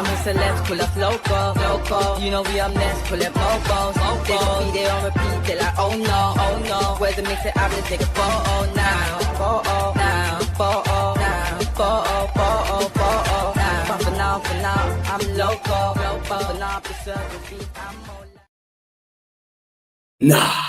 Some celebs pull up loco. You know we up next, pull up mofos. They gon' be there on repeat, they like, oh no. Where's the mix it up, let's take a photo now. Photo now, photo now, photo now. But for now, I'm loco. For now, preserve the beat, I'm more. Nah,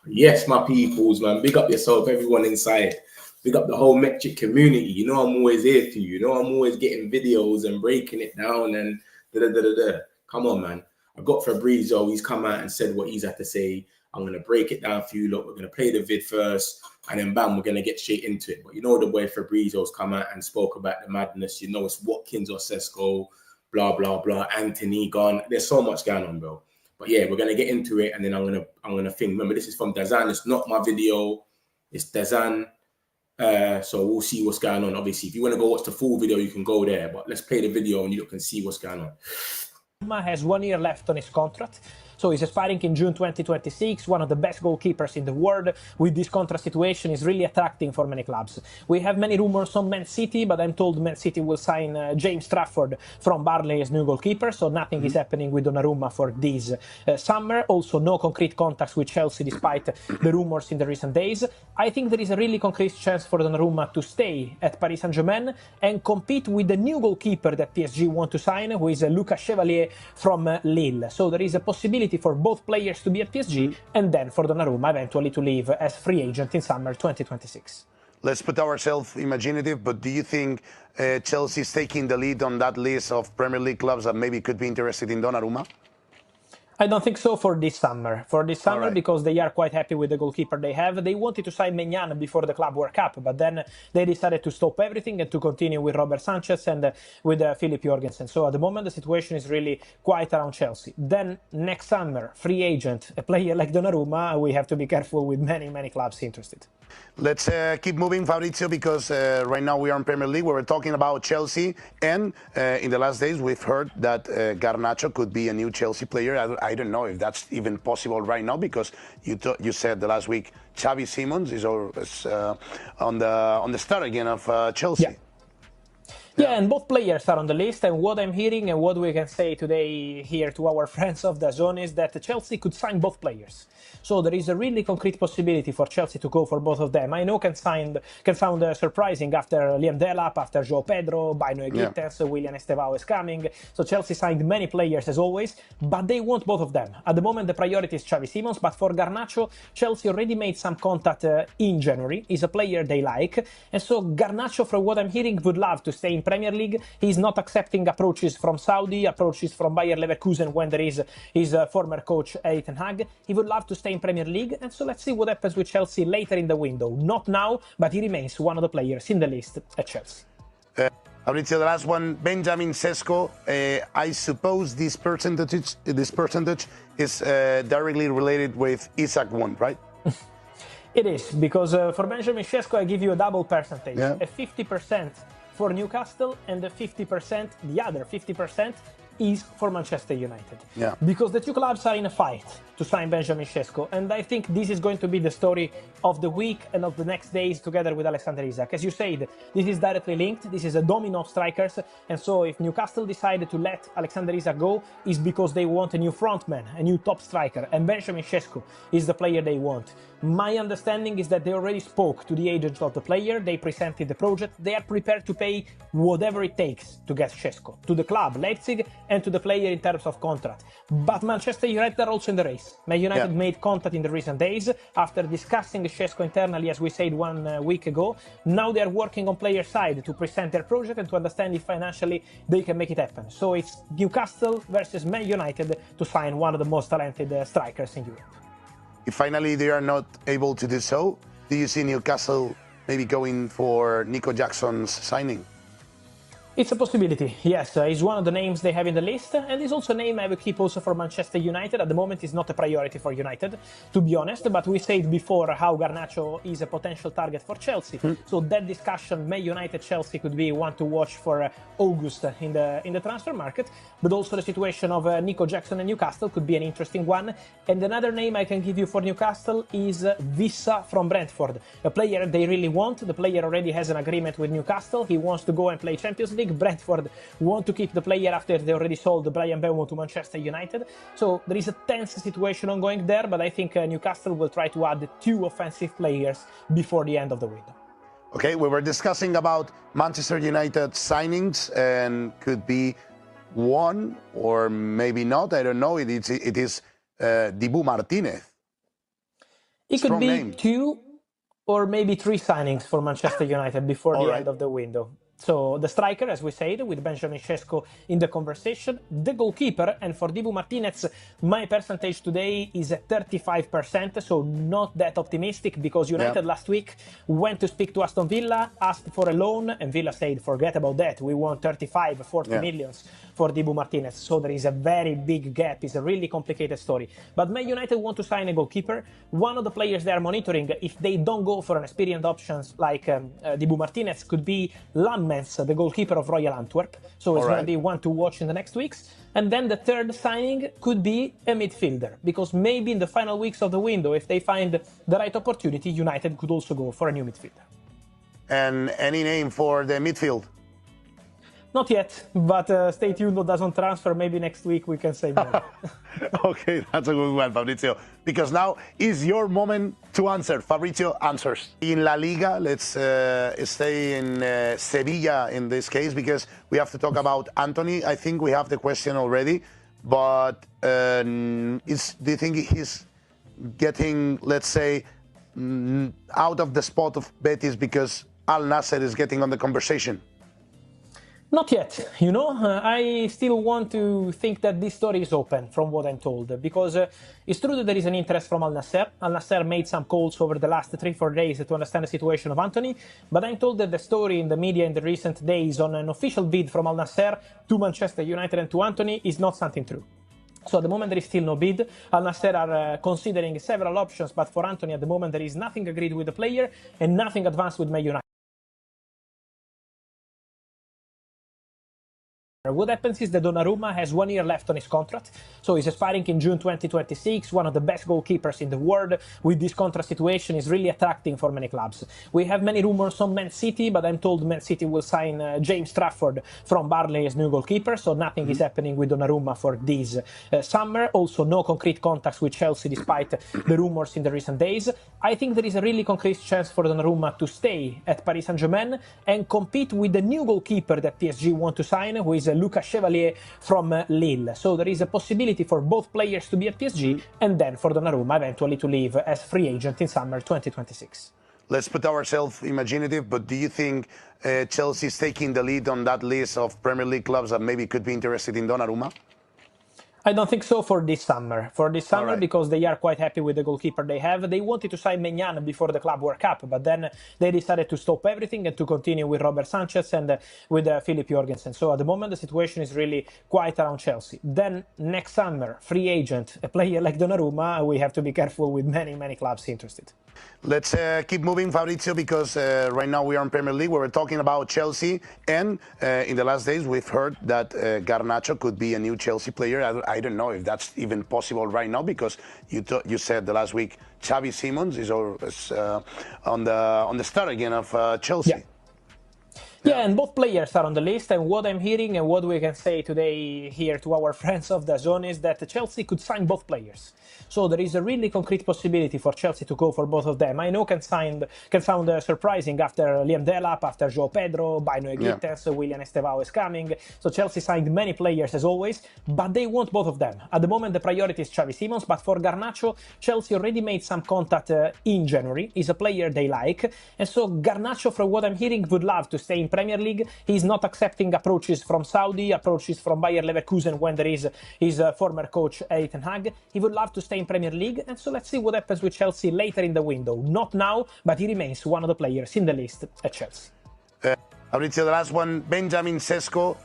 yes, my peoples, man. Big up yourself, everyone inside. Big up the whole Metric community. You know I'm always here for you. You know I'm always getting videos and breaking it down and da-da-da-da-da. Come on, man. I got Fabrizio. He's come out and said what he's had to say. I'm going to break it down for you. Look, we're going to play the vid first, and then bam, we're going to get straight into it. But you know the way Fabrizio's come out and spoke about the madness. You know it's Watkins or Sesko, blah, blah, blah. Antony gone. There's so much going on, bro. But yeah, we're going to get into it, and then I'm gonna think. Remember, this is from Dazn. It's not my video. It's Dazn. So we'll see what's going on. Obviously, if you want to go watch the full video, you can go there. But let's play the video and you can see what's going on. Roma has 1 year left on his contract. So he's expiring in June 2026, one of the best goalkeepers in the world. With this contract situation, is really attracting for many clubs. We have many rumors on Man City, but I'm told Man City will sign James Trafford from Burnley as new goalkeeper, so nothing is happening with Donnarumma for this summer. Also, no concrete contacts with Chelsea, despite the rumors in the recent days. I think there is a really concrete chance for Donnarumma to stay at Paris Saint-Germain and compete with the new goalkeeper that PSG want to sign, who is Lucas Chevalier from Lille. So there is a possibility for both players to be at PSG and then for Donnarumma eventually to leave as free agent in summer 2026. Let's put ourselves imaginative, but do you think Chelsea is taking the lead on that list of Premier League clubs that maybe could be interested in Donnarumma? I don't think so for this summer. Right. Because they are quite happy with the goalkeeper they have. They wanted to sign Maignan before the Club World Cup, but then they decided to stop everything and to continue with Robert Sanchez and with Philip Jorgensen. So at the moment, the situation is really quite around Chelsea. Then next summer, free agent, a player like Donnarumma, we have to be careful with many clubs interested. Let's keep moving, Fabrizio, because right now we are in Premier League. We were talking about Chelsea, and in the last days we've heard that Garnacho could be a new Chelsea player. I don't know if that's even possible right now, because you said the last week Xavi Simons is on the start again of Chelsea. Yeah, and both players are on the list, and what I'm hearing and what we can say today here to our friends of Dazn is that Chelsea could sign both players. So there is a really concrete possibility for Chelsea to go for both of them. I know can sound surprising after Liam Delap, after João Pedro, Bino Gittens, William Estevao is coming. So Chelsea signed many players as always, but they want both of them. At the moment the priority is Xavi Simons, but for Garnacho, Chelsea already made some contact in January. He's a player they like, and so Garnacho, from what I'm hearing, would love to stay in Premier League. He's not accepting approaches from Saudi, approaches from Bayer Leverkusen when there is his former coach Erik ten Hag. He would love to stay in Premier League, and so let's see what happens with Chelsea later in the window. Not now, but he remains one of the players in the list at Chelsea. Fabrizio, the last one, Benjamin Sesko. I suppose this percentage is directly related with Isaac one, right? It is, because for Benjamin Sesko, I give you a double percentage. A 50% for Newcastle, and the other 50% is for Manchester United. Because the two clubs are in a fight to sign Benjamin Sesko, and I think this is going to be the story of the week and of the next days together with Alexander Isak. As you said, this is directly linked. This is a domino of strikers, and so if Newcastle decided to let Alexander Isak go, is because they want a new frontman, a new top striker, and Benjamin Sesko is the player they want. My understanding is that they already spoke to the agent of the player, they presented the project, they are prepared to pay whatever it takes to get Sesko, to the club, Leipzig, and to the player in terms of contract. But Manchester United are also in the race. Man United made contact in the recent days after discussing Sesko internally, as we said 1 week ago. Now they are working on player side to present their project and to understand if financially they can make it happen. So it's Newcastle versus Man United to sign one of the most talented strikers in Europe. If finally they are not able to do so, do you see Newcastle maybe going for Nico Jackson's signing? It's a possibility, yes. He's one of the names they have in the list, and he's also a name I will keep also for Manchester United. At the moment, it's not a priority for United, to be honest, but we said before how Garnacho is a potential target for Chelsea. So that discussion, Man United-Chelsea, could be one to watch for August in the transfer market, but also the situation of Nico Jackson and Newcastle could be an interesting one. And another name I can give you for Newcastle is Vissa from Brentford, a player they really want. The player already has an agreement with Newcastle. He wants to go and play Champions League. think Brentford want to keep the player after they already sold Brian Mbeumo to Manchester United. So there is a tense situation ongoing there, but I think Newcastle will try to add 2 offensive players before the end of the window. Okay, we were discussing about Manchester United signings, and could be one or maybe not. I don't know. It is Dibu Martinez. It could be 2 or maybe 3 signings for Manchester United before the end of the window. So the striker, as we said, with Benjamin Sesko in the conversation, the goalkeeper, and for Dibu Martinez, my percentage today is at 35%, so not that optimistic, because United last week went to speak to Aston Villa, asked for a loan, and Villa said, forget about that, we want 35, 40 millions for Dibu Martinez. So there is a very big gap. It's a really complicated story. But Man United want to sign a goalkeeper. One of the players they are monitoring, if they don't go for an experienced options like Dibu Martinez, could be the goalkeeper of Royal Antwerp. So it's going to be one to watch in the next weeks. And then the third signing could be a midfielder, because maybe in the final weeks of the window, if they find the right opportunity, United could also go for a new midfielder. And any name for the midfield? Not yet, but stay tuned on Dazn transfer. Maybe next week we can say more. Okay, that's a good one, Fabrizio. Because now is your moment to answer. Fabrizio answers. In La Liga, let's stay in Sevilla in this case, because we have to talk about Antony. I think we have the question already, but do you think he's getting, let's say, out of the spot of Betis because Al Nassr is getting on the conversation? Not yet, you know. I still want to think that this story is open from what I'm told, because it's true that there is an interest from Al Nassr. Al Nassr made some calls over the last 3-4 days to understand the situation of Antony, but I'm told that the story in the media in the recent days on an official bid from Al Nassr to Manchester United and to Antony is not something true. So at the moment there is still no bid. Al Nassr are considering several options, but for Antony at the moment there is nothing agreed with the player and nothing advanced with Man United. What happens is that Donnarumma has 1 year left on his contract, so he's expiring in June 2026, one of the best goalkeepers in the world. With this contract situation is really attracting for many clubs. We have many rumors on Man City, but I'm told Man City will sign James Trafford from Burnley as new goalkeeper, so nothing is happening with Donnarumma for this summer. Also no concrete contacts with Chelsea despite the rumors in the recent days. I think there is a really concrete chance for Donnarumma to stay at Paris Saint-Germain and compete with the new goalkeeper that PSG want to sign, who is Lucas Chevalier from Lille. So there is a possibility for both players to be at PSG and then for Donnarumma eventually to leave as free agent in summer 2026. Let's put ourselves imaginative, but do you think Chelsea is taking the lead on that list of Premier League clubs that maybe could be interested in Donnarumma? I don't think so for this summer. For this summer, because they are quite happy with the goalkeeper they have. They wanted to sign Maignan before the Club World Cup, but then they decided to stop everything and to continue with Robert Sanchez and with Philip Jorgensen. So at the moment, the situation is really quiet around Chelsea. Then next summer, free agent, a player like Donnarumma, we have to be careful with many clubs interested. Let's keep moving, Fabrizio, because right now we are in Premier League. We were talking about Chelsea, and in the last days we've heard that Garnacho could be a new Chelsea player. I don't know if that's even possible right now, because you said the last week Xavi Simons is on the start again of Chelsea. Yeah, and both players are on the list, and what I'm hearing and what we can say today here to our friends of Dazn is that Chelsea could sign both players. So there is a really concrete possibility for Chelsea to go for both of them. I know can sound surprising after Liam Delap, after João Pedro, Bino Gittens, William Estevao is coming. So Chelsea signed many players as always, but they want both of them. At the moment the priority is Xavi Simons, but for Garnacho, Chelsea already made some contact in January. He's a player they like, and so Garnacho, from what I'm hearing, would love to stay in Premier League. He's not accepting approaches from Saudi, approaches from Bayer Leverkusen when there is his former coach Erik ten Hag. He would love to stay in Premier League, and so let's see what happens with Chelsea later in the window. Not now, but he remains one of the players in the list at Chelsea. Fabrizio, the last one, Benjamin Sesko.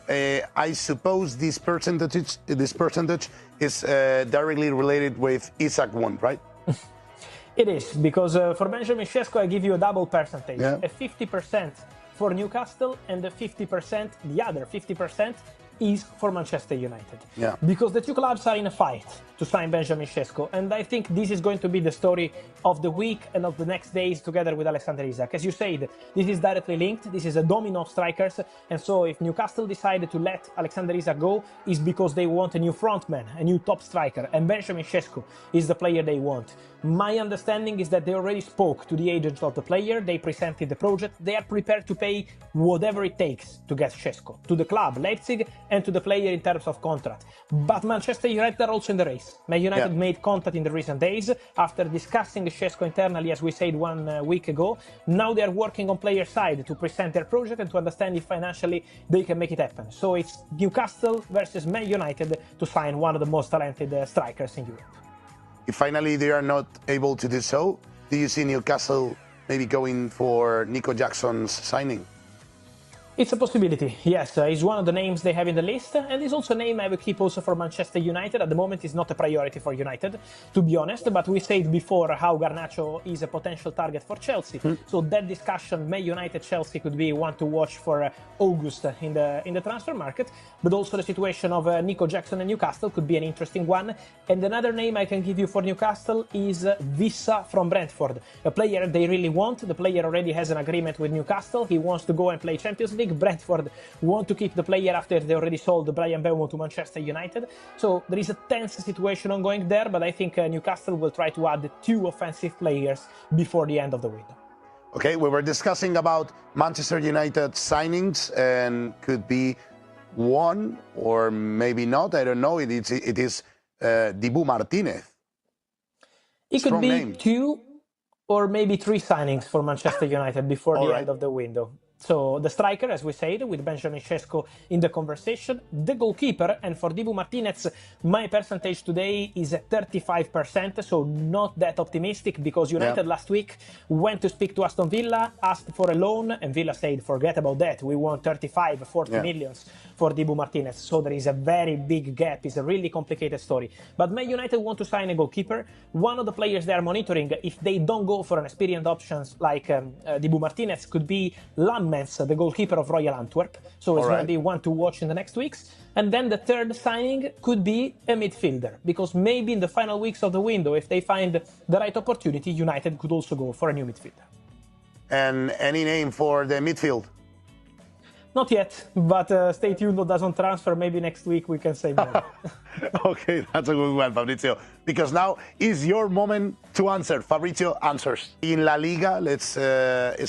I suppose this percentage is directly related with Isak one, right? It is, because for Benjamin Sesko, I give you a double percentage, a 50% for Newcastle and the 50%, the other 50% is for Manchester United. Yeah. Because the two clubs are in a fight to sign Benjamin Sesko, and I think this is going to be the story of the week and of the next days together with Alexander Isak. As you said, this is directly linked, this is a domino of strikers, and so if Newcastle decided to let Alexander Isak go, is because they want a new frontman, a new top striker, and Benjamin Sesko is the player they want. My understanding is that they already spoke to the agent of the player, they presented the project, they are prepared to pay whatever it takes to get Sesko, to the club, Leipzig, and to the player in terms of contract. But Manchester United are also in the race. Man United made contact in the recent days after discussing Sesko internally, as we said 1 week ago. Now they are working on player side to present their project and to understand if financially they can make it happen. So it's Newcastle versus Man United to sign one of the most talented strikers in Europe. If finally they are not able to do so, do you see Newcastle maybe going for Nico Jackson's signing? It's a possibility, yes. He's one of the names they have in the list, and he's also a name I will keep also for Manchester United. At the moment, it's not a priority for United, to be honest, but we said before how Garnacho is a potential target for Chelsea. So that discussion, Man United-Chelsea could be one to watch for August in the transfer market, but also the situation of Nico Jackson and Newcastle could be an interesting one. And another name I can give you for Newcastle is Vissa from Brentford, a player they really want. The player already has an agreement with Newcastle. He wants to go and play Champions League. Brentford want to keep the player after they already sold Brian Mbeumo to Manchester United. So there is a tense situation ongoing there, but I think Newcastle will try to add 2 offensive players before the end of the window. Okay, we were discussing about Manchester United signings, and could be one or maybe not. I don't know. It is Dibu Martinez. It could be name. 2 or maybe 3 signings for Manchester United before the end of the window. So the striker, as we said, with Benjamin Sesko in the conversation, the goalkeeper, and for Dibu Martinez, my percentage today is at 35%, so not that optimistic, because United last week went to speak to Aston Villa, asked for a loan, and Villa said, forget about that, we want 35, 40 millions for Dibu Martinez. So there is a very big gap, it's a really complicated story. But Man United want to sign a goalkeeper. One of the players they are monitoring, if they don't go for an experienced options like Dibu Martinez, could be the goalkeeper of Royal Antwerp. So it's going to be one to watch in the next weeks. And then the third signing could be a midfielder, because maybe in the final weeks of the window, if they find the right opportunity, United could also go for a new midfielder. And any name for the midfield? Not yet, but stay tuned on Dazn transfer. Maybe next week we can say more. Okay, that's a good one, Fabrizio. Because now is your moment to answer. Fabrizio answers. In La Liga, let's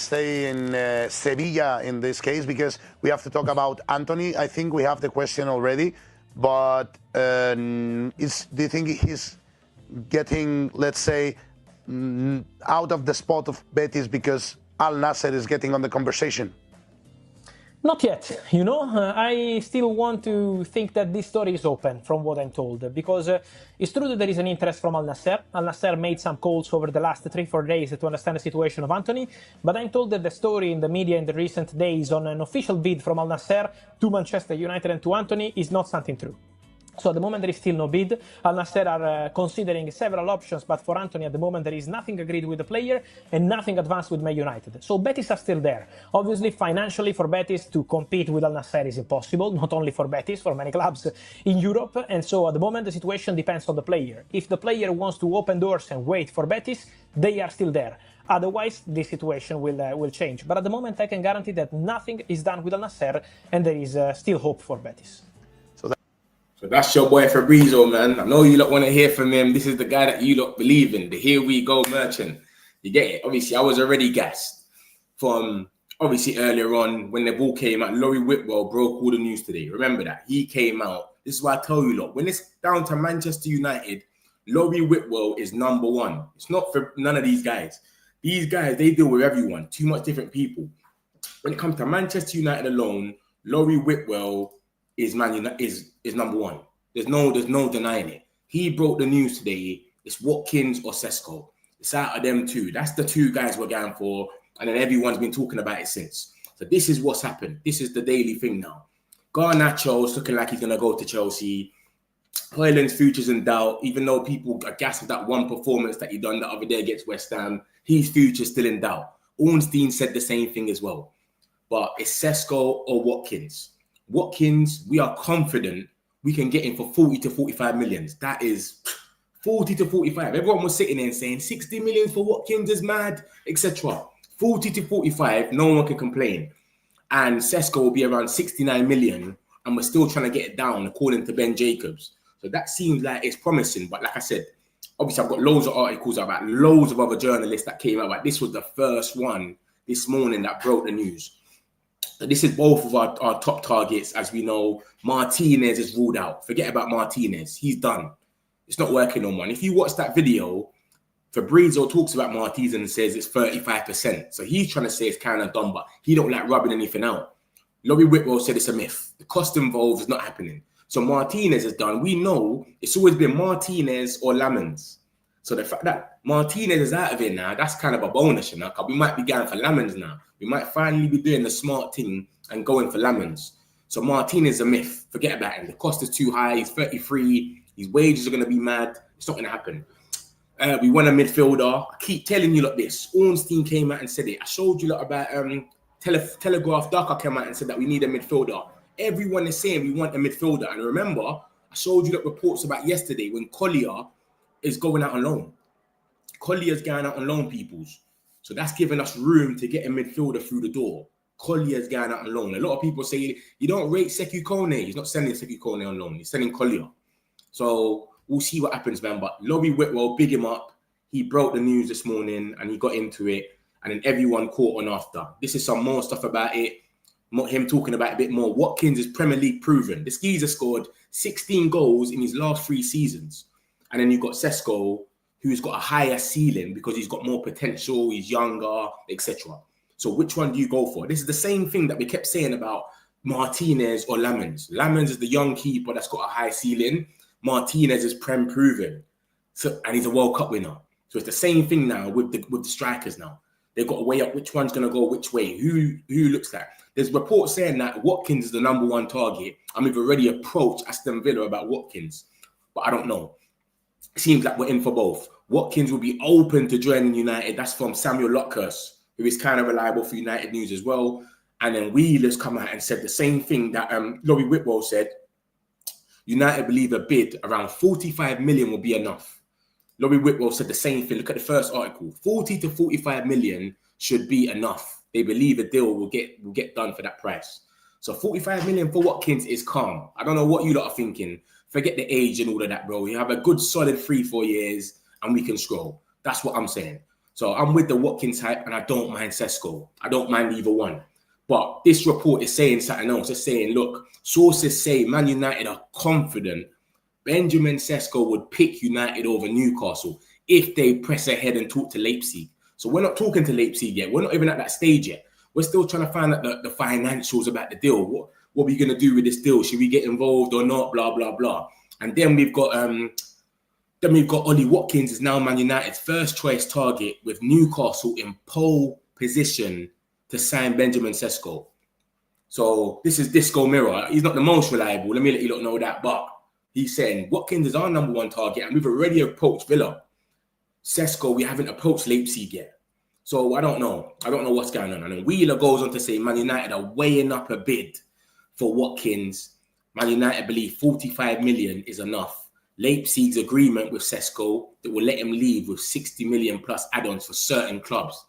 stay in Sevilla in this case, because we have to talk about Antony. I think we have the question already, but do you think he's getting, let's say, out of the spot of Betis because Al Nassr is getting on the conversation? Not yet, you know, I still want to think that this story is open from what I'm told, because it's true that there is an interest from Al Nassr. Al Nassr made some calls over the last 3-4 days to understand the situation of Antony, but I'm told that the story in the media in the recent days on an official bid from Al Nassr to Manchester United and to Antony is not something true. So at the moment there is still no bid. Al Nassr are considering several options, but for Antony at the moment there is nothing agreed with the player and nothing advanced with Man United. So Betis are still there. Obviously financially for Betis to compete with Al Nassr is impossible, not only for Betis, for many clubs in Europe. And so at the moment the situation depends on the player. If the player wants to open doors and wait for Betis, they are still there. Otherwise, this situation will change. But at the moment I can guarantee that nothing is done with Al Nassr and there is still hope for Betis. So that's your boy Fabrizio, man. I know you lot want to hear from him. This is the guy that you lot believe in, the here we go merchant. You get it? Obviously, I was already gassed from, obviously, earlier on when the ball came out. Laurie Whitwell broke all the news today. Remember that. He came out. This is why I tell you lot, when it's down to Manchester United, Laurie Whitwell is number one. It's not for none of these guys. These guys, they deal with everyone. Too much different people. When it comes to Manchester United alone, Laurie Whitwell is number one. There's no denying it. He broke the news today. It's Watkins or Sesko. It's out of them two. That's the two guys we're going for, and then everyone's been talking about it since. So this is what's happened. This is the daily thing now. Garnacho's looking like he's gonna go to Chelsea. Højlund's future's in doubt, even though people are gassed with that one performance that he done the other day against West Ham. His future's still in doubt. Ornstein said the same thing as well. But it's Sesko or Watkins. Watkins, we are confident we can get him for 40 to 45 millions. That is 40 to 45. Everyone was sitting there and saying 60 million for Watkins is mad, etc. 40 to 45, no one can complain. And Sesko will be around 69 million, and we're still trying to get it down according to Ben Jacobs. So that seems like it's promising. But like I said, obviously I've got loads of articles about loads of other journalists that came out. Like this was the first one this morning that broke the news. So this is both of our top targets. As we know, Martinez is ruled out. Forget about Martinez. He's done. It's not working no more. And if you watch that video, Fabrizio talks about Martinez and says it's 35%. So he's trying to say it's kind of done, but he don't like rubbing anything out. Laurie Whitwell said it's a myth. The cost involved is not happening. So Martinez is done. We know it's always been Martinez or Lamens. So the fact that Martinez is out of it now, that's kind of a bonus, you know, because we might be going for Lamens now. We might finally be doing the smart thing and going for Lamens. So Martinez is a myth. Forget about him. The cost is too high. He's 33. His wages are going to be mad. It's not going to happen. We want a midfielder. I keep telling you like this. Ornstein came out and said it. I showed you lot about Telegraph. Darker came out and said that we need a midfielder. Everyone is saying we want a midfielder. And remember, I showed you the reports about yesterday when Collier is going out on loan. Collier's going out on loan, peoples. So that's giving us room to get a midfielder through the door. Collier's going out on loan. A lot of people say you don't rate Sekou Kone. He's not sending Sekou Kone on loan. He's sending Collier. So we'll see what happens, man. But Laurie Whitwell, big him up. He broke the news this morning and he got into it. And then everyone caught on after. This is some more stuff about it. Him talking about it a bit more. Watkins is Premier League proven. This geezer scored 16 goals in his last 3 seasons. And then you've got Sesko, who's got a higher ceiling because he's got more potential, he's younger, etc. So which one do you go for? This is the same thing that we kept saying about Martinez or Lamens. Lamens is the young keeper that's got a high ceiling. Martinez is Prem proven. So, and he's a World Cup winner. So it's the same thing now with the strikers now. They've got to weigh up which one's going to go which way, who looks like. There's reports saying that Watkins is the #1 target. And we've already approached Aston Villa about Watkins. But I don't know. It seems like we're in for both. Watkins will be open to joining United. That's from Samuel Lockhurst, who is kind of reliable for United News as well. And then Wheeler's come out and said the same thing that Laurie Whitwell said. United believe a bid around 45 million will be enough. Laurie Whitwell said the same thing. Look at the first article. 40 to 45 million should be enough. They believe a deal will get done for that price. So 45 million for Watkins is calm. I don't know what you lot are thinking. Forget the age and all of that, bro. We have a good solid 3-4 years and we can scroll. That's what I'm saying. So I'm with the Watkins hype and I don't mind Sesko. I don't mind either one. But this report is saying something else. It's saying, look, sources say Man United are confident Benjamin Sesko would pick United over Newcastle if they press ahead and talk to Leipzig. So we're not talking to Leipzig yet. We're not even at that stage yet. We're still trying to find out the financials about the deal. What are we going to do with this deal? Should we get involved or not? Blah, blah, blah. And then we've got Ollie Watkins is now Man United's first choice target with Newcastle in pole position to sign Benjamin Sesko. So this is Disco Mirror. He's not the most reliable. Let me let you lot know that. But he's saying Watkins is our #1 target and we've already approached Villa. Sesko, we haven't approached Leipzig yet. So I don't know. I don't know what's going on. And then Wheeler goes on to say Man United are weighing up a bid for Watkins. Man United believe 45 million is enough. Leipzig's agreement with Sesko that will let him leave with 60 million plus add-ons for certain clubs.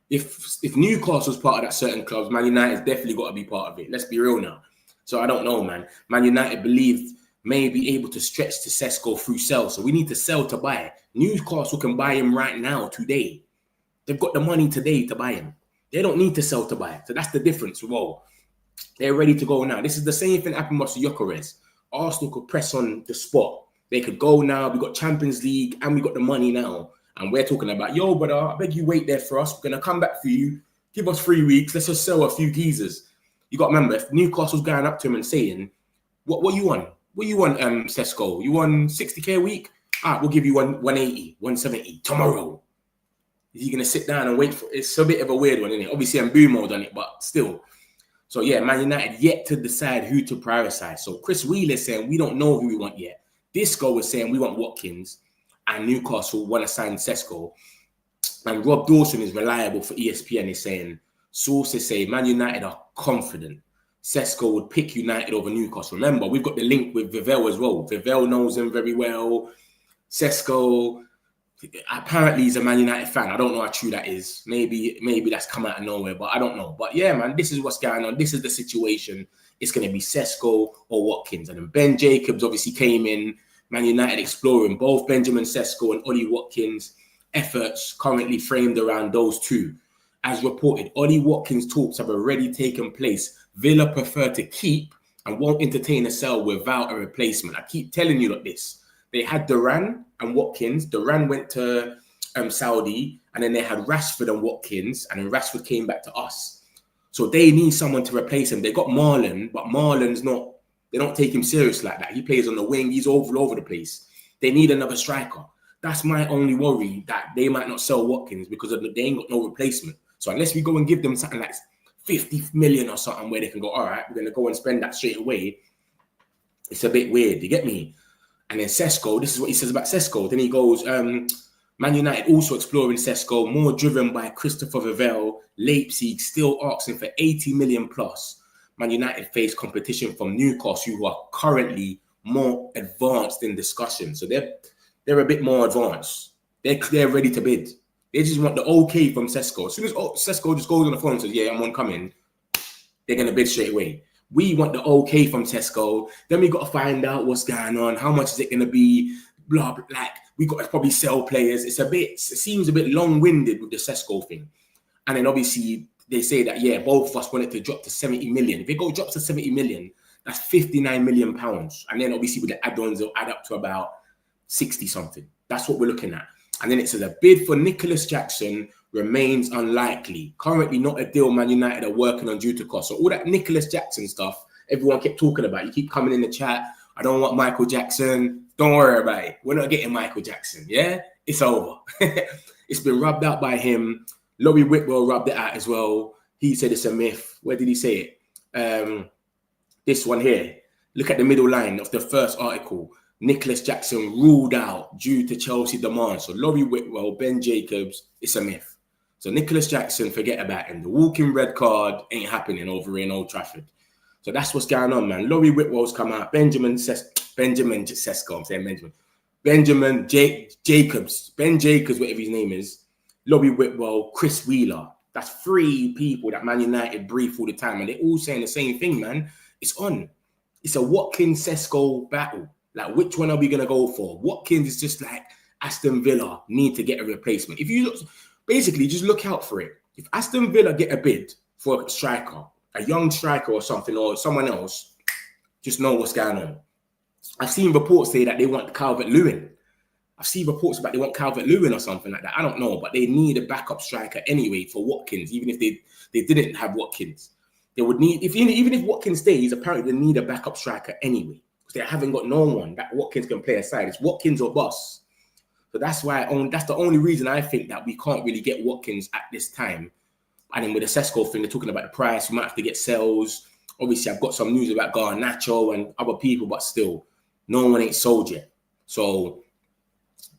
If Newcastle's part of that certain clubs, Man United's definitely got to be part of it. Let's be real now. So I don't know, man. Man United believe may be able to stretch to Sesko through sell. So we need to sell to buy. Newcastle can buy him right now, today. They've got the money today to buy him. They don't need to sell to buy. So that's the difference. Whoa. They're ready to go now. This is the same thing happened with Gyökeres. Arsenal could press on the spot. They could go now. We got Champions League and we got the money now. And we're talking about, yo, brother, I beg you wait there for us. We're going to come back for you. Give us 3 weeks. Let's just sell a few geezers. You got to remember, if Newcastle's going up to him and saying, what you want? What you want, Sesko? You want 60K a week? All right, we'll give you 180, 170 tomorrow. Is he going to sit down and wait for it? It's a bit of a weird one, isn't it? Obviously, Mbumo done it, but still. So, yeah, Man United yet to decide who to prioritize. So, Chris Wheeler saying, we don't know who we want yet. Disco is saying we want Watkins and Newcastle want to sign Sesko. And Rob Dawson is reliable for ESPN is saying, sources say Man United are confident Sesko would pick United over Newcastle. Remember, we've got the link with Vivell as well. Vivell knows him very well. Sesko, apparently he's a Man United fan. I don't know how true that is. Maybe that's come out of nowhere, but I don't know. But yeah, man, this is what's going on. This is the situation. It's going to be Sesko or Watkins. And then Ben Jacobs obviously came in, Man United exploring both Benjamin Sesko and Ollie Watkins' efforts currently framed around those two. As reported, Ollie Watkins' talks have already taken place. Villa prefer to keep and won't entertain a sell without a replacement. I keep telling you like this. They had Duran and Watkins. Duran went to Saudi, and then they had Rashford and Watkins, and then Rashford came back to us. So they need someone to replace him. They got Marlon, but Marlon's not, they don't take him serious like that. He plays on the wing. He's all over the place. They need another striker. That's my only worry, that they might not sell Watkins because they ain't got no replacement. So unless we go and give them something like 50 million or something where they can go, all right, we're going to go and spend that straight away, it's a bit weird. You get me? And then Sesko, this is what he says about Sesko. Then he goes, Man United also exploring Sesko, more driven by Christopher Vivell. Leipzig still asking for 80 million plus. Man United face competition from Newcastle, who are currently more advanced in discussion. So they're a bit more advanced. They're ready to bid. They just want the okay from Sesko. As soon as Sesko just goes on the phone and says, yeah, I'm on coming, they're going to bid straight away. We want the okay from Sesko. Then we got to find out what's going on. How much is it going to be? Blah, blah, like, we got to probably sell players. It seems a bit long-winded with the Sesko thing. And then obviously they say that, yeah, both of us want it to drop to 70 million. If it drops to 70 million, that's 59 million pounds. And then obviously with the add-ons, it'll add up to about 60 something. That's what we're looking at. And then it says a bid for Nicholas Jackson remains unlikely. Currently not a deal Man United are working on due to cost. So all that Nicholas Jackson stuff, everyone kept talking about. You keep coming in the chat. I don't want Michael Jackson. Don't worry about it. We're not getting Michael Jackson. Yeah, it's over. It's been rubbed out by him. Laurie Whitwell rubbed it out as well. He said it's a myth. Where did he say it? This one here. Look at the middle line of the first article. Nicholas Jackson ruled out due to Chelsea demands. So Laurie Whitwell, Ben Jacobs, it's a myth. So Nicholas Jackson, forget about him. The walking red card ain't happening over in Old Trafford. So that's what's going on, man. Laurie Whitwell's come out. Benjamin Sesko, I'm saying Benjamin. Benjamin Jacobs, Ben Jacobs, whatever his name is. Laurie Whitwell, Chris Wheeler. That's three people that Man United brief all the time. And they're all saying the same thing, man. It's on. It's a Watkins-Sesko battle. Like, which one are we going to go for? Watkins is just like Aston Villa need to get a replacement. If you look, basically, just look out for it. If Aston Villa get a bid for a striker, a young striker or something, or someone else, just know what's going on. I've seen reports say that they want Calvert-Lewin. I've seen reports about they want Calvert-Lewin or something like that. I don't know, but they need a backup striker anyway for Watkins, even if they didn't have Watkins. They would need, even if Watkins stays, apparently they need a backup striker anyway. They haven't got no one that Watkins can play aside. It's Watkins or bust. So that's why that's the only reason I think that we can't really get Watkins at this time. And then with the Sesko thing, they're talking about the price. We might have to get sales. Obviously, I've got some news about Garnacho and other people, but still, no one ain't sold yet. So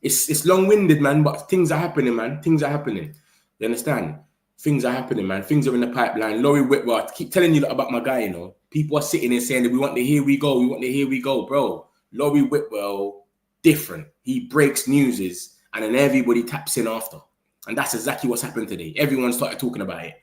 it's long-winded, man, but things are happening, man. Things are happening. You understand? Things are happening, man. Things are in the pipeline. Laurie Whitwell, I keep telling you about my guy, you know. People are sitting there saying that we want the here we go. We want the here we go, bro. Laurie Whitwell, different. He breaks newses and then everybody taps in after. And that's exactly what's happened today. Everyone started talking about it.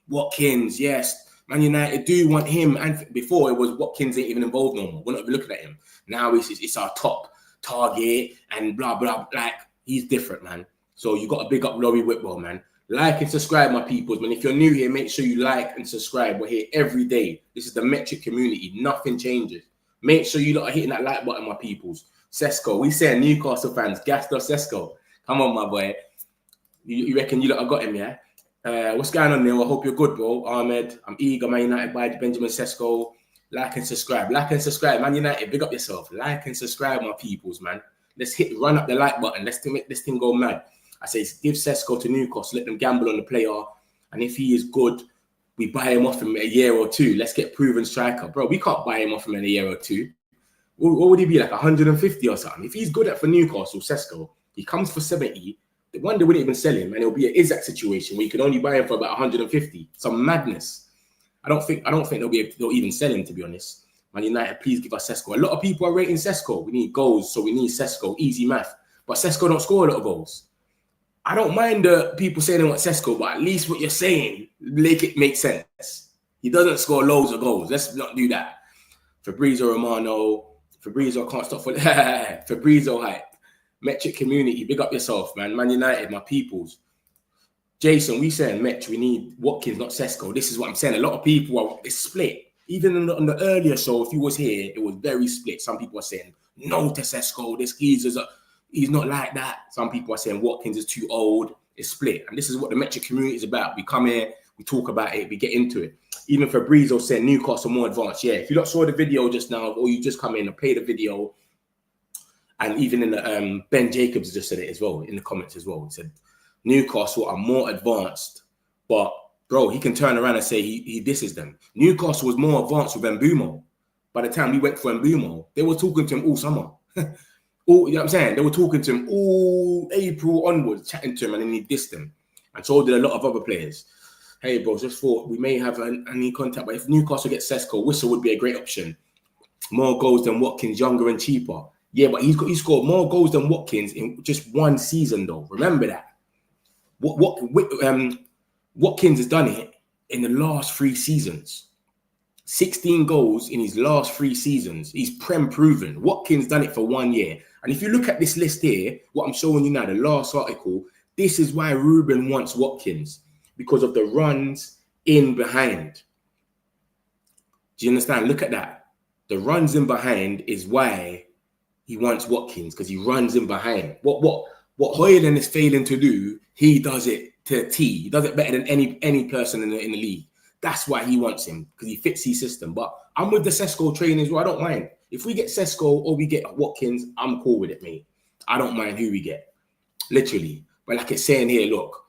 Watkins, yes. Man United do want him. And before it was Watkins ain't even involved no more. We're not even looking at him. Now it's our top target and blah, blah. Like, he's different, man. So you got to big up Laurie Whitwell, man. Like and subscribe, my peoples, man. If you're new here, make sure you like and subscribe. We're here every day. This is the Metric community. Nothing changes. Make sure you lot are hitting that like button, my peoples. Sesko, we say Newcastle fans, gassed off Sesko. Come on, my boy. You reckon you lot have got him, yeah? What's going on there? I hope you're good, bro. Ahmed, I'm eager, Man United by Benjamin Sesko. Like and subscribe. Like and subscribe, Man United. Big up yourself. Like and subscribe, my peoples, man. Let's run up the like button. Let's make this thing go mad. I say, give Sesko to Newcastle, let them gamble on the player. And if he is good, we buy him off in a year or two. Let's get proven striker. Bro, we can't buy him off him in a year or two. What would he be, like 150 or something? If he's good at for Newcastle, Sesko, he comes for 70. The one they wouldn't even sell him. And it'll be an Isaac situation where you can only buy him for about 150. Some madness. I don't think they'll even sell him, to be honest. Man United, please give us Sesko. A lot of people are rating Sesko. We need goals, so we need Sesko. Easy math. But Sesko don't score a lot of goals. I don't mind the people saying they want Sesko, but at least what you're saying, make it make sense. He doesn't score loads of goals. Let's not do that. Fabrizio Romano. Fabrizio can't stop for Fabrizio hype. Metric community, big up yourself, man. Man United, my peoples. Jason, we saying Metch, we need Watkins, not Sesko. This is what I'm saying. A lot of people it's split. Even on the earlier show, if you was here, it was very split. Some people are saying no to Sesko. This he's not like that. Some people are saying Watkins is too old. It's split. And this is what the Metric community is about. We come here, we talk about it, we get into it. Even Fabrizio said Newcastle more advanced. Yeah, if you not saw the video just now, or you just come in and play the video, and even in the Ben Jacobs just said it as well in the comments as well. He said Newcastle are more advanced, but bro, he can turn around and say he disses them. Newcastle was more advanced with Mbumo. By the time we went for Mbumo, they were talking to him all summer. You know what I'm saying? They were talking to him all April onwards, chatting to him, and then he dissed them. And so did a lot of other players. Hey, bro, just thought we may have any contact, but if Newcastle gets Sesko, Whistle would be a great option. More goals than Watkins, younger and cheaper. Yeah, but he scored more goals than Watkins in just one season, though. Remember that. Watkins has done it in the last 3 seasons. 16 goals in his last 3 seasons. He's Prem proven. Watkins done it for 1 year. And if you look at this list here, what I'm showing you now, the last article, this is why Ruben wants Watkins. Because of the runs in behind. Do you understand? Look at that. The runs in behind is why he wants Watkins, because he runs in behind. What Højlund is failing to do, he does it to a T. He does it better than any person in the league. That's why he wants him, because he fits his system. But I'm with the Sesko train as well. I don't mind. If we get Sesko or we get Watkins, I'm cool with it, mate. I don't mind who we get. Literally. But like it's saying here, look,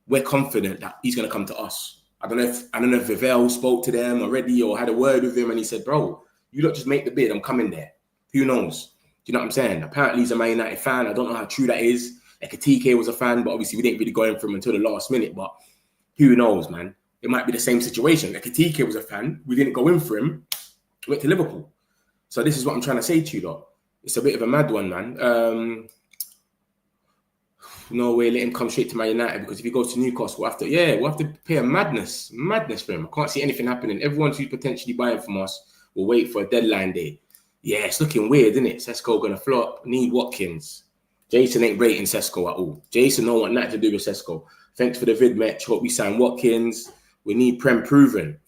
we're confident that he's going to come to us. I don't know if Vivel spoke to them already or had a word with him and he said, bro, you don't just make the bid. I'm coming there. Who knows? Do you know what I'm saying? Apparently he's a Man United fan. I don't know how true that is. Ekitike was a fan, but obviously we didn't really go in for him until the last minute. But who knows, man? It might be the same situation. Ekitike was a fan. We didn't go in for him. We went to Liverpool. So this is what I'm trying to say to you, though. It's a bit of a mad one, man. No way, let him come straight to Man United, because if he goes to Newcastle, we'll have to pay a madness for him. I can't see anything happening. Everyone who's potentially buying from us will wait for a deadline day. Yeah, it's looking weird, isn't it? Sesko gonna flop. Need Watkins. Jason ain't rating Sesko at all. Jason don't want nothing to do with Sesko. Thanks for the vid, Metch. Hope we sign Watkins. We need Prem proven.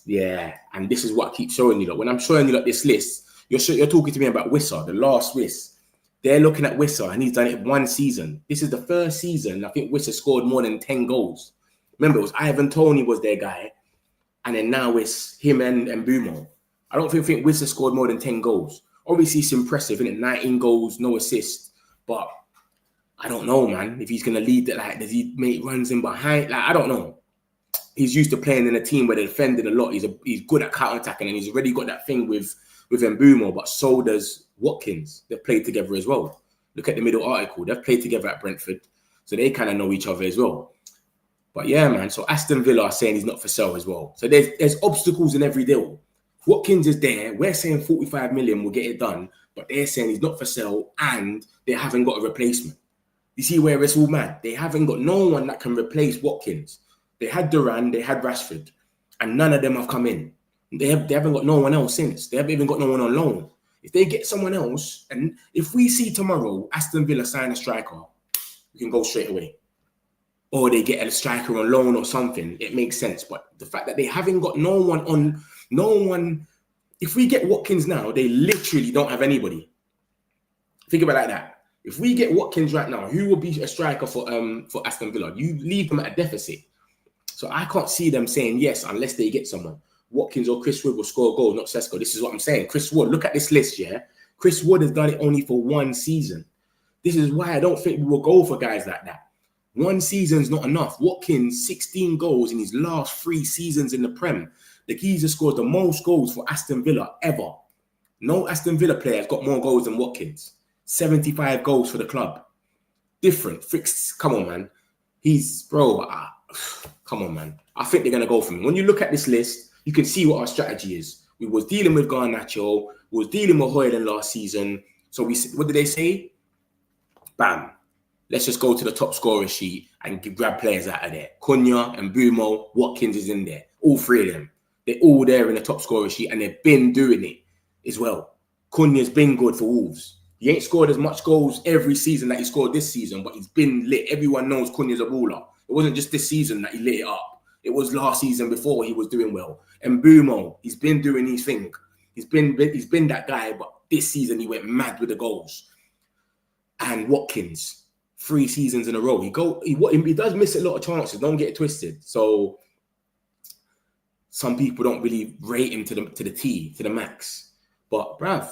Yeah, and this is what I keep showing you. Like, when I'm showing you like this list, you're talking to me about Wissa, the last Wiss. They're looking at Wissa, and he's done it 1 season. This is the first season I think Wissa scored more than 10 goals. Remember, it was Ivan Toney was their guy, and then now it's him and Mbumo. I don't think Wissa scored more than 10 goals. Obviously, it's impressive, isn't it? 19 goals, no assists. But I don't know, man, if he's going to lead it. Like, does he make runs in behind? Like, I don't know. He's used to playing in a team where they're defending a lot. He's good at counter-attacking, and he's already got that thing with Mbumo, but so does Watkins. They've played together as well. Look at the middle article. They've played together at Brentford, so they kind of know each other as well. But yeah, man, so Aston Villa are saying he's not for sale as well. So there's obstacles in every deal. Watkins is there. We're saying 45 million will get it done, but they're saying he's not for sale and they haven't got a replacement. You see where it's all mad? They haven't got no one that can replace Watkins. They had Duran, they had Rashford, and none of them have come in. They haven't got no one else since. They haven't even got no one on loan. If they get someone else, and if we see tomorrow Aston Villa sign a striker, we can go straight away. Or they get a striker on loan or something, it makes sense. But the fact that they haven't got no one, if we get Watkins now, they literally don't have anybody. Think about it like that. If we get Watkins right now, who will be a striker for Aston Villa? You leave them at a deficit. So I can't see them saying yes unless they get someone. Watkins or Chris Wood will score a goal, not Sesko. This is what I'm saying. Chris Wood, look at this list, yeah? Chris Wood has done it only for 1 season. This is why I don't think we will go for guys like that. 1 season's not enough. Watkins, 16 goals in his last 3 seasons in the Prem. The geezer scored the most goals for Aston Villa ever. No Aston Villa player has got more goals than Watkins. 75 goals for the club. Different. Come on, man. Come on, man. I think they're going to go for him. When you look at this list, you can see what our strategy is. We was dealing with Garnacho, we was dealing with Højlund last season. So what did they say? Bam. Let's just go to the top scorer sheet and grab players out of there. Cunha and Bumo, Watkins is in there. All three of them. They're all there in the top scorer sheet, and they've been doing it as well. Cunha's been good for Wolves. He ain't scored as much goals every season that he scored this season, but he's been lit. Everyone knows Cunha's a baller. It wasn't just this season that he lit it up. It was last season before he was doing well. And Bumo, he's been doing his thing. He's been that guy, but this season he went mad with the goals. And Watkins, 3 seasons in a row. He does miss a lot of chances. Don't get it twisted. So some people don't really rate him to the max. But bruv,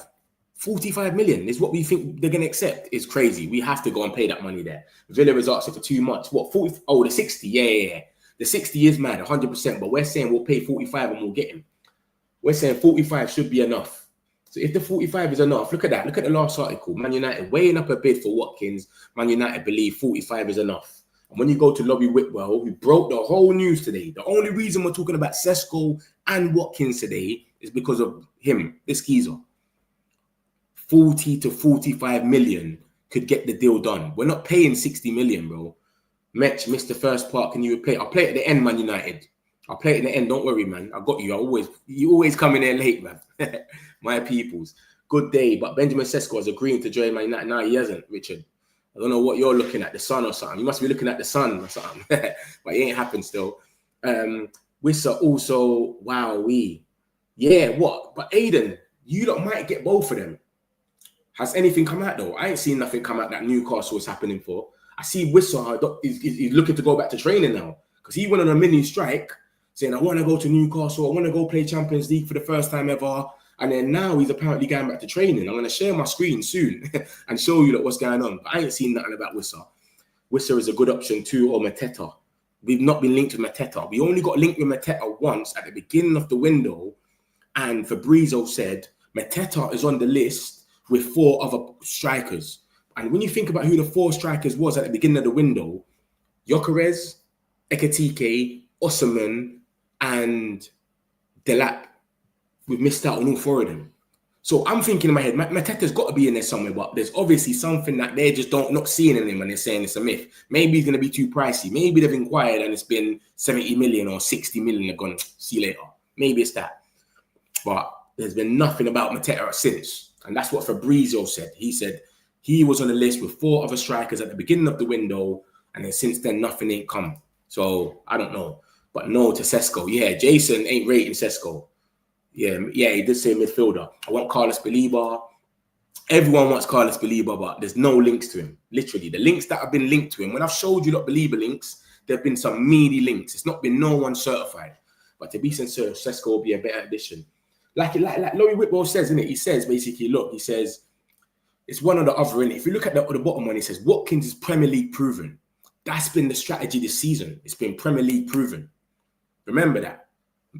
45 million is what we think they're going to accept. Is crazy. We have to go and pay that money there. Villa is asking for too much. What, 40? Oh, the 60. Yeah. The 60 is mad, 100%. But we're saying we'll pay 45 and we'll get him. We're saying 45 should be enough. So if the 45 is enough, look at that. Look at the last article. Man United weighing up a bid for Watkins. Man United believe 45 is enough. And when you go to Lobby Whitwell, who broke the whole news today, the only reason we're talking about Sesko and Watkins today is because of him, this geezer. 40 to 45 million could get the deal done. We're not paying 60 million, bro. Metch missed the first part. Can you replay? I'll play it at the end, Man United. I'll play it at the end. Don't worry, man. I got you. You always come in there late, man. My peoples. Good day. But Benjamin Sesko has agreed to join Man United. No, he hasn't, Richard. I don't know what you're looking at, the sun or something. You must be looking at the sun or something. But it ain't happened still. Wissa also, yeah, what? But Aiden, you lot might get both of them. Has anything come out though? I ain't seen nothing come out that Newcastle is happening for. I see Wissa, he's looking to go back to training now. Because he went on a mini strike saying, I want to go to Newcastle. I want to go play Champions League for the first time ever. And then now he's apparently going back to training. I'm going to share my screen soon and show you what's going on. But I ain't seen nothing about Wissa. Wissa is a good option too, or Mateta. We've not been linked with Mateta. We only got linked with Mateta once at the beginning of the window. And Fabrizio said, Mateta is on the list with 4 other strikers. And when you think about who the 4 strikers was at the beginning of the window, Gyökeres, Ekitike, Osimhen, and Delap. We've missed out on all 4 of them. So I'm thinking in my head, Mateta's got to be in there somewhere, but there's obviously something that they're just not seeing in him and they're saying it's a myth. Maybe he's going to be too pricey. Maybe they've inquired and it's been 70 million or 60 million. They've gone, see you later. Maybe it's that. But there's been nothing about Mateta since. And that's what Fabrizio said. He said he was on the list with 4 other strikers at the beginning of the window. And then since then, nothing ain't come. So I don't know. But no to Sesko. Yeah, Jason ain't rating Sesko. Yeah, he did say midfielder. I want Carlos Belieber. Everyone wants Carlos Belieber, but there's no links to him. Literally, the links that have been linked to him, when I've showed you Belieber links, there have been some meaty links. It's not been no one certified. But to be sincere, Sesko will be a better addition. Like Laurie Whitwell says, innit? He says basically, look, he says, it's one or the other, innit? If you look at the bottom one, he says, Watkins is Premier League proven. That's been the strategy this season. It's been Premier League proven. Remember that.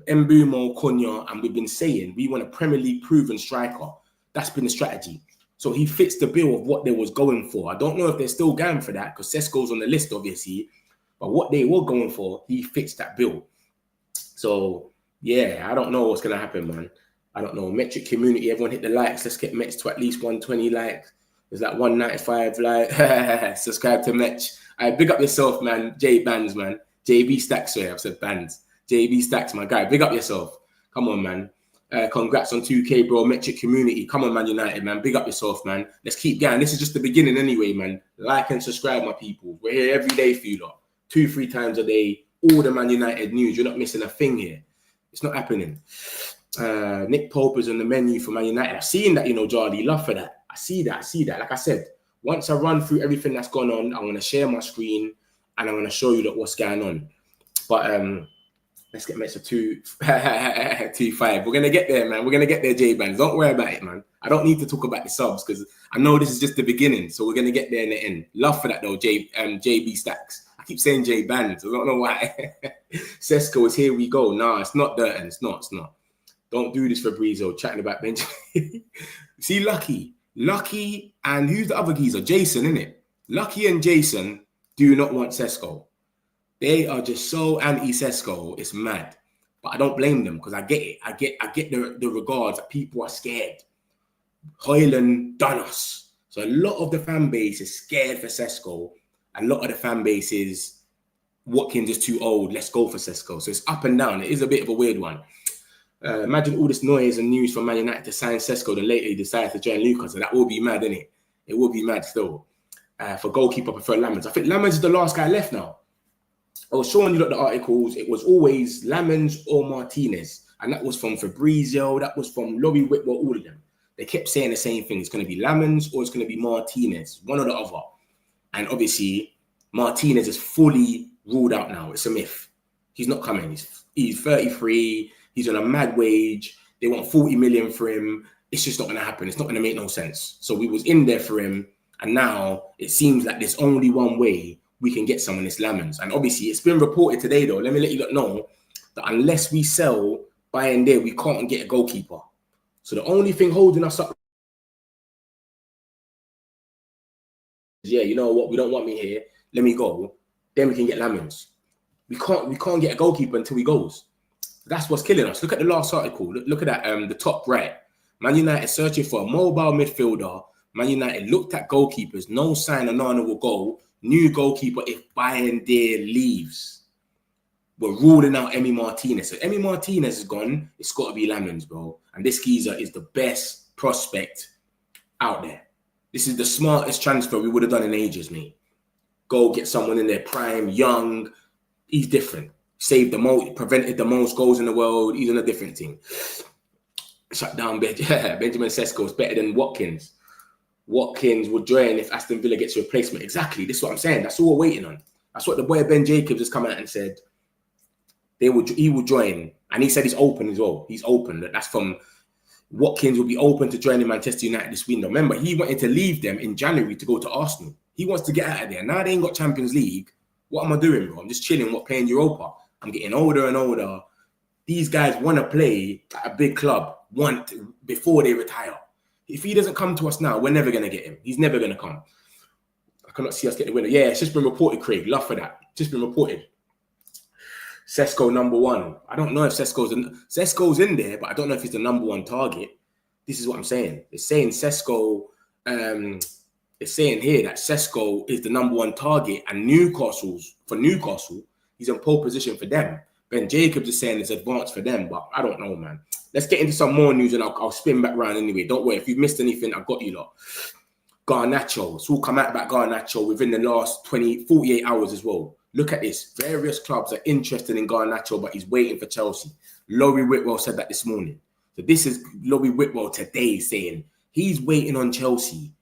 Mbumo, Cunha, and we've been saying we want a Premier League proven striker. That's been the strategy. So he fits the bill of what they was going for. I don't know if they're still going for that because Sesko's on the list, obviously. But what they were going for, he fits that bill. So, yeah, I don't know what's going to happen, man. I don't know. Metric community, everyone hit the likes. Let's get Metch to at least 120 likes. There's like 195 like. Subscribe to Metch. Big up yourself, man. J Bands, man. JB Stacks, sorry, I've said Bands. JB Stacks, my guy. Big up yourself. Come on, man. Congrats on 2K, bro. Metric community. Come on, Man United, man. Big up yourself, man. Let's keep going. This is just the beginning anyway, man. Like and subscribe, my people. We're here every day for you lot. 2-3 times a day. All the Man United news. You're not missing a thing here. It's not happening. Nick Pope is on the menu for Man United. I've seen that, Jardy. Love for that. I see that. Like I said, once I run through everything that's gone on, I'm going to share my screen and I'm going to show you what's going on. But let's get Metch to 2.5. We're going to get there, man. We're going to get there, J-Bands. Don't worry about it, man. I don't need to talk about the subs because I know this is just the beginning. So we're going to get there in the end. Love for that, though, JB Stacks. I keep saying J-Bands. I don't know why. Sesko is here we go. Nah, it's not Durton. It's not. Don't do this, Fabrizio. Chatting about Benjamin. See, Lucky, and who's the other geezer? Jason, innit? Lucky and Jason do not want Sesko. They are just so anti-Sesko. It's mad. But I don't blame them because I get it. I get the regards that people are scared. Hoyland done us. So a lot of the fan base is scared for Sesko. A lot of the fan base is Watkins is too old. Let's go for Sesko. So it's up and down. It is a bit of a weird one. Imagine all this noise and news from Man United to sign Sesko, then later he decides to join Newcastle. That will be mad, isn't it? It will be mad still. For goalkeeper, I prefer Lamens. I think Lamens is the last guy left now. I was showing you the articles. It was always Lamens or Martinez. And that was from Fabrizio. That was from Laurie Whitwell, all of them. They kept saying the same thing. It's going to be Lamens or it's going to be Martinez. One or the other. And obviously, Martinez is fully ruled out now. It's a myth. He's not coming. He's 33. He's on a mad wage. They want 40 million for him. It's just not going to happen. It's not going to make no sense. So we was in there for him. And now it seems like there's only one way we can get someone, it's Lamens. And obviously, it's been reported today, though. Let me let you know that unless we sell by and there, we can't get a goalkeeper. So the only thing holding us up, yeah, you know what? We don't want me here. Let me go. Then we can get Lamens. We can't get a goalkeeper until he goes. That's what's killing us. Look at the last article. Look at that. The top right. Man United searching for a mobile midfielder. Man United looked at goalkeepers. No sign Onana will go. New goalkeeper if Bayern leaves. We're ruling out Emi Martinez. So Emi Martinez is gone. It's got to be Lamens, bro. And this geezer is the best prospect out there. This is the smartest transfer we would have done in ages, mate. Go get someone in their prime, young. He's different. Saved the most, prevented the most goals in the world. He's on a different thing. Shut down Benjamin Sesko is better than Watkins. Watkins will join if Aston Villa gets a replacement. Exactly. This is what I'm saying. That's all we're waiting on. That's what the boy Ben Jacobs has come out and said. He will join. And he said he's open as well. He's open. That's from Watkins will be open to joining Manchester United this window. Remember, he wanted to leave them in January to go to Arsenal. He wants to get out of there. Now they ain't got Champions League. What am I doing, bro? I'm just chilling, playing Europa. I'm getting older and older. These guys want to play at a big club before they retire. If he doesn't come to us now, we're never going to get him. He's never going to come. I cannot see us get the winner. Yeah, it's just been reported, Craig. Love for that. Just been reported. Sesko #1. I don't know if Sesko's in there, but I don't know if he's the #1 target. This is what I'm saying. It's saying Sesko. It's saying here that Sesko is the #1 target, and Newcastle, he's in pole position for them. Ben Jacobs is saying it's advanced for them, but I don't know, man. Let's get into some more news and I'll spin back round anyway. Don't worry. If you've missed anything, I've got you lot. Garnacho. It's all come out about Garnacho within the last 48 hours as well. Look at this. Various clubs are interested in Garnacho, but he's waiting for Chelsea. Laurie Whitwell said that this morning. So this is Laurie Whitwell today saying he's waiting on Chelsea.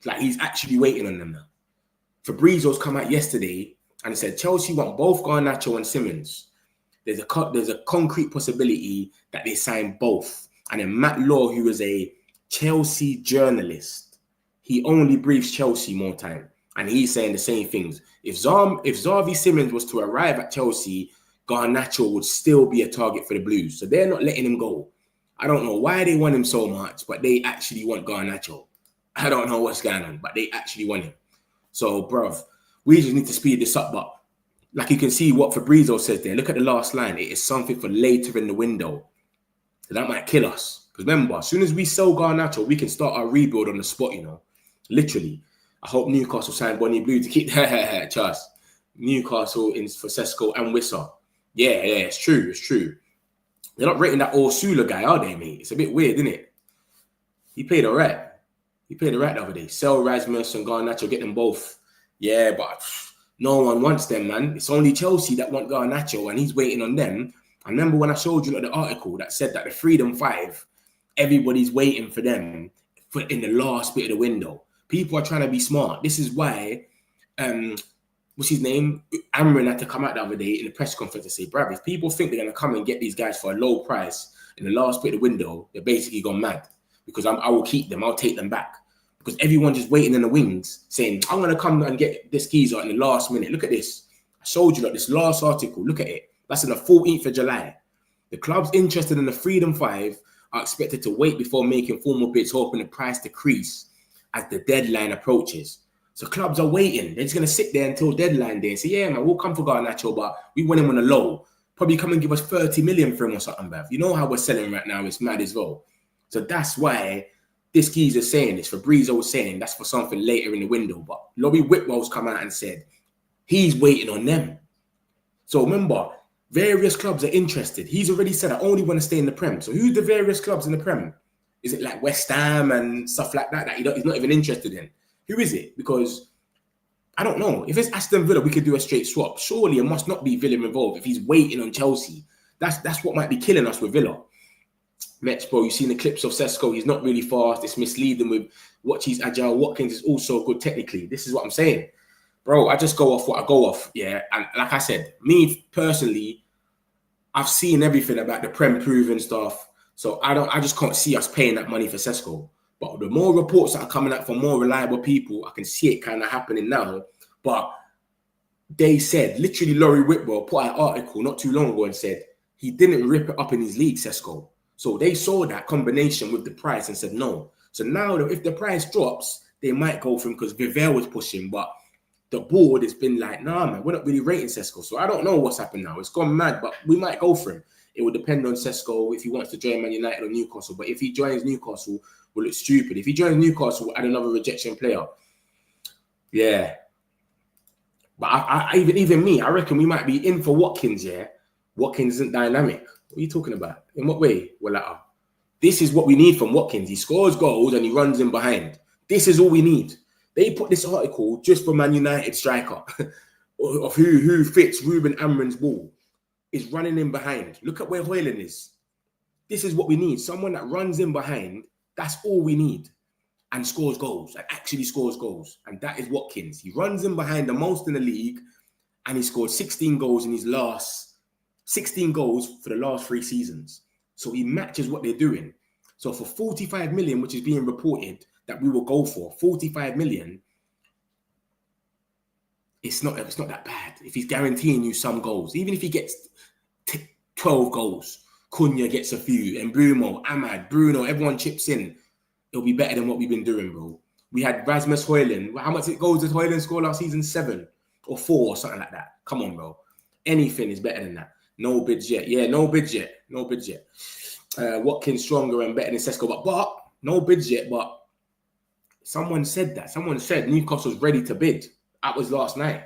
Like he's actually waiting on them now. Fabrizio's come out yesterday and said Chelsea want both Garnacho and Simmons. There's a concrete possibility that they sign both. And then Matt Law, who is a Chelsea journalist, he only briefs Chelsea more time. And he's saying the same things. If Xavi Simmons was to arrive at Chelsea, Garnacho would still be a target for the Blues. So they're not letting him go. I don't know why they want him so much, but they actually want Garnacho. I don't know what's going on, but they actually want him. So, bruv, we just need to speed this up. But like you can see what Fabrizio says there. Look at the last line. It is something for later in the window. So that might kill us. Because remember, as soon as we sell Garnacho, we can start our rebuild on the spot, you know. Literally. I hope Newcastle sign Bonnie Blue to keep trust. Newcastle in for Sesko and Wissa. Yeah, it's true. It's true. They're not rating that Ursula guy, are they, mate? It's a bit weird, isn't it? He played all right. He played all right the other day. Sell Rasmus and Garnacho, get them both. Yeah, but no one wants them, man. It's only Chelsea that want Garnacho, and he's waiting on them. I remember when I showed you the article that said that the Freedom 5, everybody's waiting for them in the last bit of the window. People are trying to be smart. This is why, what's his name? Amrin had to come out the other day in the press conference and say, bruv, if people think they're going to come and get these guys for a low price in the last bit of the window, they're basically gone mad. Because I will keep them. I'll take them back. Because everyone's just waiting in the wings saying, I'm going to come and get this geezer in the last minute. Look at this. I showed you this last article. Look at it. That's on the 14th of July. The clubs interested in the Freedom 5 are expected to wait before making formal bids, hoping the price decrease as the deadline approaches. So clubs are waiting. They're just going to sit there until deadline day and say, yeah, man, we'll come for Garnacho, but we want him on a low. probably come and give us 30 million for him or something, bruv. You know how we're selling right now, it's mad as well. So that's why this geezer's saying this, Fabrizio was saying that's for something later in the window. But Laurie Whitwell's come out and said he's waiting on them. So remember, various clubs are interested. He's already said, I only want to stay in the Prem. So who's the various clubs in the Prem? Is it like West Ham and stuff like that he's not even interested in? Who is it? Because I don't know. If it's Aston Villa, we could do a straight swap. Surely it must not be Villa involved if he's waiting on Chelsea. That's what might be killing us with Villa. Metch, bro, you've seen the clips of Sesko. He's not really fast. It's misleading with what he's agile. Watkins is also good technically. This is what I'm saying. Bro, I just go off what I go off. Yeah. And like I said, me personally, I've seen everything about the Prem proven stuff. So I just can't see us paying that money for Sesko. But the more reports that are coming out from more reliable people, I can see it kind of happening now. But they said, literally, Laurie Whitwell put out an article not too long ago and said he didn't rip it up in his league, Sesko. So they saw that combination with the price and said no. So now if the price drops, they might go for him because Vivell was pushing. But the board has been like, nah, man, we're not really rating Sesko. So I don't know what's happened now. It's gone mad, but we might go for him. It will depend on Sesko if he wants to join Man United or Newcastle. But if he joins Newcastle, will look stupid. If he joins Newcastle, we'll add another rejection player. Yeah. But even me, I reckon we might be in for Watkins, yeah? Watkins isn't dynamic. What are you talking about? In what way? Well, this is what we need from Watkins. He scores goals and he runs in behind. This is all we need. They put this article just for Man United striker of who fits Ruben Amorim's ball. Is running in behind. Look at where Højlund is. This is what we need. Someone that runs in behind. That's all we need. And scores goals. And actually scores goals. And that is Watkins. He runs in behind the most in the league. And he scored 16 goals in his last 16 goals for the last 3 seasons. So he matches what they're doing. So for 45 million, which is being reported that we will go for, 45 million, it's not that bad. If he's guaranteeing you some goals, even if he gets 12 goals, Cunha gets a few, and Ahmad, Bruno, everyone chips in, it'll be better than what we've been doing, bro. We had Rasmus Højlund. How much goals did Højlund score last season? 7 or 4 or something like that. Come on, bro. Anything is better than that. No bids yet. Yeah, no bids yet. No bids yet. Watkins stronger and better than Sesko, but no bids yet. But someone said that. Someone said Newcastle's ready to bid. That was last night.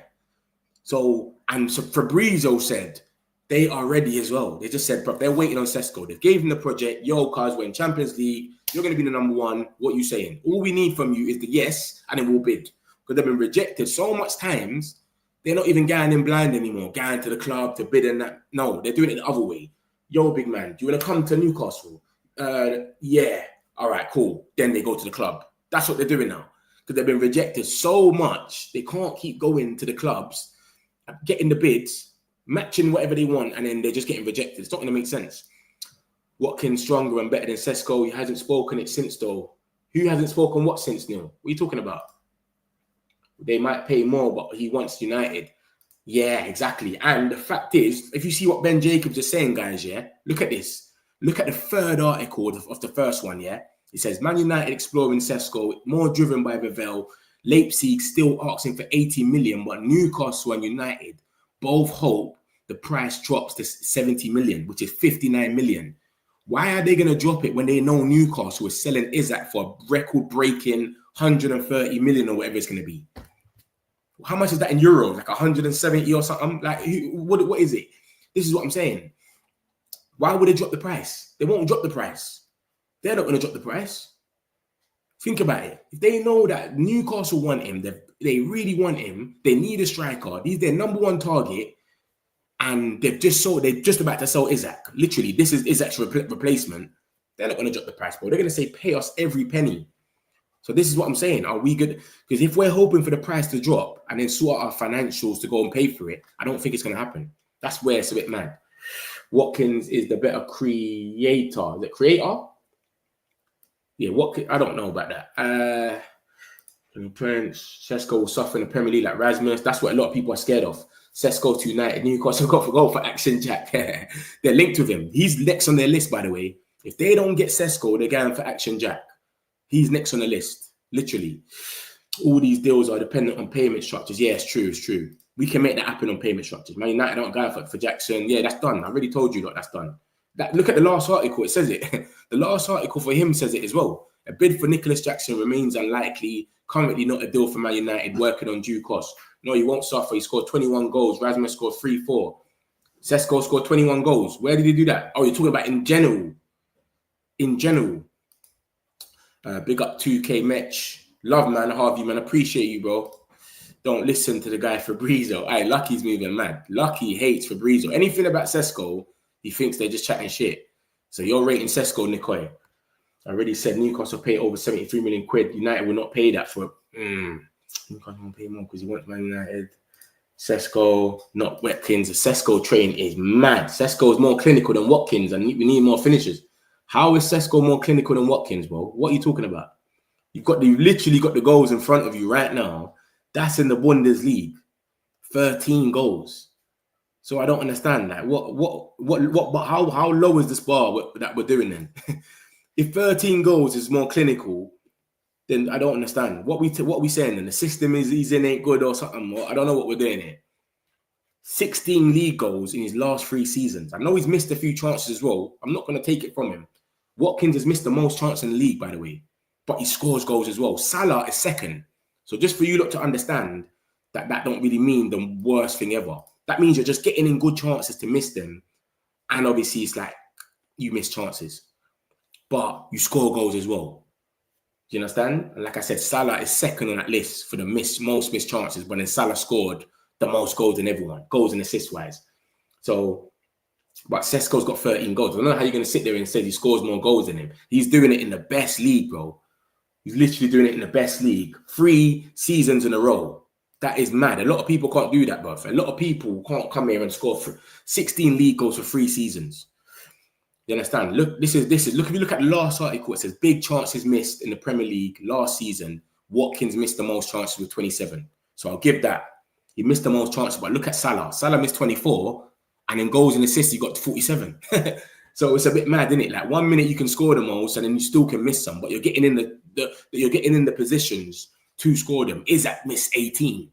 So Fabrizio said they are ready as well. They just said, bro, they're waiting on Sesko. They gave him the project. Yo, cuz, we're in Champions League. You're going to be the number one. What you saying? All we need from you is the yes, and then we'll bid. Because they've been rejected so much times, they're not even going in blind anymore, going to the club to bid and that. No, they're doing it the other way. Yo, big man, do you want to come to Newcastle? Yeah. All right, cool. Then they go to the club. That's what they're doing now. Because they've been rejected so much, they can't keep going to the clubs, getting the bids, matching whatever they want, and then they're just getting rejected. It's not going to make sense. Watkins stronger and better than Sesko. He hasn't spoken it since, though. Who hasn't spoken what since, Neil? What are you talking about? They might pay more, but he wants United. Yeah, exactly. And the fact is, if you see what Ben Jacobs is saying, guys, yeah, look at this. Look at the third article of the first one, yeah? It says, Man United exploring Sesko, more driven by Vivell. Leipzig still asking for 80 million, but Newcastle and United both hope the price drops to 70 million, which is 59 million. Why are they going to drop it when they know Newcastle is selling Isak for a record-breaking 130 million or whatever it's going to be? How much is that in euros? Like 170 or something? Like, what is it? This is what I'm saying. Why would they drop the price? They won't drop the price. They're not going to drop the price. Think about it. If they know that Newcastle want him, they really want him, they need a striker, he's their number one target, and they're just about to sell Isak. Literally, this is Isak's replacement. They're not going to drop the price, bro. They're going to say, pay us every penny. So this is what I'm saying. Are we good? Because if we're hoping for the price to drop and then sort out our financials to go and pay for it, I don't think it's going to happen. That's where it's a bit mad. Watkins is the better creator. Is it creator? Yeah, I don't know about that. Sesko will suffer in the Premier League like Rasmus. That's what a lot of people are scared of. Sesko to United, Newcastle go for Action Jack. They're linked with him. He's next on their list, by the way. If they don't get Sesko, they're going for Action Jack. He's next on the list, literally. All these deals are dependent on payment structures. Yeah, it's true. We can make that happen on payment structures. Man United aren't going for Jackson. Yeah, that's done. I already told you, look, that's done. Look at the last article. It says it. The last article for him says it as well. A bid for Nicholas Jackson remains unlikely. Currently not a deal for Man United, working on due cost. No, he won't suffer. He scored 21 goals. Rasmus scored 3-4. Sesko scored 21 goals. Where did he do that? Oh, you're talking about in general. In general. Big up 2K Metch. Love, man. Harvey, man. Appreciate you, bro. Don't listen to the guy Fabrizio. Hey, Lucky's moving mad. Lucky hates Fabrizio. Anything about Sesko, he thinks they're just chatting shit. So you're rating Sesko, Nicoy. I already said Newcastle pay over 73 million quid. United will not pay that for Newcastle won't pay more because he wants Man United. Sesko, not Watkins. The Sesko train is mad. Sesko is more clinical than Watkins, and we need more finishers. How is Sesko more clinical than Watkins, bro? What are you talking about? You've literally got the goals in front of you right now. That's in the Bundesliga. 13 goals. So I don't understand that. How low is this bar that we're doing then? If 13 goals is more clinical, then I don't understand. What we saying then? The system is ain't good or something. I don't know what we're doing here. 16 league goals in his last 3 seasons. I know he's missed a few chances as well. I'm not going to take it from him. Watkins has missed the most chances in the league, by the way. But he scores goals as well. Salah is second. So just for you lot to understand that don't really mean the worst thing ever. That means you're just getting in good chances to miss them. And obviously it's like you miss chances. But you score goals as well. Do you understand? And like I said, Salah is second on that list for the most missed chances. But then Salah scored the most goals than everyone. Goals and assist-wise. So, but Sesko's got 13 goals. I don't know how you're going to sit there and say he scores more goals than him. He's doing it in the best league, bro. He's literally doing it in the best league. 3 seasons in a row. That is mad. A lot of people can't do that, bro. A lot of people can't come here and score 16 league goals for 3 seasons. You understand? Look, this is. Look, if you look at the last article, it says big chances missed in the Premier League last season. Watkins missed the most chances with 27. So I'll give that. He missed the most chances, but look at Salah. Salah missed 24, and in goals and assists, he got to 47. So it's a bit mad, isn't it? Like 1 minute you can score the most, and then you still can miss some, but you're getting in the positions to score them. Isaac missed 18.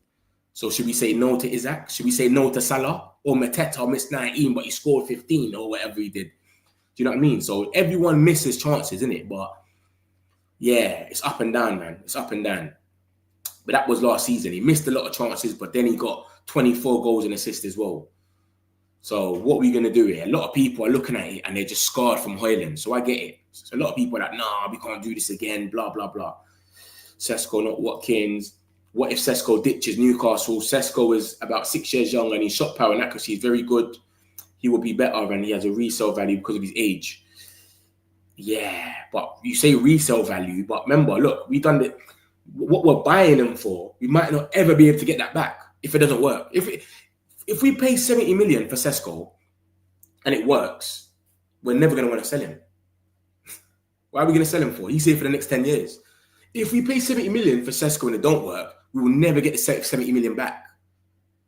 So should we say no to Isaac? Should we say no to Salah? Or Mateta missed 19, but he scored 15 or whatever he did. Do you know what I mean? So everyone misses chances, isn't it? But yeah, it's up and down, man. It's up and down. But that was last season. He missed a lot of chances, but then he got 24 goals and assists as well. So what are we going to do here? A lot of people are looking at it and they're just scarred from Hoyland. So I get it. So a lot of people are like, nah, we can't do this again, blah, blah, blah. Sesko, not Watkins. What if Sesko ditches Newcastle? Sesko is about 6 years young and his shot power and accuracy is very good. He will be better and he has a resale value because of his age. Yeah, but you say resale value, but remember, look, we've done it. What we're buying them for, we might not ever be able to get that back if it doesn't work. If we pay 70 million for Sesko and it works, we're never going to want to sell him. Why are we going to sell him for? He's here for the next 10 years. If we pay 70 million for Sesko and it don't work, we will never get the 70 million back.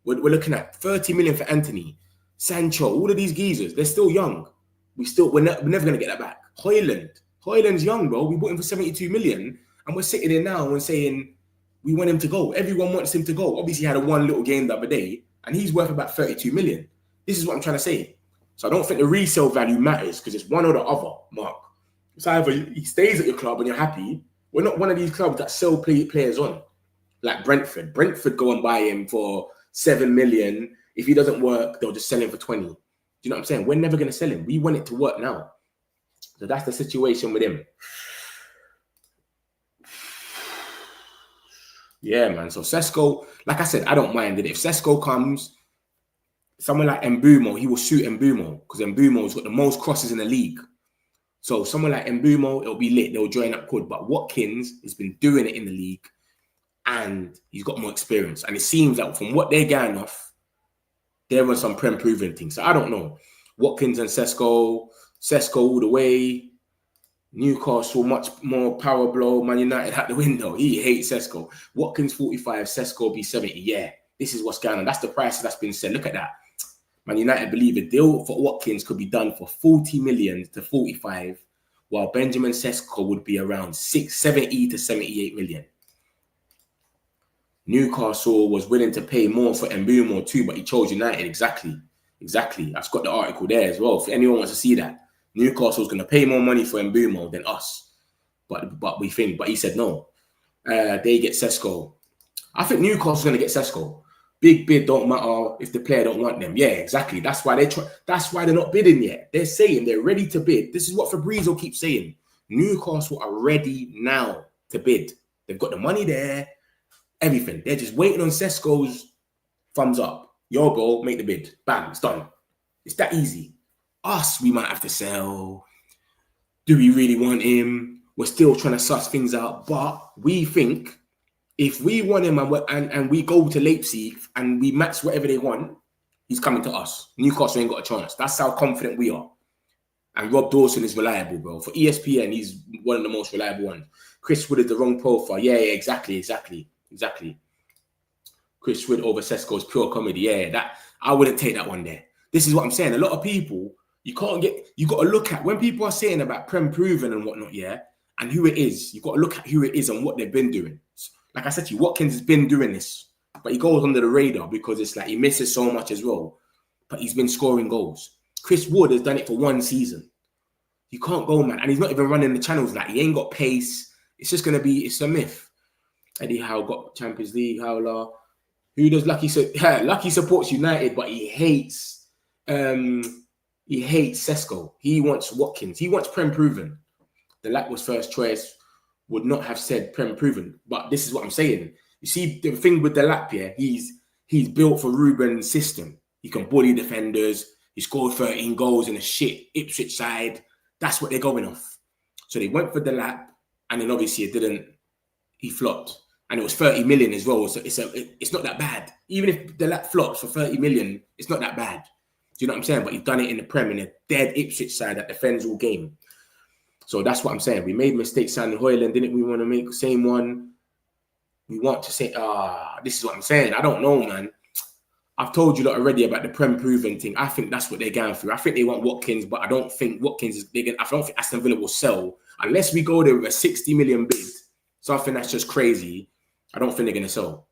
We're looking at 30 million for Antony, Sancho, all of these geezers. They're still young. We're never going to get that back. Hoyland's young, bro. We bought him for 72 million and we're sitting there now and saying we want him to go. Everyone wants him to go. Obviously, he had a one little game the other day and he's worth about 32 million. This is what I'm trying to say. So I don't think the resale value matters because it's one or the other, Mark. It's either he stays at your club and you're happy. We're not one of these clubs that sell players on. Like Brentford. Brentford go and buy him for 7 million. If he doesn't work, they'll just sell him for 20. Do you know what I'm saying? We're never going to sell him. We want it to work now. So that's the situation with him. Yeah, man. So Sesko, like I said, I don't mind it. If Sesko comes, someone like Mbumo, he will suit Mbumo because Mbumo's got the most crosses in the league. So someone like Mbumo, it'll be lit. They'll join up good. But Watkins has been doing it in the league and he's got more experience. And it seems that from what they're going off, there was some proven things. So I don't know. Watkins and Sesko all the way. Newcastle, much more power blow. Man United out the window. He hates Sesko. Watkins 45, Sesko be 70. Yeah, this is what's going on. That's the price that's been said. Look at that. Man United believe a deal for Watkins could be done for 40 million to 45, while Benjamin Sesko would be around 70 to 78 million. Newcastle was willing to pay more for Mbeumo too, but he chose United. Exactly. I've got the article there as well. If anyone wants to see that, Newcastle's going to pay more money for Mbeumo than us. But he said no. They get Sesko. I think Newcastle's going to get Sesko. Big bid don't matter if the player don't want them. Yeah, exactly. That's why they're not bidding yet. They're saying they're ready to bid. This is what Fabrizio keeps saying. Newcastle are ready now to bid. They've got the money there, everything. They're just waiting on Sesko's thumbs up. Yo, bro, make the bid. Bam, it's done. It's that easy. Us, we might have to sell. Do we really want him? We're still trying to suss things out. But we think if we want him and we go to Leipzig and we match whatever they want, he's coming to us. Newcastle ain't got a chance. That's how confident we are. And Rob Dawson is reliable, bro. For ESPN, he's one of the most reliable ones. Chris Wood is the wrong profile. Yeah, exactly. Chris Wood over Sesko is pure comedy. Yeah, that I wouldn't take that one there. This is what I'm saying. A lot of people, you got to look at when people are saying about Prem proven and whatnot, yeah, and who it is. You got to look at who it is and what they've been doing. Like I said to you, Watkins has been doing this, but he goes under the radar because it's like he misses so much as well. But he's been scoring goals. Chris Wood has done it for one season. You can't go, man. And he's not even running the channels like he ain't got pace. It's just going to be, it's a myth. Eddie Howe got Champions League, Howler. Who does Lucky? Lucky supports United, but he hates Sesko. He wants Watkins. He wants Prem proven. The Lap was first choice. Would not have said Prem proven. But this is what I'm saying. You see, the thing with the Lap, yeah, he's built for Ruben's system. He can bully defenders. He scored 13 goals in a shit Ipswich side. That's what they're going off. So they went for the Lap, and then obviously it didn't. He flopped, and it was 30 million as well. So it's not that bad. Even if the Lap flops for 30 million, it's not that bad. Do you know what I'm saying? But he's done it in the Prem in a dead Ipswich side that defends all game. So that's what I'm saying. We made mistakes signing Højlund, didn't we want to make the same one? We want to say, this is what I'm saying. I don't know, man. I've told you lot already about the Prem proven thing. I think that's what they're going through. I think they want Watkins, but I don't think Watkins is big. I don't think Aston Villa will sell unless we go there with a 60 million bid. Something that's just crazy. I don't think they're going to sell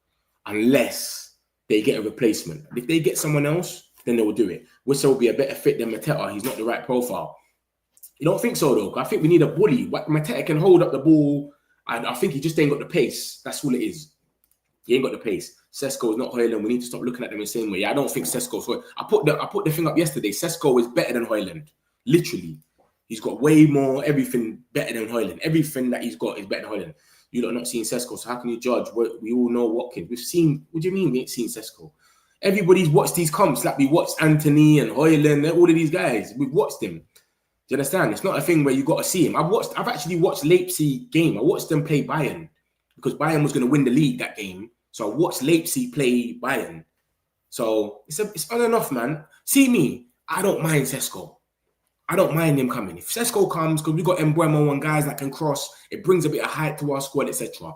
unless they get a replacement. If they get someone else, then they will do it. Whistle will be a better fit than Mateta. He's not the right profile. You don't think so, though? I think we need a bully. Mateta can hold up the ball, and I think he just ain't got the pace. That's all it is. He ain't got the pace. Sesko is not Højlund. We need to stop looking at them the same way. Yeah, I don't think Sesko's Højlund. I put the thing up yesterday. Sesko is better than Højlund. Literally. He's got way more, everything better than Højlund. Everything that he's got is better than Højlund. You lot not seen Sesko, so how can you judge? We all know Watkins. We've seen, what do you mean we ain't seen Sesko? Everybody's watched these comps. Like we watched Antony and Højlund, all of these guys. We've watched them. Do you understand? It's not a thing where you got to see him. I've actually watched Leipzig game. I watched them play Bayern because Bayern was going to win the league that game. So I watched Leipzig play Bayern. So it's on and off, man. See me, I don't mind Sesko. I don't mind him coming. If Sesko comes, because we got Mbeumo and guys that can cross, it brings a bit of height to our squad, etc.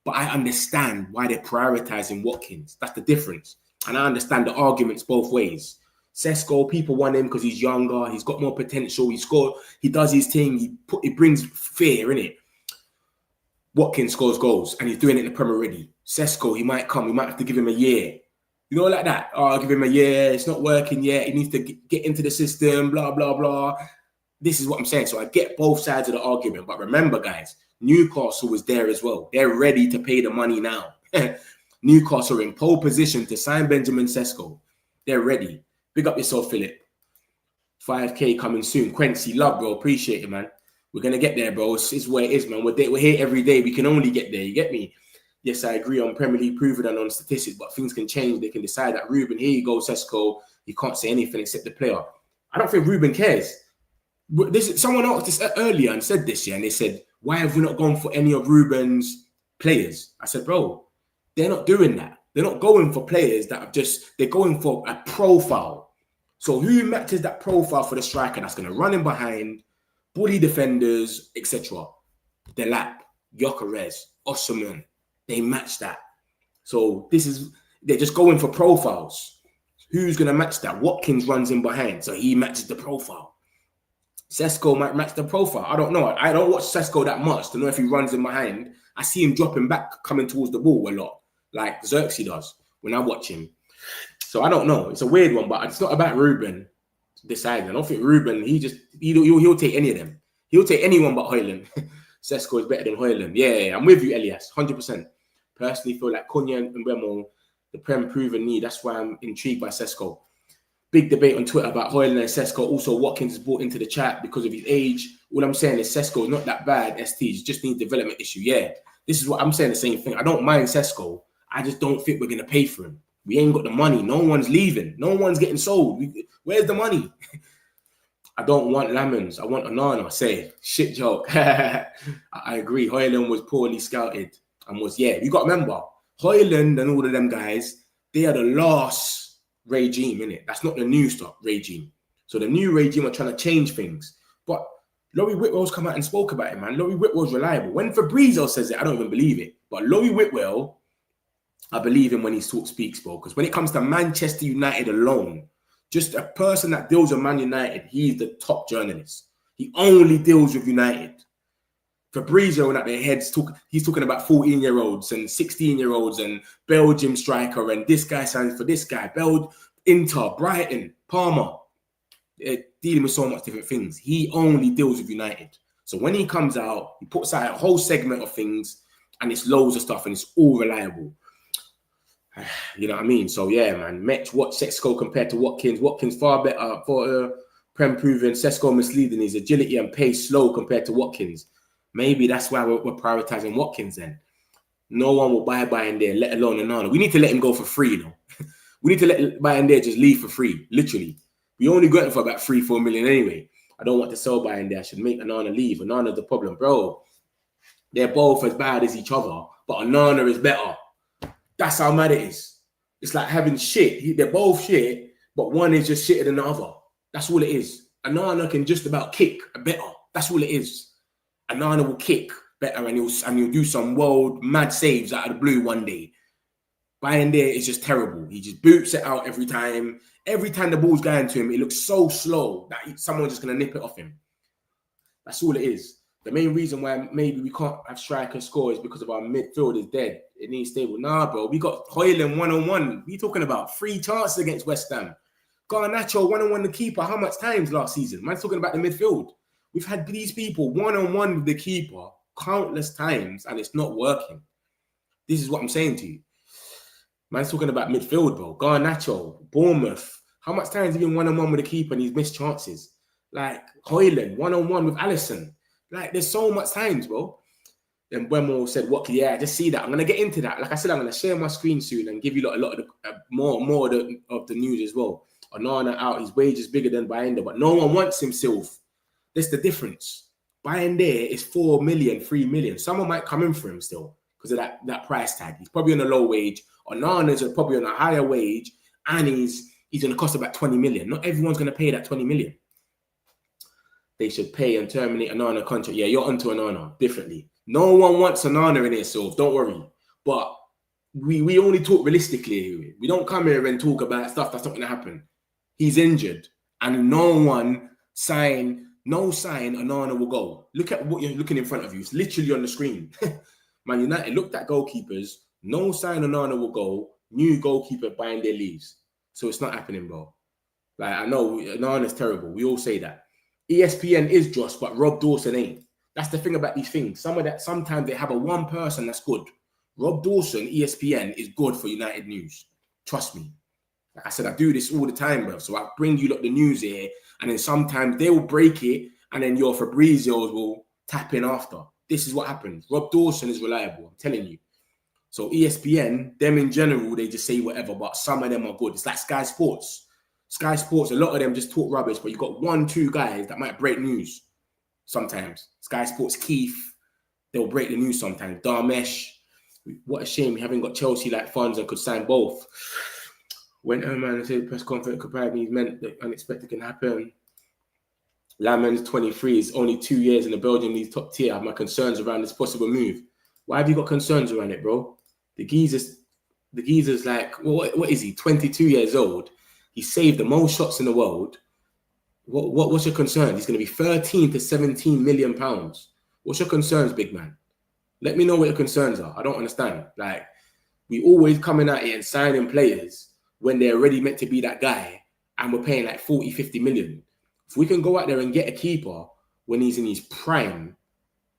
But I understand why they're prioritizing Watkins. That's the difference. And I understand the arguments both ways. Sesko, people want him because he's younger, he's got more potential, he does his thing, he brings fear, innit? Watkins scores goals and he's doing it in the Premier already. Sesko, he might come, we might have to give him a year. You know, like that. Oh, I'll give him a year, it's not working yet, he needs to get into the system, blah, blah, blah. This is what I'm saying. So I get both sides of the argument. But remember, guys, Newcastle was there as well. They're ready to pay the money now. Newcastle are in pole position to sign Benjamin Sesko. They're ready. Big up yourself, Philip. 5K coming soon. Quincy, love, bro. Appreciate it, man. We're going to get there, bro. It's where it is, man. We're here every day. We can only get there. You get me? Yes, I agree on Premier League proven and on statistics, but things can change. They can decide that Ruben, here you go, Sesko. You can't say anything except the player. I don't think Ruben cares. Someone asked this earlier and said this, yeah, and they said, why have we not gone for any of Ruben's players? I said, bro, they're not doing that. They're not going for players that they're going for a profile. So who matches that profile for the striker that's going to run in behind, bully defenders, etc.? Delap, Gyökeres, Osimhen, they match that. So they're just going for profiles. Who's going to match that? Watkins runs in behind, so he matches the profile. Sesko might match the profile. I don't know. I don't watch Sesko that much to know if he runs in behind. I see him dropping back, coming towards the ball a lot. like Xerxes does when I watch him. So I don't know. It's a weird one, but it's not about Ruben deciding. I don't think Ruben, he'll take any of them. He'll take anyone but Højlund. Sesko is better than Højlund. Yeah, I'm with you, Elias, 100%. Personally feel like Cunha and Mbeumo, the Prem proven need. That's why I'm intrigued by Sesko. Big debate on Twitter about Højlund and Sesko. Also, Watkins is brought into the chat because of his age. All I'm saying is Sesko is not that bad. STs just need development issue. Yeah, this is what I'm saying, the same thing. I don't mind Sesko. I just don't think we're going to pay for him. We ain't got the money. No one's leaving. No one's getting sold. Where's the money? I don't want Lamens. I want Onana. Say, shit joke. I agree. Højlund was poorly scouted and was, you got to remember, Højlund and all of them guys, they are the last regime, innit? That's not the new stock regime. So the new regime are trying to change things. But Laurie Whitwell's come out and spoke about it, man. Laurie Whitwell's reliable. When Fabrizio says it, I don't even believe it. But Laurie Whitwell, I believe him when he speaks, bro. Because when it comes to Manchester United alone, just a person that deals with Man United, he's the top journalist. He only deals with United. Fabrizio and at their heads, he's talking about 14-year-olds and 16-year-olds and Belgium striker and this guy signs for this guy. Inter, Brighton, Parma. They're dealing with so much different things. He only deals with United. So when he comes out, he puts out a whole segment of things and it's loads of stuff and it's all reliable. You know what I mean? So yeah, man. Watch Sesko compared to Watkins. Watkins far better for Prem proven. Sesko misleading. His agility and pace slow compared to Watkins. Maybe that's why we're prioritizing Watkins then. No one will buy in there, let alone Onana. We need to let him go for free, though. We need to let buy in there just leave for free, literally. We only got him for about 3-4 million anyway. I don't want to sell buy in there. I should make Onana leave. Onana's the problem, bro. They're both as bad as each other, but Onana is better. That's how mad it is. It's like having shit. They're both shit, but one is just shitter than the other. That's all it is. Onana can just about kick better. That's all it is. Onana will kick better and he'll do some world mad saves out of the blue one day. Bayern there is just terrible. He just boots it out every time. Every time the ball's going to him, it looks so slow that someone's just going to nip it off him. That's all it is. The main reason why maybe we can't have striker score is because of our midfield is dead. It needs stable. Nah, bro. We got Højlund one-on-one. We talking about 3 chances against West Ham. Garnacho one-on-one the keeper. How much times last season? Man's talking about the midfield. We've had these people one-on-one with the keeper countless times and it's not working. This is what I'm saying to you. Man's talking about midfield, bro. Garnacho, Bournemouth. How much times have he been one-on-one with the keeper and he's missed chances? Like Højlund, one-on-one with Alisson. Like, there's so much times, bro. Then Mbeumo said, "What? Yeah, I just see that. I'm gonna get into that. Like I said, I'm gonna share my screen soon and give you a lot of the more of the news as well. Onana out, his wage is bigger than Bayenda, but no one wants himself. That's the difference. Bayenda is 4 million, 3 million. Someone might come in for him still because of that price tag. He's probably on a low wage. Onana's probably on a higher wage, and he's gonna cost about 20 million. Not everyone's gonna pay that 20 million. They should pay and terminate Onana contract. Yeah, you're onto Onana differently. No one wants Onana in here, so don't worry. But we only talk realistically. We don't come here and talk about stuff that's not going to happen. He's injured, and no sign Onana will go. Look at what you're looking in front of you. It's literally on the screen. Man United looked at goalkeepers. No sign Onana will go. New goalkeeper buying their leaves. So it's not happening, bro. Like, I know Onana's terrible. We all say that. ESPN is Josh, but Rob Dawson ain't. That's the thing about these things. Sometimes they have one person that's good. Rob Dawson, ESPN, is good for United news. Trust me. Like I said, I do this all the time, bro. So I bring you the news here, and then sometimes they will break it, and then your Fabrizios will tap in after. This is what happens. Rob Dawson is reliable, I'm telling you. So ESPN, them in general, they just say whatever, but some of them are good. It's like Sky Sports. Sky Sports, a lot of them just talk rubbish, but you've got 1-2 guys that might break news sometimes. Sky Sports, Keith, they'll break the news sometimes. Darmesh, what a shame we haven't got Chelsea like funds and could sign both. When man said press conference compared me meant that unexpected can happen. Lamens 23 is only 2 years in the Belgian league top tier. I have my concerns around this possible move. Why have you got concerns around it, bro? The geezer's like, well, what is he? 22 years old. He saved the most shots in the world. What's your concern? He's going to be 13 to 17 million pounds. What's your concerns, big man? Let me know what your concerns are. I don't understand. Like, We always coming out here and signing players when they're already meant to be that guy, and we're paying like 40, 50 million. If we can go out there and get a keeper when he's in his prime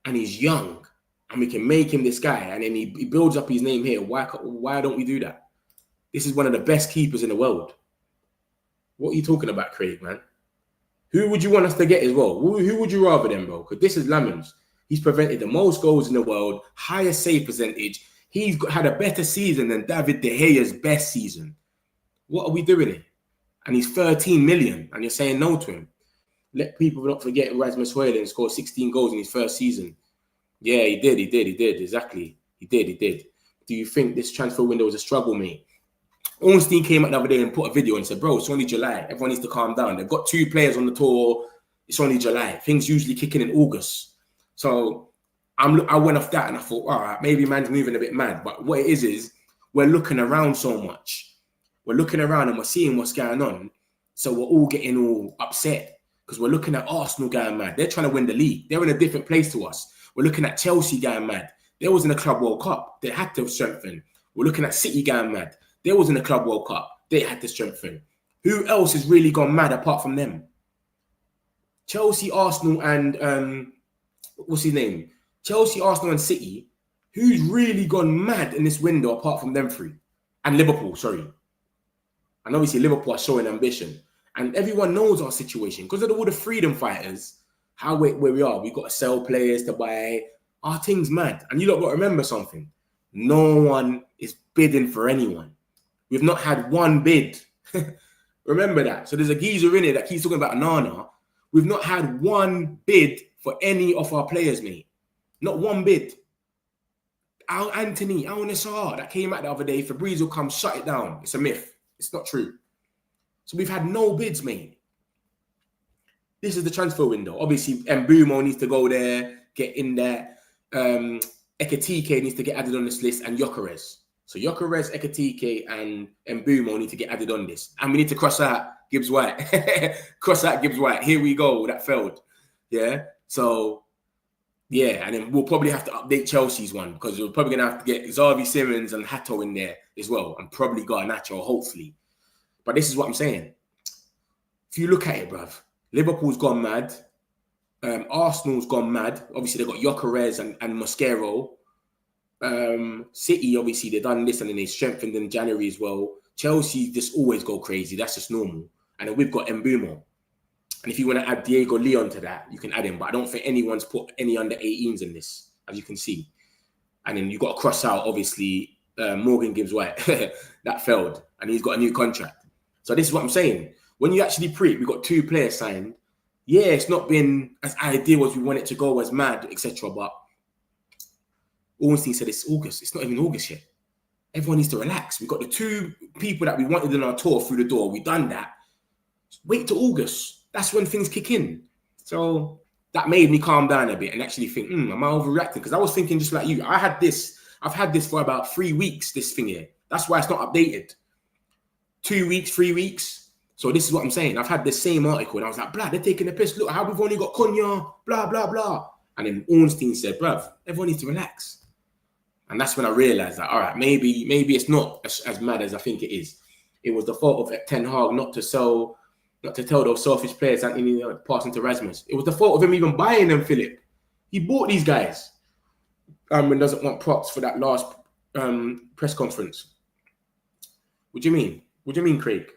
and he's young, and we can make him this guy, and then he builds up his name here, why don't we do that? This is one of the best keepers in the world. What are you talking about, Craig, man? Who would you want us to get as well? Who would you rather than, bro? Because this is Lamins. He's prevented the most goals in the world, highest save percentage. He's had a better season than David De Gea's best season. What are we doing here? And he's 13 million, and you're saying no to him. Let people not forget Rasmus Højlund scored 16 goals in his first season. Yeah, he did, exactly. He did. Do you think this transfer window was a struggle, mate? Ornstein came out the other day and put a video and said, bro, it's only July. Everyone needs to calm down. They've got 2 players on the tour. It's only July. Things usually kick in August. So I went off that and I thought, all right, maybe man's moving a bit mad. But what it is we're looking around so much. We're looking around and we're seeing what's going on. So we're all getting all upset because we're looking at Arsenal going mad. They're trying to win the league. They're in a different place to us. We're looking at Chelsea going mad. They was in the Club World Cup. They had to strengthen. We're looking at City going mad. They was in the Club World Cup. They had to strengthen. Who else has really gone mad apart from them? Chelsea, Arsenal, and what's his name? Chelsea, Arsenal, and City. Who's really gone mad in this window apart from them 3? And Liverpool, sorry. And obviously Liverpool are showing ambition. And everyone knows our situation. Because of all the freedom fighters, where we are. We've got to sell players to buy. Our thing's mad. And you lot got to remember something. No one is bidding for anyone. We've not had one bid. Remember that. So there's a geezer in it that keeps talking about Nana. We've not had one bid for any of our players, mate. Not one bid. Antony, Al-Nassr, that came out the other day. Fabrizio come shut it down. It's a myth. It's not true. So we've had no bids, mate. This is the transfer window. Obviously, Mbumo needs to go there, get in there. Ekitike needs to get added on this list, and Gyökeres. So Gyökeres, Ekitike, and Mbumo need to get added on this. And we need to cross out Gibbs White. Cross out Gibbs White. Here we go. That failed. Yeah. So, yeah. And then we'll probably have to update Chelsea's one because we're probably going to have to get Xavi Simons and Hato in there as well. And probably Garnacho, hopefully. But this is what I'm saying. If you look at it, bruv, Liverpool's gone mad. Arsenal's gone mad. Obviously, they've got Gyökeres and Mosquero. City, obviously, they've done this and then they strengthened in January as well. Chelsea just always go crazy. That's just normal. And then we've got Mbumo. And if you want to add Diego Leon to that, you can add him. But I don't think anyone's put any under 18s in this, as you can see. And then you've got to cross out, obviously, Morgan Gibbs White. That failed. And he's got a new contract. So this is what I'm saying. When you actually we've got 2 players signed. Yeah, it's not been as ideal as we want it to go, as mad, etc. But Ornstein said it's August. It's not even August yet. Everyone needs to relax. We've got the 2 people that we wanted in our tour through the door. We've done that. Wait till August. That's when things kick in. So that made me calm down a bit and actually think, am I overreacting? Because I was thinking just like you. I've had this for about 3 weeks, this thing here. That's why it's not updated. 2 weeks, 3 weeks. So this is what I'm saying. I've had the same article and I was like, blah, they're taking the piss. Look how we've only got Cunha, blah, blah, blah. And then Ornstein said, bruv, everyone needs to relax. And that's when I realized that, all right, maybe it's not as mad as I think it is. It was the fault of Ten Hag not to tell those selfish players that Antony passing to Rasmus. It was the fault of him even buying them, Philip. He bought these guys. And doesn't want props for that last press conference. What do you mean? What do you mean, Craig?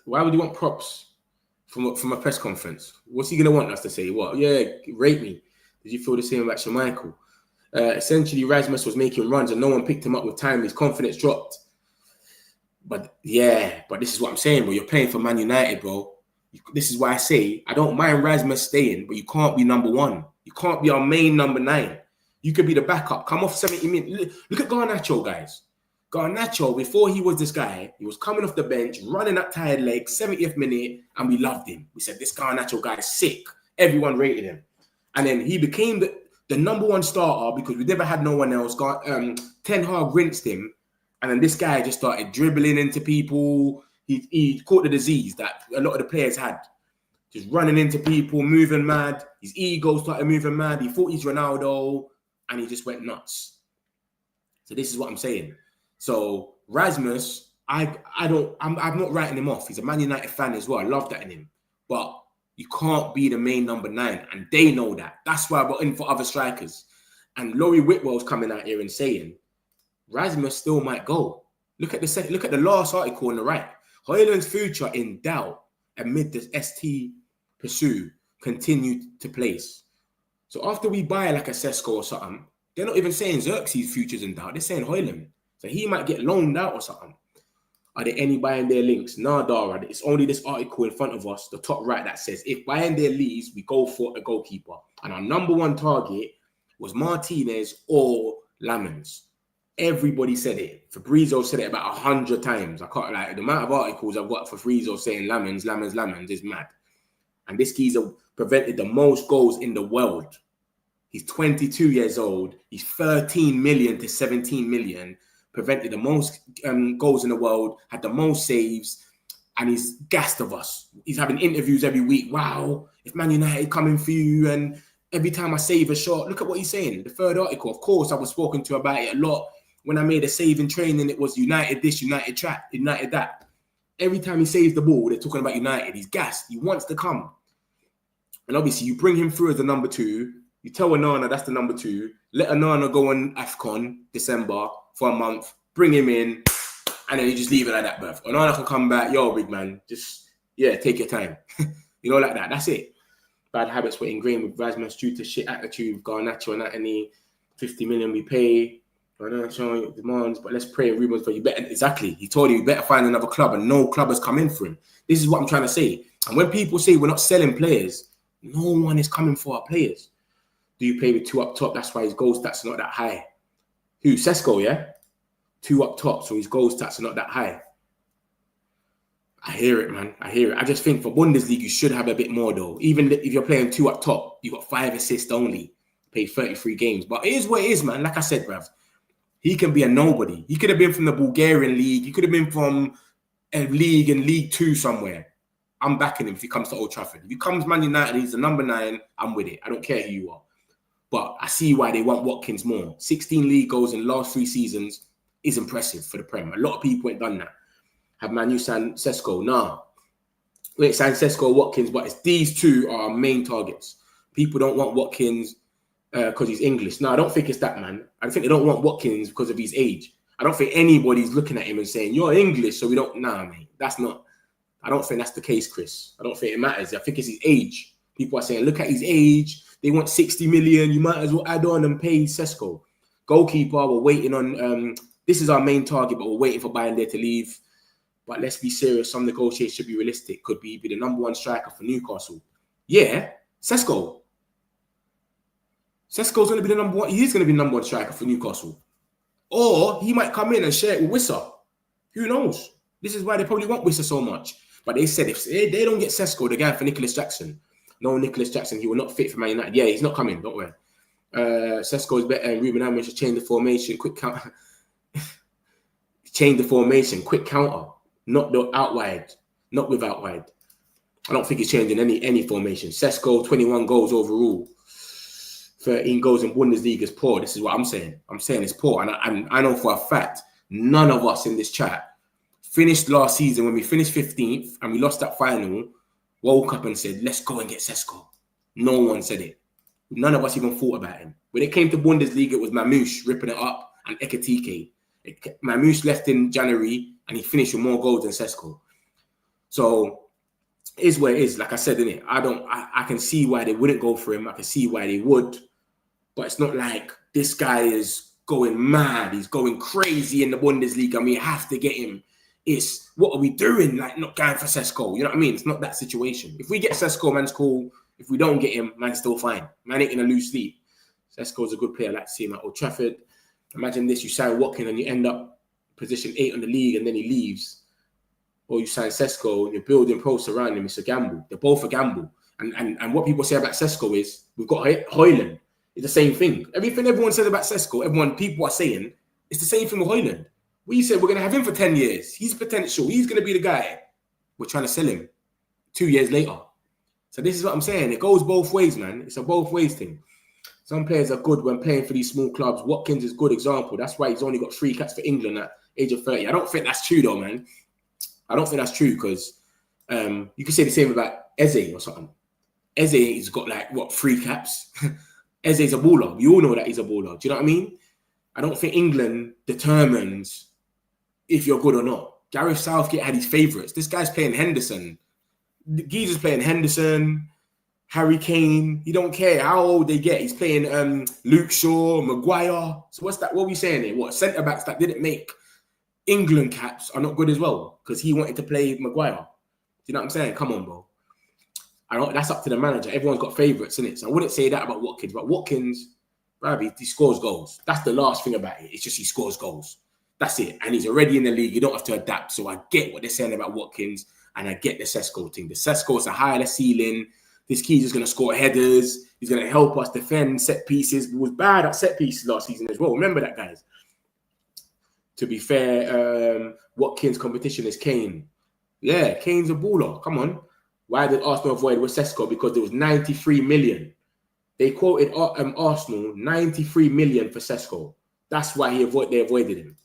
Why would you want props from a press conference? What's he going to want us to say? What? Yeah, rate me. Did you feel the same about Schmeichel? Essentially, Rasmus was making runs and no one picked him up with time. His confidence dropped. But this is what I'm saying, bro. You're playing for Man United, bro. This is why I say I don't mind Rasmus staying, but you can't be number 1. You can't be our main number 9. You could be the backup. Come off 70 minutes. Look at Garnacho, guys. Garnacho, before he was this guy, he was coming off the bench, running up tired legs, 70th minute, and we loved him. We said, this Garnacho guy is sick. Everyone rated him. And then he became the number 1 starter because we never had no one else. Ten Hag rinsed him. And then this guy just started dribbling into people. He caught the disease that a lot of the players had. Just running into people, moving mad. His ego started moving mad. He thought he's Ronaldo. And he just went nuts. So this is what I'm saying. So Rasmus, I'm not writing him off. He's a Man United fan as well. I love that in him. But you can't be the main number 9, and they know that. That's why we're in for other strikers. And Laurie Whitwell's coming out here and saying Rasmus still might go. Look at the last article on the right. Højlund's future in doubt amid the ST pursuit continued to place. So after we buy like a Sesko or something, they're not even saying Xerxes' future's in doubt. They're saying Højlund. So he might get loaned out or something. Are there any Bayern links? Nah, Dara. It's only this article in front of us, the top right, that says if Bayern leaves, we go for a goalkeeper. And our number 1 target was Martinez or Lamens. Everybody said it. Fabrizio said it about 100 times. I can't, like, the amount of articles I've got for Fabrizio saying Lamens is mad. And this geezer prevented the most goals in the world. He's 22 years old. He's 13 million to 17 million. Prevented the most goals in the world, had the most saves, and he's gassed of us. He's having interviews every week. Wow, if Man United coming for you, and every time I save a shot, look at what he's saying. The third article, of course, I was spoken to about it a lot. When I made a save in training, it was United this, United track, United that. Every time he saves the ball, they're talking about United. He's gassed. He wants to come. And obviously, you bring him through as the number 2. You tell Onana that's the number 2. Let Onana go on AFCON December for a month. Bring him in. And then you just leave it like that, bruv. Onana can come back. Yo, big man. Just, take your time. Like that. That's it. Bad habits were ingrained with Rasmus due to shit attitude. Garnacho and Antony. 50 million we pay. Garnacho demands. But let's pray and Rubens for you. Better. Exactly. He told you better find another club. And no club has come in for him. This is what I'm trying to say. And when people say we're not selling players, no one is coming for our players. Do you play with 2 up top? That's why his goal stats are not that high. Who? Sesko, yeah? 2 up top, so his goal stats are not that high. I hear it, man. I hear it. I just think for Bundesliga, you should have a bit more, though. Even if you're playing 2 up top, you've got 5 assists only. Play 33 games. But it is what it is, man. Like I said, bruv, he can be a nobody. He could have been from the Bulgarian league. He could have been from a league in League 2 somewhere. I'm backing him if he comes to Old Trafford. If he comes Man United, he's the number 9, I'm with it. I don't care who you are. But I see why they want Watkins more. 16 league goals in the last 3 seasons is impressive for the Prem. A lot of people ain't done that. Have Man U signed Sesko? Nah. We ain't signed Sesko or Watkins, but it's these 2 are our main targets. People don't want Watkins because he's English. No, I don't think it's that, man. I think they don't want Watkins because of his age. I don't think anybody's looking at him and saying, you're English, so we don't... Nah, mate. That's not... I don't think that's the case, Chris. I don't think it matters. I think it's his age. People are saying, look at his age. They want 60 million. You might as well add on and pay Sesko. Goalkeeper, we're waiting on... this is our main target, but we're waiting for Bayern to leave. But let's be serious. Some negotiations should be realistic. Could be the number 1 striker for Newcastle. Yeah, Sesko. Sesko's going to be the number 1. He's going to be the number 1 striker for Newcastle. Or he might come in and share it with Wissa. Who knows? This is why they probably want Wissa so much. But they said if they don't get Sesko, they're going for Nicholas Jackson. No, Nicholas Jackson, he will not fit for Man United. Yeah, he's not coming, don't worry. Sesko is better, and Ruben Amorim should change the formation. Quick counter. Change the formation. Quick counter. Not the out wide. Not with out wide. I don't think he's changing any formation. Sesko, 21 goals overall. 13 goals in Bundesliga is poor. This is what I'm saying. I'm saying it's poor. And I know for a fact, none of us in this chat finished last season when we finished 15th and we lost that final, woke up and said, let's go and get Sesko. No one said it. None of us even thought about him. When it came to Bundesliga, it was Mamouche ripping it up and Ekitike. Mamouche left in January and he finished with more goals than Sesko. So it is where it is. Like I said, innit? I can see why they wouldn't go for him. I can see why they would. But it's not like this guy is going mad. He's going crazy in the Bundesliga and we have to get him. It's what are we doing? Like not going for Sesko. You know what I mean? It's not that situation. If we get Sesko, man's cool. If we don't get him, man's still fine. Man ain't gonna lose sleep. Sesko's a good player. I like to see him at Old Trafford. Imagine this: you sign Watkins and you end up position 8 on the league, and then he leaves. Or you sign Sesko and you're building pros around him. It's a gamble. They're both a gamble. And what people say about Sesko is we've got Højlund. It's the same thing. Everything everyone says about Sesko, people are saying it's the same thing with Højlund. We said we're going to have him for 10 years. He's potential. He's going to be the guy. We're trying to sell him 2 years later. So this is what I'm saying. It goes both ways, man. It's a both ways thing. Some players are good when playing for these small clubs. Watkins is a good example. That's why he's only got 3 caps for England age of 30. I don't think that's true though, man. I don't think that's true because you could say the same about Eze or something. Eze's got like, what, 3 caps? Eze's a baller. You all know that he's a baller. Do you know what I mean? I don't think England determines if you're good or not. Gareth Southgate had his favourites. This guy's playing Henderson. Geezer's playing Henderson, Harry Kane. He don't care how old they get. He's playing Luke Shaw, Maguire. So what's that? What are we saying here? What, centre-backs that didn't make England caps are not good as well because he wanted to play Maguire. Do you know what I'm saying? Come on, bro. That's up to the manager. Everyone's got favourites, innit? So I wouldn't say that about Watkins. But Watkins, he scores goals. That's the last thing about it. It's just he scores goals. That's it. And he's already in the league. You don't have to adapt. So I get what they're saying about Watkins. And I get the Sesko thing. The Sesko is a higher ceiling. This kid's just going to score headers. He's going to help us defend set pieces. He was bad at set pieces last season as well. Remember that, guys. To be fair, Watkins' competition is Kane. Yeah, Kane's a baller. Come on. Why did Arsenal avoid with Sesko? Because there was 93 million. They quoted Arsenal 93 million for Sesko. That's why they avoided him.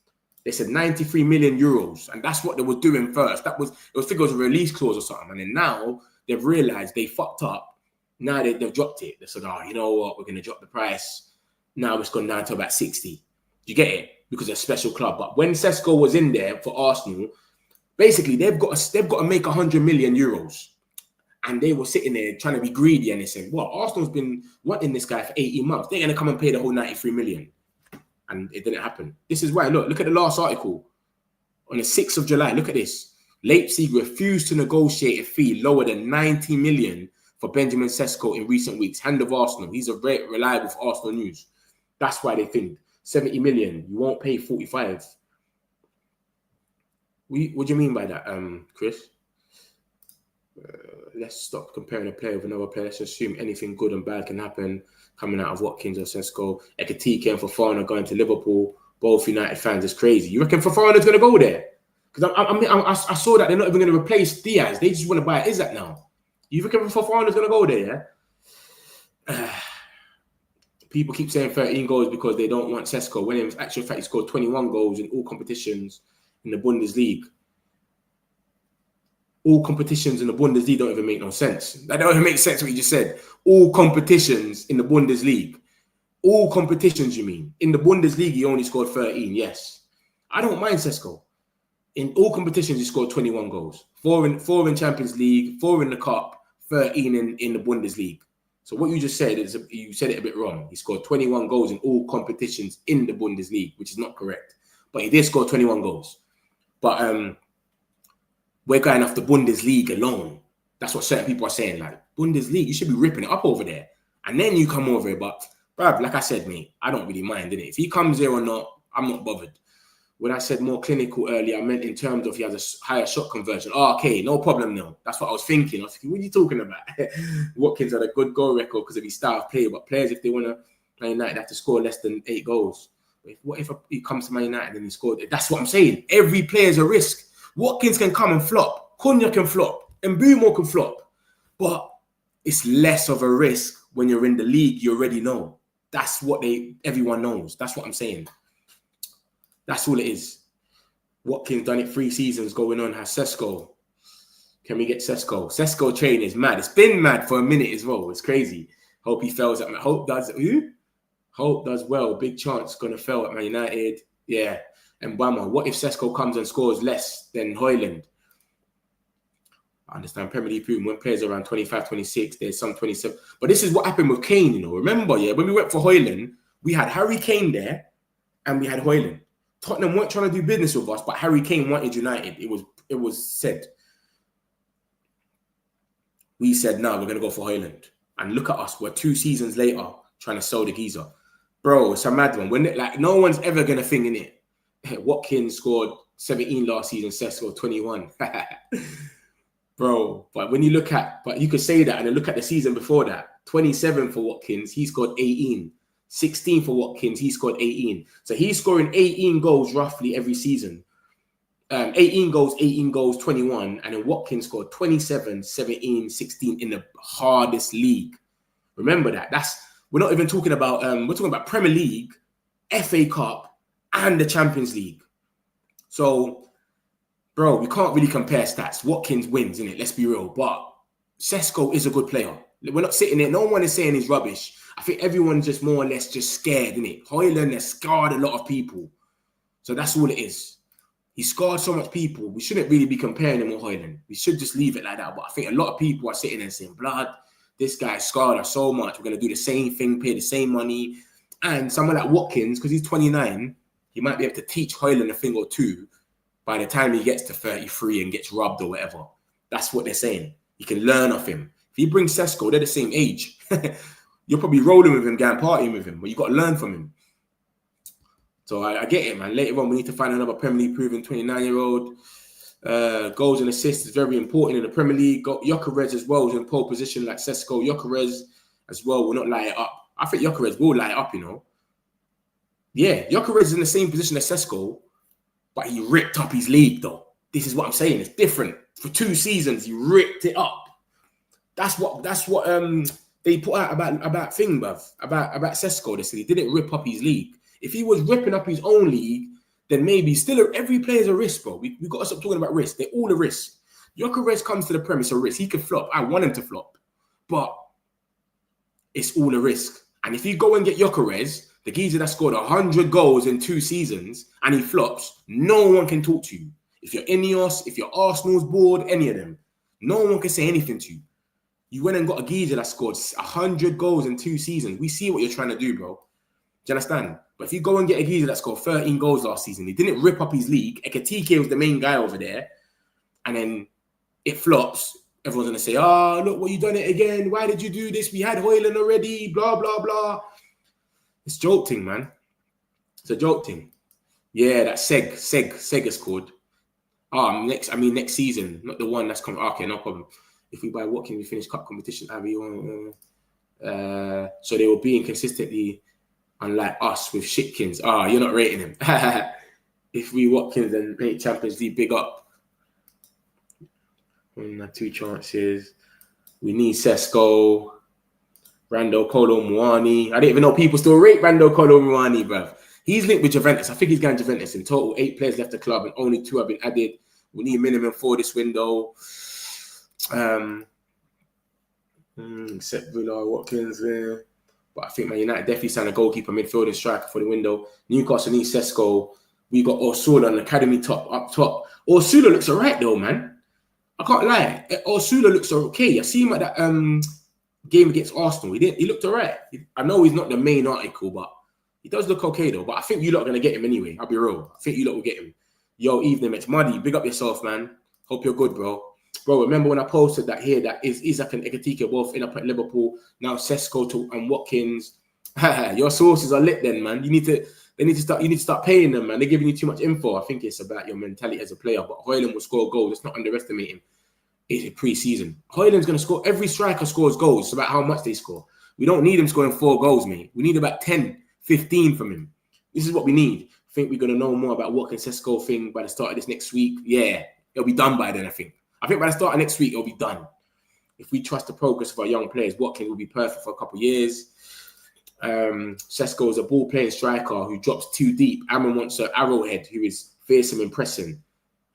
They said 93 million euros, and that's what they were doing first. It was figures of a release clause or something, and then now they've realized they fucked up. Now they've dropped it. They said, "Oh, you know what? We're going to drop the price." Now it's gone down to about 60. You get it? Because it's a special club. But when Sesko was in there for Arsenal, basically they've got to make 100 million euros. And they were sitting there trying to be greedy, and they said, well, Arsenal's been wanting this guy for 18 months. They're going to come and pay the whole 93 million. And it didn't happen. This is why, look at the last article. On the 6th of July, look at this. Leipzig refused to negotiate a fee lower than 90 million for Benjamin Sesko in recent weeks. Hand of Arsenal. He's a very reliable for Arsenal news. That's why they think 70 million. You won't pay 45. What do you mean by that, Chris? Let's stop comparing a player with another player. Let's assume anything good and bad can happen coming out of Watkins or Sesko. Ekitike and Fofana going to Liverpool. Both United fans is crazy. You reckon Fofana's going to go there? Because I saw that they're not even going to replace Diaz. They just want to buy Isak now. You reckon Fofana's going to go there, yeah? People keep saying 13 goals because they don't want Sesko. When in actual fact, he scored 21 goals in all competitions in the Bundesliga. All competitions in the Bundesliga don't even make no sense. That don't even make sense what you just said. All competitions in the Bundesliga. All competitions, you mean? In the Bundesliga, he only scored 13, yes. I don't mind Sesko. In all competitions, he scored 21 goals. 4 in Champions League, 4 in the Cup, 13 in the Bundesliga. So what you just said, you said it a bit wrong. He scored 21 goals in all competitions in the Bundesliga, which is not correct. But he did score 21 goals. But we're going off the Bundesliga alone. That's what certain people are saying. Like, Bundesliga, you should be ripping it up over there. And then you come over here. But, bruv, like I said, mate, I don't really mind, innit? If he comes here or not, I'm not bothered. When I said more clinical earlier, I meant in terms of he has a higher shot conversion. Oh, okay, no problem now. That's what I was thinking. I was thinking, what are you talking about? Watkins had a good goal record because of his style of play. But players, if they want to play United, have to score less than 8 goals. What if he comes to Man United and he scored? That's what I'm saying. Every player's a risk. Watkins can come and flop. Cunha can flop. And Mbumo can flop. But it's less of a risk when you're in the league. You already know. That's what everyone knows. That's what I'm saying. That's all it is. Watkins done it 3 seasons going on. Has Sesko. Can we get Sesko? Sesko training is mad. It's been mad for a minute as well. It's crazy. Hope he fails at Hope does well. Big chance gonna fail at Man United. Yeah. And Bama, what if Sesko comes and scores less than Højlund? I understand Premier League boom when players are around 25, 26, there's some 27. But this is what happened with Kane, you know. Remember, yeah, when we went for Højlund, we had Harry Kane there and we had Højlund. Tottenham weren't trying to do business with us, but Harry Kane wanted United. It was said. We said, no, we're going to go for Højlund. And look at us. We're 2 seasons later trying to sell the geezer. Bro, it's a mad one. No one's ever going to think in it. Watkins scored 17 last season, Sesko 21. Bro, but you could say that and then look at the season before that. 27 for Watkins, he scored 18. 16 for Watkins, he scored 18. So he's scoring 18 goals roughly every season. 18 goals, 21. And then Watkins scored 27, 17, 16 in the hardest league. Remember that. We're not even talking about, we're talking about Premier League, FA Cup, and the Champions League. So, bro, we can't really compare stats. Watkins wins, innit? Let's be real. But Sesko is a good player. We're not sitting there. No one is saying he's rubbish. I think everyone's just more or less just scared, innit? Højlund has scarred a lot of people. So that's all it is. He scarred so much people. We shouldn't really be comparing him with Højlund. We should just leave it like that. But I think a lot of people are sitting there saying, blood, this guy scarred us so much. We're going to do the same thing, pay the same money. And someone like Watkins, because he's 29, he might be able to teach Højlund a thing or two by the time he gets to 33 and gets robbed or whatever. That's what they're saying. You can learn off him. If you bring Sesko, they're the same age. You're probably rolling with him, going partying with him, but you got to learn from him. So I get it, man. Later on, we need to find another Premier League proven 29-year-old. Goals and assists is very important in the Premier League. Gyökeres as well is in pole position like Sesko. Gyökeres as well will not light it up. I think Gyökeres will light it up, you know. Yeah, Gyökeres is in the same position as Sesko, but he ripped up his league, though. This is what I'm saying. It's different. For 2 seasons, he ripped it up. That's what they put out about Sesko. They said he didn't rip up his league. If he was ripping up his own league, then maybe every player's a risk, bro. We got to stop talking about risk. They're all a risk. Gyökeres comes to the Premier, it's a risk. He could flop. I want him to flop. But it's all a risk. And if you go and get Gyökeres, the geezer that scored 100 goals in 2 seasons, and he flops, no one can talk to you. If you're Ineos, if you're Arsenal's board, any of them, no one can say anything to you. You went and got a geezer that scored 100 goals in 2 seasons. We see what you're trying to do, bro. Do you understand? But if you go and get a geezer that scored 13 goals last season, he didn't rip up his league. Ekitike was the main guy over there. And then it flops. Everyone's going to say, oh, look, what you done it again. Why did you do this? We had Højlund already, blah, blah, blah. It's a joke thing, man. It's a joke thing. Yeah, that Seg has scored. Next season, not the one that's coming. Okay, no problem. If we buy Watkins, we finish cup competition. So they were being consistently unlike us with Shitkins. You're not rating him. If we Watkins and make Champions League, big up. 2 chances. We need Sesko. Rando Kolo Muani. I didn't even know people still rate Rando Kolo Muani, bruv. He's linked with Juventus. I think he's going to Juventus. In total, 8 players left the club and only 2 have been added. We need minimum 4 this window. Except Villa, Watkins. But I think Man United definitely signed a goalkeeper, midfielder, and striker for the window. Newcastle needs Sesko. We got Osula on the academy up top. Osula looks all right, though, man. I can't lie. Osula looks okay. I see him at that game against Arsenal. He looked all right. I know he's not the main article, but he does look okay, though. But I think you lot are going to get him anyway. I'll be real. I think you lot will get him. Yo, evening, it's Muddy. Big up yourself, man. Hope you're good, bro. Bro, remember when I posted that here, that is Isak and Ekitike both in up at Liverpool. Now Sesko and Watkins. Your sources are lit then, man. You need to start paying them, man. They're giving you too much info. I think it's about your mentality as a player. But Højlund will score goals. Let's not underestimate him. It's a pre-season. Højlund's going to score. Every striker scores goals. It's about how much they score. We don't need him scoring 4 goals, mate. We need about 10, 15 from him. This is what we need. I think we're going to know more about Watkins Sesko thing by the start of this next week. Yeah, it'll be done by then, I think. I think by the start of next week, it'll be done. If we trust the progress of our young players, Watkins will be perfect for a couple of years. Sesko is a ball-playing striker who drops too deep. Amon wants an arrowhead who is fearsome and pressing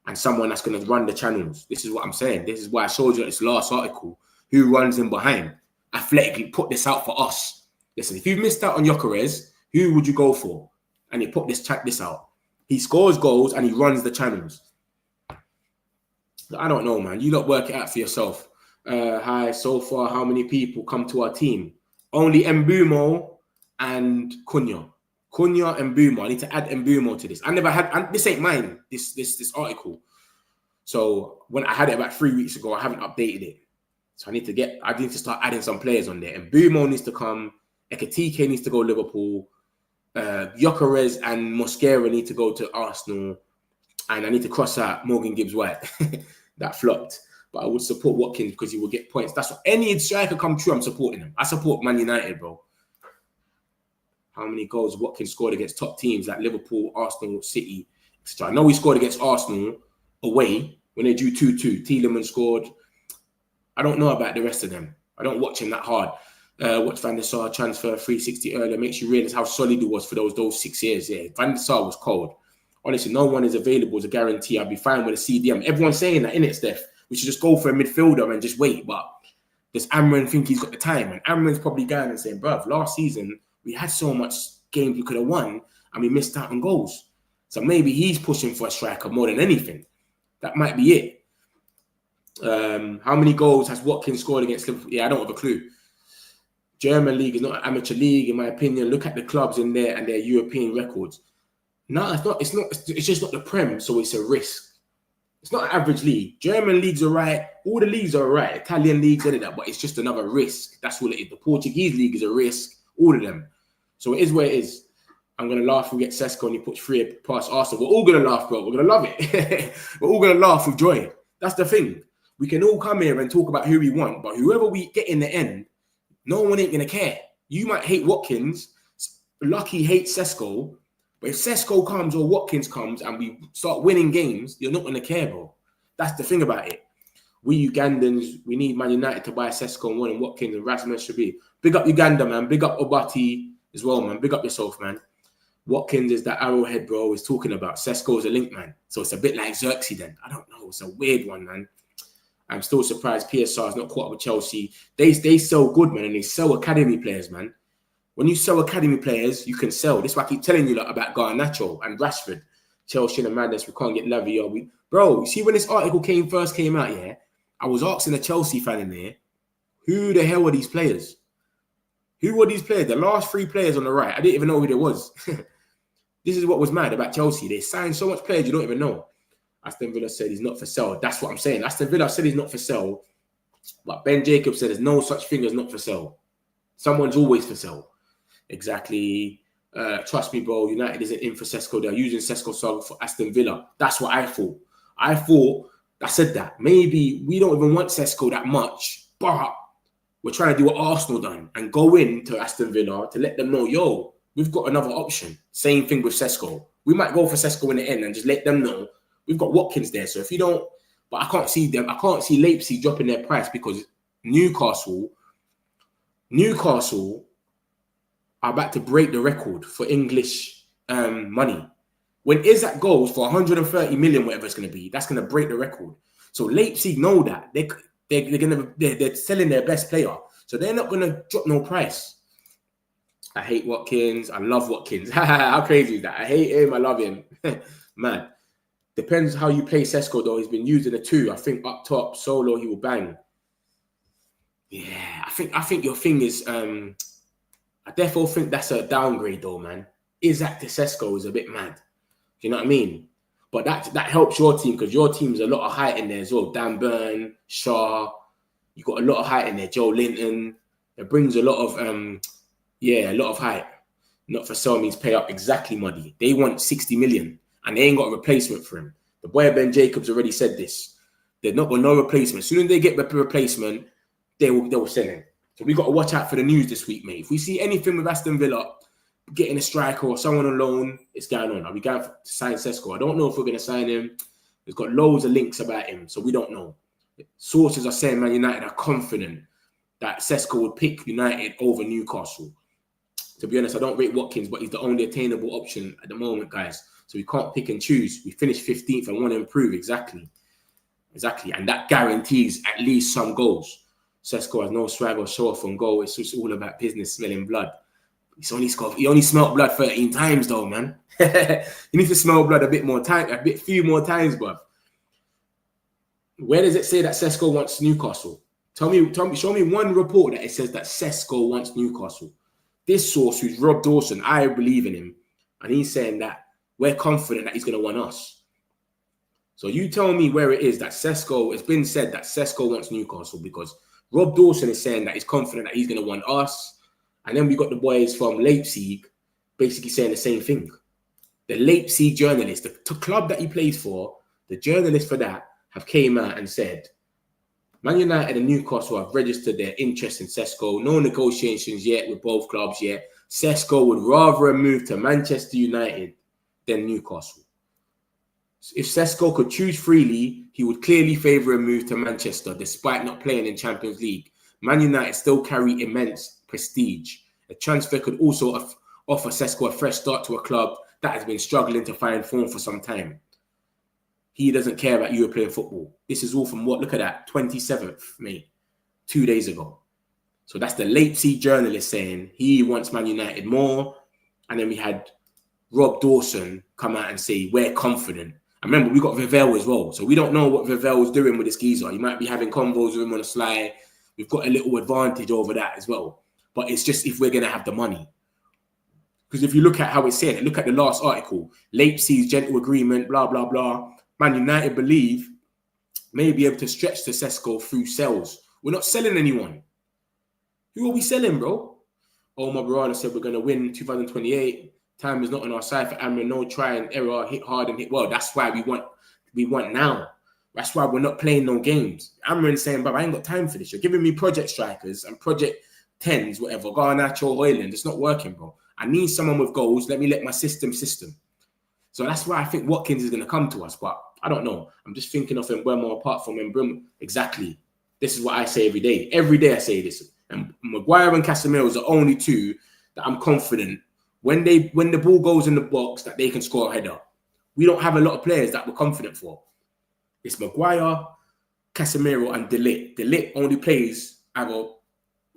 and someone that's going to run the channels. This is what I'm saying. This is why I showed you this last article. Who runs in behind? Athletically put this out for us. Listen, if you've missed out on Gyökeres, who would you go for? And he put this out. He scores goals and he runs the channels. I don't know, man. You lot work it out for yourself. Hi, so far, how many people come to our team? Only Mbumo and Cunha. Cunha and Mbumo. I need to add Mbumo to this. I never had, this ain't mine, this article. So when I had it about 3 weeks ago, I haven't updated it. So I need to start adding some players on there. Mbumo needs to come. Ekitike needs to go Liverpool. Gyökeres and Mosquera need to go to Arsenal. And I need to cross out Morgan Gibbs-White. That flopped. But I would support Watkins because he will get points. That's what any striker come true, I'm supporting him. I support Man United, bro. How many goals Watkins scored against top teams like Liverpool, Arsenal, City, etc. I know he scored against Arsenal away when they drew 2-2. Tielemans scored. I don't know about the rest of them. I don't watch him that hard. Watch Van der Sar transfer 360 earlier. Makes you realise how solid he was for those 6 years. Yeah, Van der Sar was cold. Honestly, no one is available as a guarantee. I'll be fine with a CDM. Everyone's saying that, innit, Steph? We should just go for a midfielder and just wait. But does Amran think he's got the time? And Amran's probably going and saying, bruv, last season, we had so much games we could have won and we missed out on goals. So maybe he's pushing for a striker more than anything. That might be it. How many goals has Watkins scored against Liverpool? Yeah, I don't have a clue. German league is not an amateur league, in my opinion. Look at the clubs in there and their European records. No, it's not. It's just not the Prem, so it's a risk. It's not an average league. German leagues are right. All the leagues are right. Italian leagues, but it's just another risk. That's what it is. The Portuguese league is a risk. All of them. So it is where it is. I'm going to laugh if we get Sesko and he puts 3 past Arsenal. We're all going to laugh, bro. We're going to love it. We're all going to laugh with joy. That's the thing. We can all come here and talk about who we want, but whoever we get in the end, no one ain't going to care. You might hate Watkins. Lucky hates Sesko. But if Sesko comes or Watkins comes and we start winning games, you're not going to care, bro. That's the thing about it. We Ugandans, we need Man United to buy Sesko and one Watkins and Rasmus should be. Big up Uganda, man. Big up Obati as well, man. Big up yourself, man. Watkins is that arrowhead, bro, is talking about. Sesko is a link, man. So it's a bit like Xerxes then. I don't know. It's a weird one, man. I'm still surprised PSR is not caught up with Chelsea. They sell good, man, and they sell academy players, man. When you sell academy players, you can sell. This is why I keep telling you about Garnacho and Rashford. Chelsea and the madness. We can't get Lavia. Bro, you see when this article first came out, yeah, I was asking a Chelsea fan in there, who the hell are these players? Who were these players? The last 3 players on the right. I didn't even know who there was. This is what was mad about Chelsea. They signed so much players you don't even know. Aston Villa said he's not for sale. That's what I'm saying. Aston Villa said he's not for sale. But Ben Jacobs said there's no such thing as not for sale. Someone's always for sale. Exactly. Trust me, bro. United isn't in for Sesko. They're using Sesko song for Aston Villa. That's what I thought. I said that. Maybe we don't even want Sesko that much, but we're trying to do what Arsenal done and go into Aston Villa to let them know, yo, we've got another option. Same thing with Sesko. We might go for Sesko in the end and just let them know we've got Watkins there. So if you don't, but I can't see them. I can't see Leipzig dropping their price because Newcastle are about to break the record for English money. When Isak goes for 130 million, whatever it's going to be, that's going to break the record. So Leipzig know that they're selling their best player, so they're not going to drop no price. I hate Watkins. I love Watkins. How crazy is that? I hate him. I love him. Man, depends how you play Sesko though. He's been using the 2. I think up top solo he will bang. Yeah, I think your thing is. I therefore think that's a downgrade though, man. Isak to Sesko is a bit mad. Do you know what I mean? But that helps your team because your team's a lot of height in there as well. Dan Burn, Shaw, you got a lot of height in there. Joe Linton. It brings a lot of a lot of height. Not for sale means pay up. Exactly, Muddy. They want 60 million and they ain't got a replacement for him. The boy Ben Jacobs already said this. They're not got no replacement. As soon as they get the replacement, they will sell him. So we got to watch out for the news this week, mate. If we see anything with Aston Villa getting a striker or someone on loan, it's going on. Are we going to sign Sesko? I don't know if we're going to sign him. There's got loads of links about him, so we don't know. Sources are saying Man United are confident that Sesko would pick United over Newcastle. To be honest, I don't rate Watkins, but he's the only attainable option at the moment, guys. So we can't pick and choose. We finished 15th and want to improve. Exactly. And that guarantees at least some goals. Sesko has no swag or show off on goal. It's just all about business, smelling blood. He only smelled blood 13 times though, man. He needs to smell blood a few more times, bruv. Where does it say that Sesko wants Newcastle? Show me one report that it says that Sesko wants Newcastle. This source, who's Rob Dawson, I believe in him, and he's saying that we're confident that he's going to want us. So you tell me where it is that Sesko, it's been said that Sesko wants Newcastle, because Rob Dawson is saying that he's confident that he's going to want us. And then we got the boys from Leipzig basically saying the same thing. The Leipzig journalist, the club that he plays for, the journalists for that have came out and said, Man United and Newcastle have registered their interest in Sesko. No negotiations yet with both clubs yet. Sesko would rather move to Manchester United than Newcastle. If Sesko could choose freely, he would clearly favour a move to Manchester despite not playing in Champions League. Man United still carry immense prestige. A transfer could also offer Sesko a fresh start to a club that has been struggling to find form for some time. He doesn't care about European football. This is all from what? Look at that, 27th May, 2 days ago. So that's the Leipzig journalist saying he wants Man United more. And then we had Rob Dawson come out and say, we're confident. And remember, we got Vivell as well. So we don't know what Vivell is doing with this geezer. He might be having convos with him on the sly. We've got a little advantage over that as well. But it's just if we're going to have the money. Because if you look at how it's said, look at the last article, Leipzig's gentle agreement, blah, blah, blah. Man United believe may be able to stretch the Sesko through sales. We're not selling anyone. Who are we selling, bro? Oh, my brother said we're going to win 2028. Time is not on our side for Amrin. No try and error, hit hard and hit well. That's why we want now. That's why we're not playing no games. Amrin's saying, but I ain't got time for this. You're giving me project strikers and project 10s, whatever. Garnacho, Hoyland. It's not working, bro. I need someone with goals. Let me let my system. So that's why I think Watkins is going to come to us. But I don't know. I'm just thinking of Mbeumo apart from Mbeumo. Exactly. This is what I say every day. Every day I say this. And Maguire and Casemiro are the only two that I'm confident when the ball goes in the box that they can score a header. We don't have a lot of players that we're confident for. It's Maguire, Casemiro, and De Ligt. De Ligt only plays either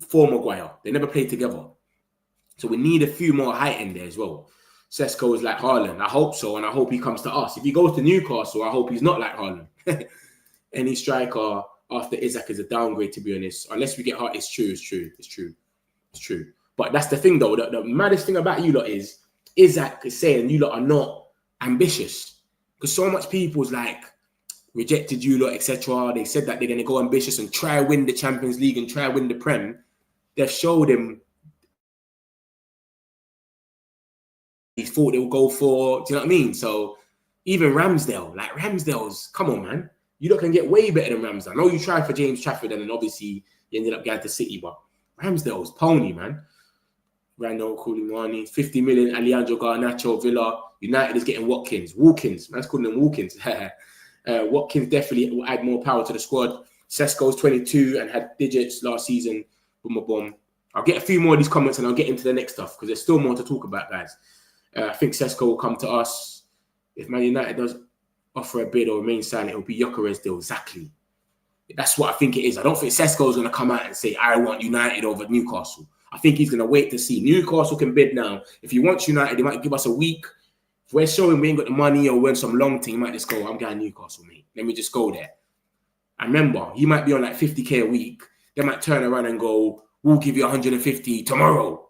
for Maguire. They never play together. So we need a few more height in there as well. Sesko is like Haaland. I hope so, and I hope he comes to us. If he goes to Newcastle, I hope he's not like Haaland. Any striker after Isaac is a downgrade, to be honest. Unless we get hurt, it's true. But that's the thing, though. The maddest thing about you lot is Isaac is saying you lot are not ambitious. Because so much people's like rejected you lot, etc. They said that they're going to go ambitious and try win the Champions League and try win the Prem. They've showed him he thought they would go for. Do you know what I mean? So even Ramsdale's, come on, man. You lot can get way better than Ramsdale. I know you tried for James Trafford and then obviously you ended up going to City, but Ramsdale's pony, man. Randall Koulibaly, 50 million, Alejandro Garnacho, Villa. United is getting Watkins. Man's calling them Walkins. Watkins definitely will add more power to the squad. Sesko's 22 and had digits last season. Boom, boom. I'll get a few more of these comments and I'll get into the next stuff because there's still more to talk about, guys. I think Sesko will come to us. If Man United does offer a bid or remain silent, it'll be Gyökeres deal. Exactly. That's what I think it is. I don't think Sesko's going to come out and say, I want United over Newcastle. I think he's going to wait to see. Newcastle can bid now. If he wants United, he might give us a week. If we're showing we ain't got the money or we're in some long thing, he might just go, I'm going Newcastle, mate. Let me just go there. And remember, he might be on like 50k a week. They might turn around and go, we'll give you 150 tomorrow.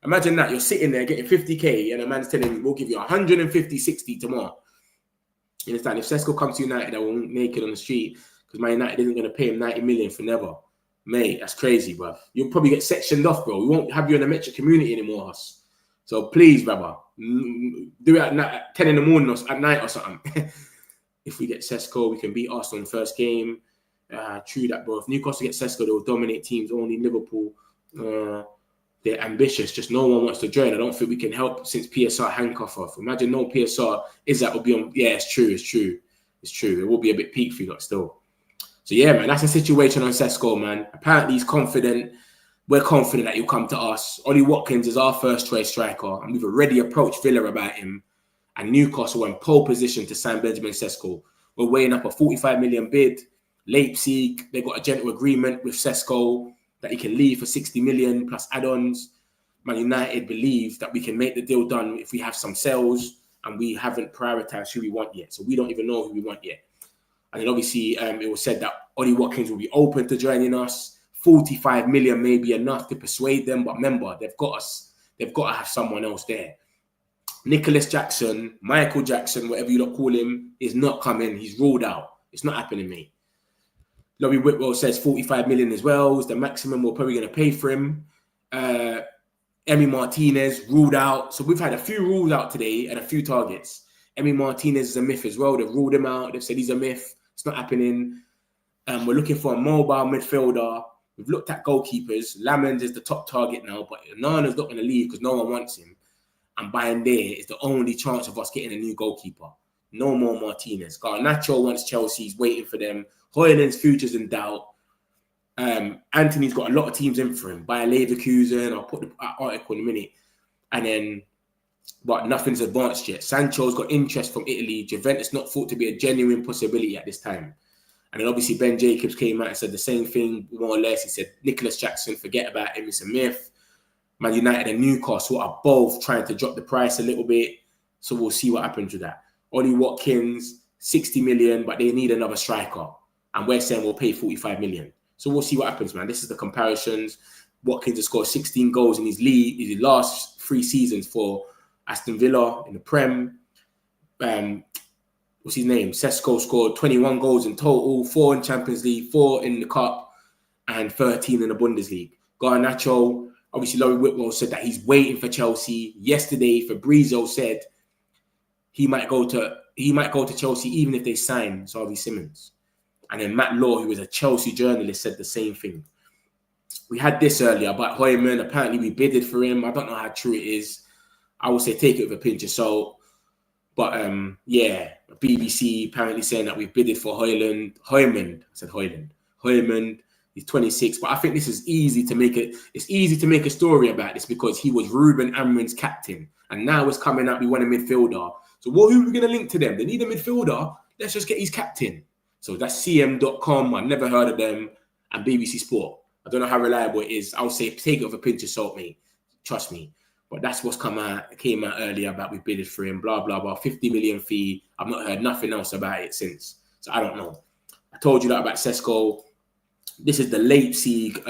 Imagine that. You're sitting there getting 50k and a man's telling you, we'll give you 150, 60 tomorrow. You understand? If Sesko comes to United, I won't make it on the street because Man United isn't going to pay him 90 million for never. Mate, that's crazy, bro. You'll probably get sectioned off, bro. We won't have you in the Metric community anymore, us. So please, brother, do it at 10 in the morning or at night or something. If we get Sesko, we can beat Arsenal in the first game. True that, bro. If Newcastle get Sesko, they'll dominate teams. Only Liverpool, they're ambitious. Just no one wants to join. I don't think we can help since PSR handcuff off. Imagine no PSR. Isaac will be on. Yeah, it's true. It will be a bit peak for you lot still. So yeah, man, that's the situation on Sesko, man. Apparently he's confident. We're confident that he'll come to us. Ollie Watkins is our first choice striker, and we've already approached Villa about him. And Newcastle are in pole position to sign Benjamin Sesko. We're weighing up a 45 million bid. Leipzig, they've got a gentle agreement with Sesko that he can leave for 60 million plus add-ons. Man United believe that we can make the deal done if we have some sales, and we haven't prioritized who we want yet. So we don't even know who we want yet. And then obviously it was said that Ollie Watkins will be open to joining us. 45 million may be enough to persuade them. But remember, they've got us. They've got to have someone else there. Nicholas Jackson, Michael Jackson, whatever you lot call him, is not coming. He's ruled out. It's not happening, mate. Lobby Whitwell says 45 million as well is the maximum we're probably going to pay for him. Emi Martinez ruled out. So we've had a few rules out today and a few targets. Emi Martinez is a myth as well. They've ruled him out. They've said he's a myth. It's not happening. We're looking for a mobile midfielder. We've looked at goalkeepers. Lamens is the top target now, but Nana's not going to leave because no one wants him. And buying there is the only chance of us getting a new goalkeeper. No more Martinez. Garnacho wants Chelsea. He's waiting for them. Hoyland's future's in doubt. Antony's got a lot of teams in for him. Bayer Leverkusen. I'll put the article in a minute. And then but nothing's advanced yet. Sancho's got interest from Italy. Juventus not thought to be a genuine possibility at this time. And then obviously Ben Jacobs came out and said the same thing, more or less. He said, Nicholas Jackson, forget about him, it's a myth. Man United and Newcastle are both trying to drop the price a little bit. So we'll see what happens with that. Ollie Watkins, 60 million, but they need another striker. And we're saying we'll pay 45 million. So we'll see what happens, man. This is the comparisons. Watkins has scored 16 goals in his last 3 seasons for Aston Villa in the Prem. What's his name? Sesko scored 21 goals in total, 4 in Champions League, 4 in the Cup, and 13 in the Bundesliga. Garnacho, obviously Laurie Whitwell said that he's waiting for Chelsea. Yesterday, Fabrizio said he might go to Chelsea even if they sign Xavi Simons. And then Matt Law, who is a Chelsea journalist, said the same thing. We had this earlier about Heumann. Apparently, we bidded for him. I don't know how true it is. I would say take it with a pinch of salt. But yeah, BBC apparently saying that we've bidded for Heumann. I said Heumann. He's 26. But I think this is easy to make it. It's easy to make a story about this because he was Ruben Amorim's captain, and now it's coming out we want a midfielder. So who are we going to link to them? They need a midfielder. Let's just get his captain. So that's cm.com. I've never heard of them. And BBC Sport. I don't know how reliable it is. I would say take it with a pinch of salt, mate. Trust me. But that's what's came out earlier about we bidded for him, blah, blah, blah. 50 million fee. I've not heard nothing else about it since. So I don't know. I told you that about Sesko. This is the Leipzig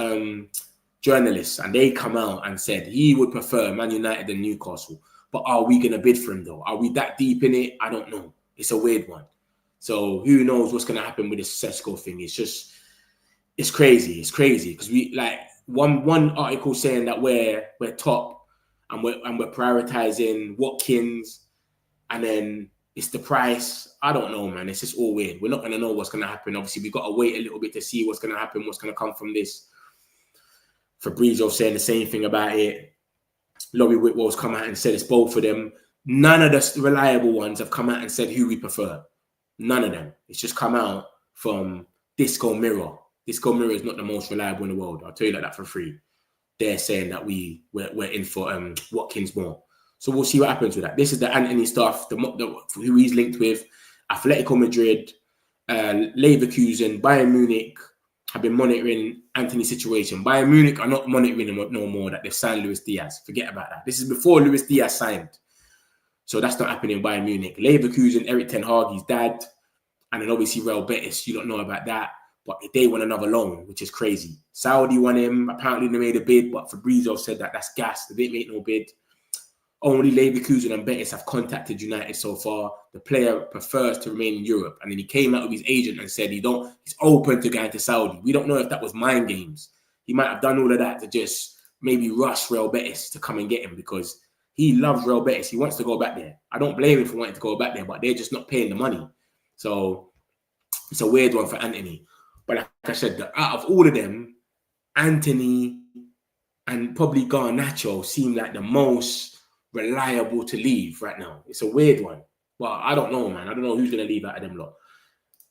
journalists. And they come out and said he would prefer Man United and Newcastle. But are we going to bid for him, though? Are we that deep in it? I don't know. It's a weird one. So who knows what's going to happen with this Sesko thing? It's crazy. It's crazy because we like one article saying that we're top and we're prioritizing Watkins, and then it's the price. I don't know, man. It's just all weird. We're not going to know what's going to happen. Obviously, we've got to wait a little bit to see what's going to happen, what's going to come from this. Fabrizio saying the same thing about it. Laurie Whitwell's come out and said it's both of them. None of the reliable ones have come out and said who we prefer. None of them. It's just come out from Disco Mirror. Disco Mirror is not the most reliable in the world. I'll tell you like that for free. They're saying that we're in for Watkins more. So we'll see what happens with that. This is the Antony stuff, who he's linked with. Atletico Madrid, Leverkusen, Bayern Munich have been monitoring Antony's situation. Bayern Munich are not monitoring him no more that they've signed Luis Diaz. Forget about that. This is before Luis Diaz signed. So that's not happening in Bayern Munich. Leverkusen, Eric Ten Hag, his dad. And then obviously Real Betis, you don't know about that. But they want another loan, which is crazy. Saudi won him. Apparently they made a bid, but Fabrizio said that that's gas. They didn't make no bid. Only Leverkusen and Betis have contacted United so far. The player prefers to remain in Europe. And then he came out with his agent and said he's open to going to Saudi. We don't know if that was mind games. He might have done all of that to just maybe rush Real Betis to come and get him because he loves Real Betis. He wants to go back there. I don't blame him for wanting to go back there, but they're just not paying the money. So it's a weird one for Antony. But like I said, out of all of them, Antony and probably Garnacho seem like the most reliable to leave right now. It's a weird one. But I don't know, man. I don't know who's going to leave out of them lot.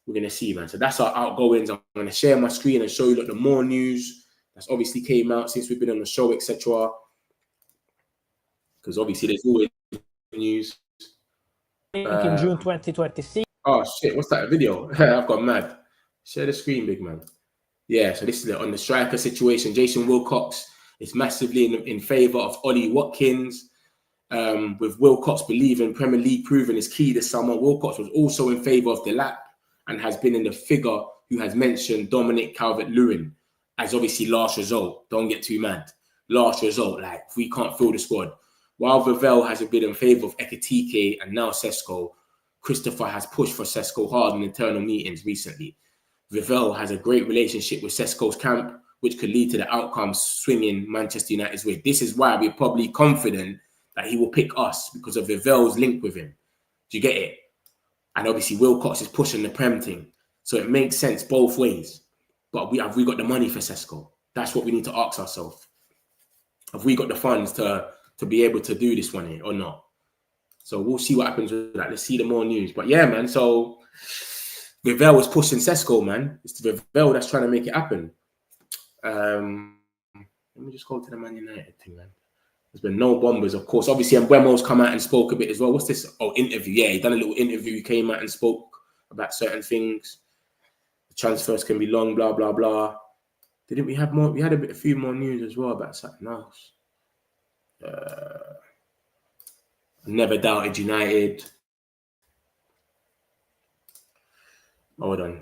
We're going to see, man. So that's our outgoings. I'm going to share my screen and show you the more news that's obviously came out since we've been on the show, etc. Because obviously there's always news. In June 2026. Oh, shit. What's that video? I've got mad. Share the screen, big man. Yeah, so this is on the striker situation. Jason Wilcox is massively in favour of Ollie Watkins. With Wilcox believing Premier League proven is key this summer. Wilcox was also in favour of Delap and has been in the figure who has mentioned Dominic Calvert-Lewin as obviously last result. Don't get too mad. Last result, like if we can't fill the squad. While Vivell has been in favour of Ekitike and now Sesko, Christopher has pushed for Sesko hard in internal meetings recently. Vivell has a great relationship with Sesko's camp, which could lead to the outcome swinging Manchester United's way. This is why we're probably confident that he will pick us because of Vivell's link with him. Do you get it? And obviously Wilcox is pushing the Prem thing. So it makes sense both ways. But have we got the money for Sesko? That's what we need to ask ourselves. Have we got the funds to be able to do this one here or not? So we'll see what happens with that. Let's see the more news. But yeah, man, so Vivell was pushing Sesko, man. It's Vivell that's trying to make it happen. Let me just go to the Man United thing, man. There's been no bombers, of course. Obviously, Mbeumo's come out and spoke a bit as well. What's this? Oh, interview. Yeah, he done a little interview. He came out and spoke about certain things. The transfers can be long, blah, blah, blah. Didn't we have more? We had a few more news as well about something else. Never doubted United. Hold on.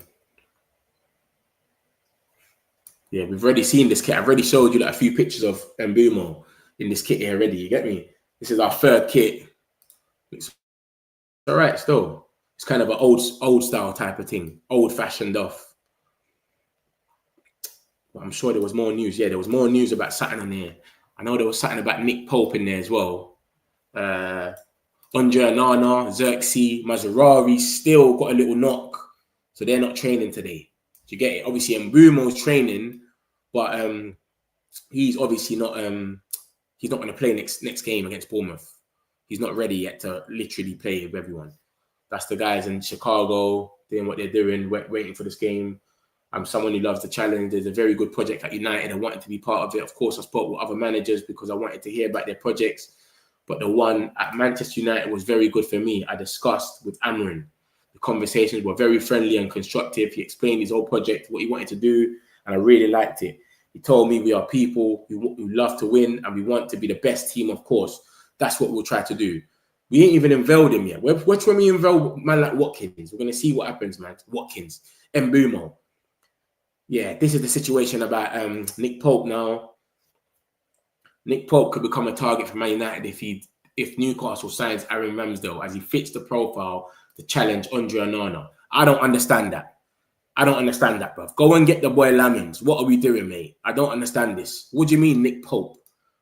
Yeah, we've already seen this kit. I've already showed you like a few pictures of Mbeumo in this kit here already. You get me? This is our third kit. It's all right still. It's kind of an old style type of thing. Old fashioned off. But I'm sure there was more news. Yeah, there was more news about something on here. I know there was something about Nick Pope in there as well. Andre Onana, Xerxes, Mazarari still got a little knock. So they're not training today. Do you get it? Obviously, Mbeumo's training, but he's obviously not he's not going to play next game against Bournemouth. He's not ready yet to literally play with everyone. That's the guys in Chicago doing what they're doing, waiting for this game. I'm someone who loves the challenge. There's a very good project at United. I wanted to be part of it. Of course, I spoke with other managers because I wanted to hear about their projects. But the one at Manchester United was very good for me. I discussed with Amrin. The conversations were very friendly and constructive. He explained his whole project, what he wanted to do, and I really liked it. He told me we are people who love to win and we want to be the best team, of course. That's what we'll try to do. We ain't even unveiled him yet. Watch when we unveil man like Watkins. We're going to see what happens, man. Watkins, Mbeumo. Yeah, this is the situation about Nick Pope now. Nick Pope could become a target for Man United if Newcastle signs Aaron Ramsdale as he fits the profile to challenge Andre Onana. I don't understand that. Bruv. Go and get the boy Lamins. What are we doing, mate? I don't understand this. What do you mean, Nick Pope?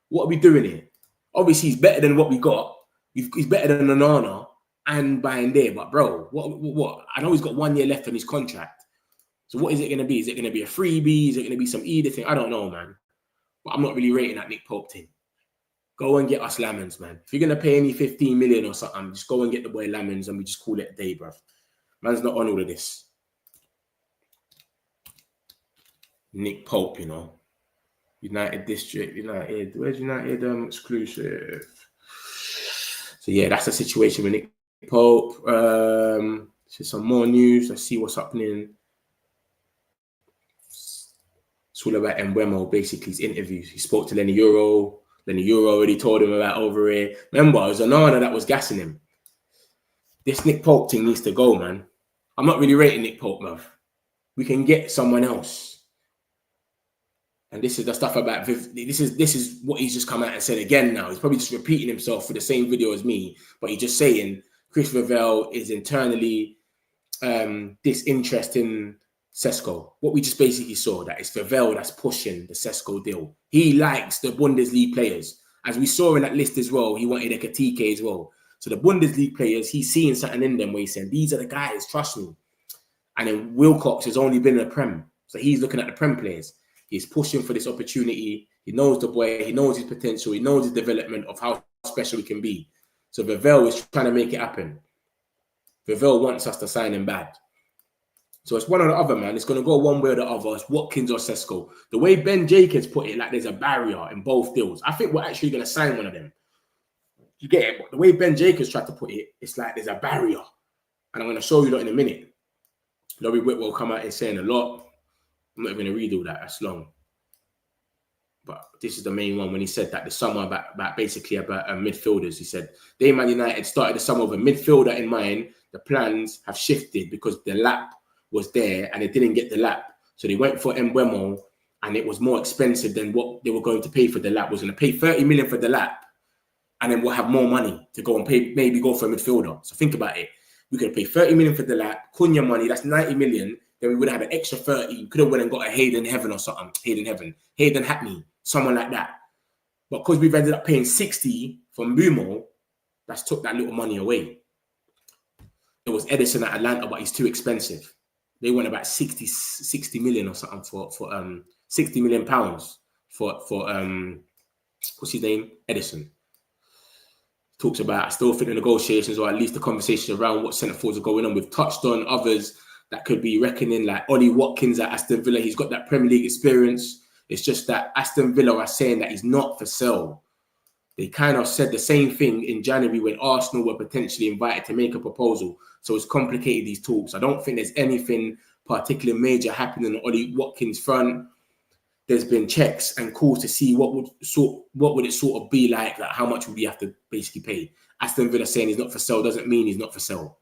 What are we doing here? Obviously, he's better than what we got. He's better than Onana and buying there. But, bro, what? I know he's got 1 year left on his contract. So what is it going to be? Is it going to be a freebie? Is it going to be some either thing? I don't know, man. But I'm not really rating that Nick Pope thing. Go and get us Lamins, man. If you're going to pay any 15 million or something, just go and get the boy Lamins and we just call it a day, bruv. Man's not on all of this. Nick Pope, you know. United District, United. Where's United exclusive? So, yeah, that's the situation with Nick Pope. So some more news. Let's see what's happening. It's all about Mbeumo, basically, his interviews. He spoke to Lenny Euro. Lenny Euro already told him about over here. Remember, it was Onana that was gassing him. This Nick Pope thing needs to go, man. I'm not really rating Nick Pope, bruv. We can get someone else. And this is the stuff about this is what he's just come out and said again now. He's probably just repeating himself for the same video as me, but he's just saying Chris Vivell is internally disinterested in Sesko. What we just basically saw, that it's Vivell that's pushing the Sesko deal. He likes the Bundesliga players. As we saw in that list as well, he wanted a Katike as well. So the Bundesliga players, he's seeing something in them where he's saying, these are the guys, trust me. And then Wilcox has only been in the Prem. So he's looking at the Prem players. He's pushing for this opportunity. He knows the boy. He knows his potential. He knows his development of how special he can be. So Vivell is trying to make it happen. Vivell wants us to sign him bad. So it's one or the other, man. It's going to go one way or the other. It's Watkins or Sesko. The way Ben Jacobs put it, like there's a barrier in both deals. I think we're actually going to sign one of them. You get it? But the way Ben Jacobs tried to put it, it's like there's a barrier. And I'm going to show you that in a minute. Laurie Whitwell come out and saying a lot. I'm not even going to read all that. That's long. But this is the main one when he said that the summer about midfielders. He said, they, Man United, started the summer with a midfielder in mind. The plans have shifted because the lap was there and they didn't get the lap. So they went for Mbeumo and it was more expensive than what they were going to pay for the lap. Was going to pay 30 million for the lap and then we'll have more money to go and pay, maybe go for a midfielder. So think about it. We could pay 30 million for the lap, Cunha money, that's 90 million. Then we would have an extra 30. We could have went and got a Hayden Heaven or something. Hayden Hackney, someone like that. But because we've ended up paying 60 from Mbeumo, that's took that little money away. There was Edison at Atlanta, but he's too expensive. They went about 60 million or something for 60 million pounds for what's his name? Edison. Talks about, I still think the negotiations, or at least the conversation around what centre forwards are going on. We've touched on others that could be reckoning, like Ollie Watkins at Aston Villa. He's got that Premier League experience. It's just that Aston Villa are saying that he's not for sale. They kind of said the same thing in January when Arsenal were potentially invited to make a proposal. So it's complicated, these talks. I don't think there's anything particularly major happening on Ollie Watkins' front. There's been checks and calls to see what would it sort of be like how much would we have to basically pay. Aston Villa saying he's not for sale doesn't mean he's not for sale.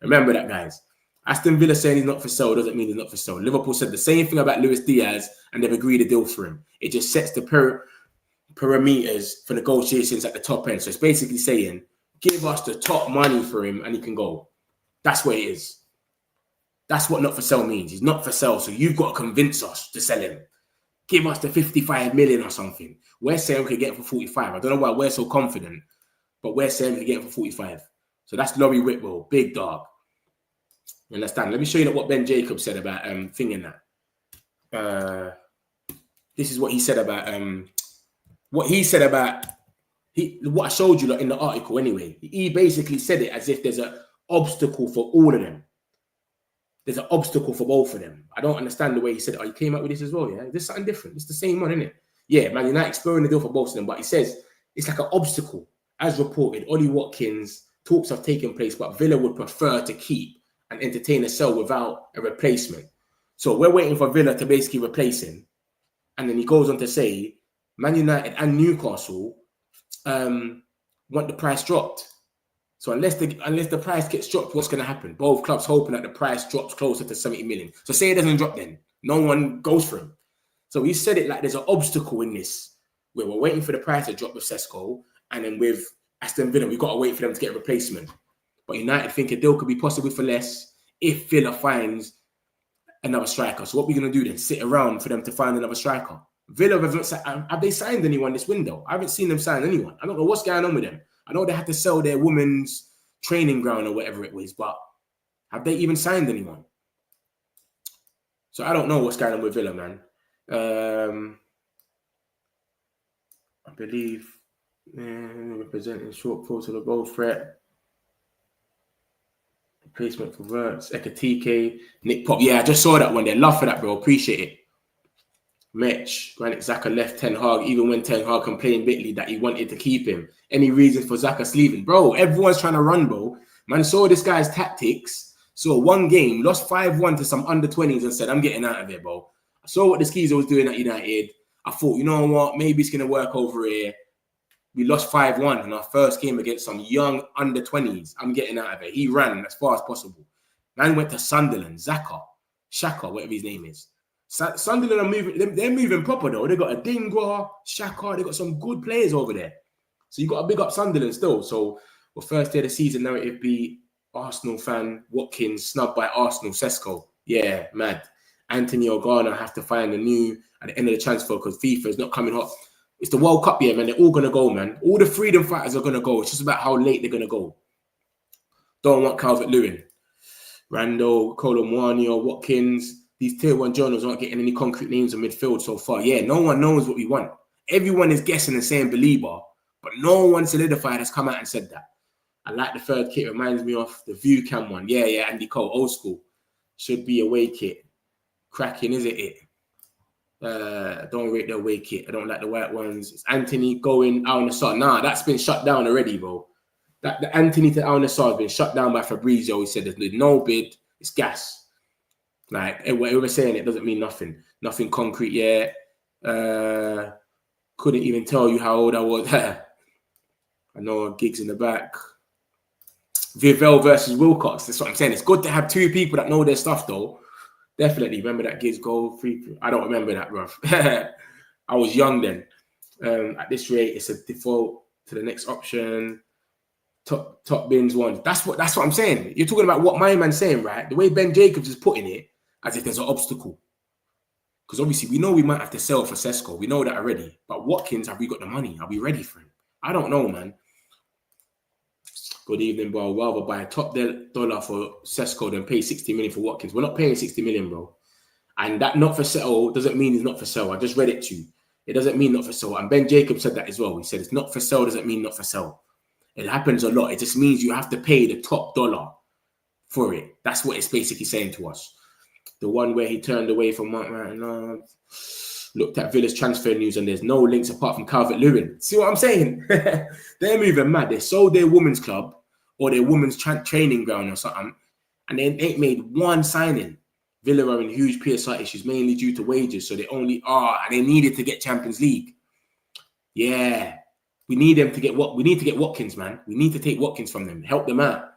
Remember that, guys. Aston Villa saying he's not for sale doesn't mean he's not for sale. Liverpool said the same thing about Luis Diaz and they've agreed a deal for him. It just sets the parameters for negotiations at the top end. So it's basically saying, give us the top money for him and he can go. That's what it is. That's what not for sale means. He's not for sale. So you've got to convince us to sell him. Give us the 55 million or something. We're saying we could get him for 45. I don't know why we're so confident, but we're saying we could get him for 45. So that's Laurie Whitwell, big dog. You understand? Let me show you what Ben Jacobs said about thinking that. This is what he said about what I showed you in the article anyway. He basically said it as if there's an obstacle for all of them. There's an obstacle for both of them. I don't understand the way he said it. Oh, you came up with this as well, yeah? This is something different. It's the same one, isn't it? Yeah, Man United exploring the deal for both of them, but he says it's like an obstacle. As reported, Ollie Watkins, talks have taken place, but Villa would prefer to keep and entertain a sell without a replacement. So we're waiting for Villa to basically replace him. And then he goes on to say, Man United and Newcastle want the price dropped. So unless the price gets dropped, what's going to happen? Both clubs hoping that the price drops closer to 70 million. So say it doesn't drop then. No one goes for him. So he said it like there's an obstacle in this where we're waiting for the price to drop with Sesko. And then with Aston Villa, we've got to wait for them to get a replacement. But United think a deal could be possible for less if Villa finds another striker. So what are we going to do then? Sit around for them to find another striker? Villa, have they signed anyone this window? I haven't seen them sign anyone. I don't know what's going on with them. I know they had to sell their women's training ground or whatever it was, but have they even signed anyone? So I don't know what's going on with Villa, man. I believe representing short photo to the goal threat. Replacement for Verts, Ekatike, Nick Pop. Yeah, I just saw that one there. Love for that, bro. Appreciate it. Granit Xhaka left Ten Hag, even when Ten Hag complained bitterly that he wanted to keep him. Any reason for Xhaka leaving? Bro, everyone's trying to run, bro. Man saw this guy's tactics. Saw one game, lost 5-1 to some under-20s and said, I'm getting out of here, bro. I saw what the Skeezer was doing at United. I thought, you know what? Maybe it's going to work over here. We lost 5-1 in our first game against some young under-20s. I'm getting out of it. He ran as far as possible. Man went to Sunderland, Shaka, whatever his name is. Sunderland are moving. They're moving proper though. They got a Dingwa, Shaka. They got some good players over there. So you got to big up Sunderland still. So the first day of the season narrative be Arsenal fan Watkins snubbed by Arsenal. Sesko, yeah, mad. Antony or Garnacho have to find a new at the end of the transfer because FIFA is not coming up. It's the World Cup year, man. They're all gonna go, man. All the freedom fighters are gonna go. It's just about how late they're gonna go. Don't want Calvert-Lewin, Rando, Colomwani or Watkins. These tier 1 journals aren't getting any concrete names in midfield so far. Yeah, no one knows what we want. Everyone is guessing and saying believer, but no one solidified has come out and said that. I like the third kit. Reminds me of the View Cam one. Yeah, Andy Cole, old school. Should be away kit. Cracking, isn't it? Don't rate the away kit. I don't like the white ones. It's Antony going Al Nassr. Nah, that's been shut down already, bro. The Antony to Al Nassr has been shut down by Fabrizio. He said there's no bid. It's gas. Like, whoever's saying it doesn't mean nothing. Nothing concrete yet. Couldn't even tell you how old I was. I know gigs in the back. Vivell versus Wilcox. That's what I'm saying. It's good to have two people that know their stuff, though. Definitely. Remember that Gigs goal? I don't remember that, bruv. I was young then. At this rate, it's a default to the next option. Top bins one. That's what I'm saying. You're talking about what my man's saying, right? The way Ben Jacobs is putting it, as if there's an obstacle. Because obviously we know we might have to sell for Sesko. We know that already. But Watkins, have we got the money? Are we ready for him? I don't know, man. Good evening, bro. I'd rather buy a top dollar for Sesko than pay 60 million for Watkins. We're not paying 60 million, bro. And that not for sale doesn't mean it's not for sale. I just read it to you. It doesn't mean not for sale. And Ben Jacobs said that as well. He said it's not for sale doesn't mean not for sale. It happens a lot. It just means you have to pay the top dollar for it. That's what it's basically saying to us. The one where he turned away from Looked at Villa's transfer news and there's no links apart from Calvert-Lewin. See what I'm saying? They're moving mad. They sold their women's club or their women's training ground or something, and they ain't made one signing. Villa are in huge PSI issues, mainly due to wages, so they only are, and they needed to get Champions League. Yeah, we need them to get what we need to get Watkins, man. We need to take Watkins from them, help them out.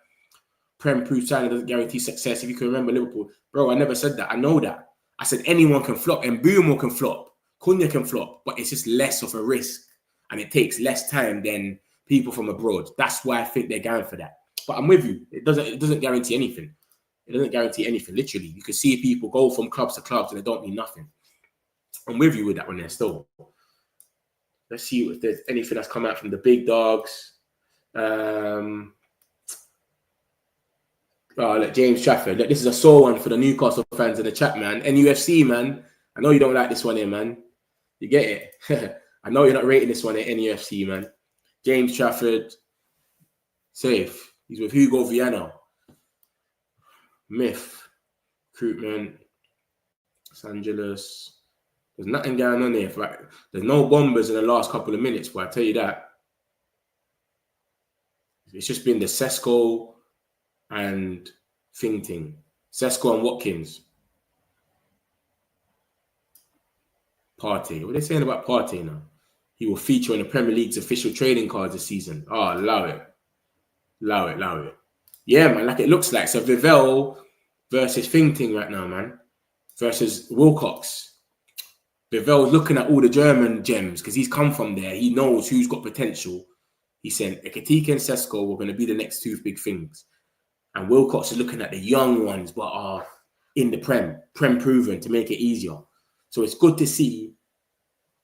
Prem proof signing doesn't guarantee success. If you can remember Liverpool, bro, I never said that. I know that. I said anyone can flop, and Mbeumo can flop. Cunha can flop, but it's just less of a risk and it takes less time than people from abroad. That's why I think they're going for that. But I'm with you. It doesn't guarantee anything. It doesn't guarantee anything. Literally, you can see people go from clubs to clubs and they don't mean nothing. I'm with you with that one there still. Let's see if there's anything that's come out from the big dogs. Oh, look, James Trafford. Look, this is a sore one for the Newcastle fans in the chat, man. NUFC, man. I know you don't like this one here, man. You get it? I know you're not rating this one at NUFC, man. James Trafford, safe. He's with Hugo Viana. Myth, recruitment, Los Angeles. There's nothing going on here. There's no bombers in the last couple of minutes, but I tell you that. It's just been the Sesko and Thing. Sesko and Watkins. Partey. What are they saying about Partey now? He will feature on the Premier League's official trading cards this season. Oh, allow it. Allow it. Yeah, man, like it looks like. So Vivell versus Thing right now, man. Versus Wilcox. Vivell's looking at all the German gems because he's come from there. He knows who's got potential. He said Ekitike and Sesko were going to be the next two big things. And Wilcox is looking at the young ones but are in the Prem proven to make it easier. So it's good to see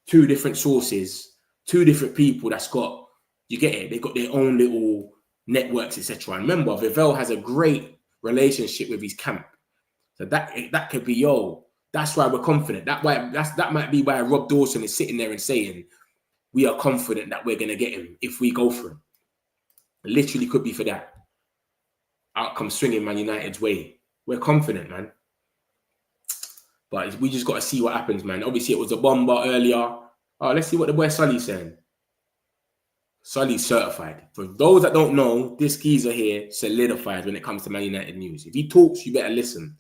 two different sources, two different people that's got, you get it, they've got their own little networks, etc. And remember, Vivell has a great relationship with his camp. So that could be, that's why we're confident. That might be why Rob Dawson is sitting there and saying, we are confident that we're going to get him if we go for him. It literally could be for that. Outcome swinging Man United's way. We're confident, man. But we just got to see what happens, man. Obviously, it was a bomber earlier. Oh, let's see what the boy Sully's saying. Sully's certified. For those that don't know, this geezer here solidified when it comes to Man United news. If he talks, you better listen.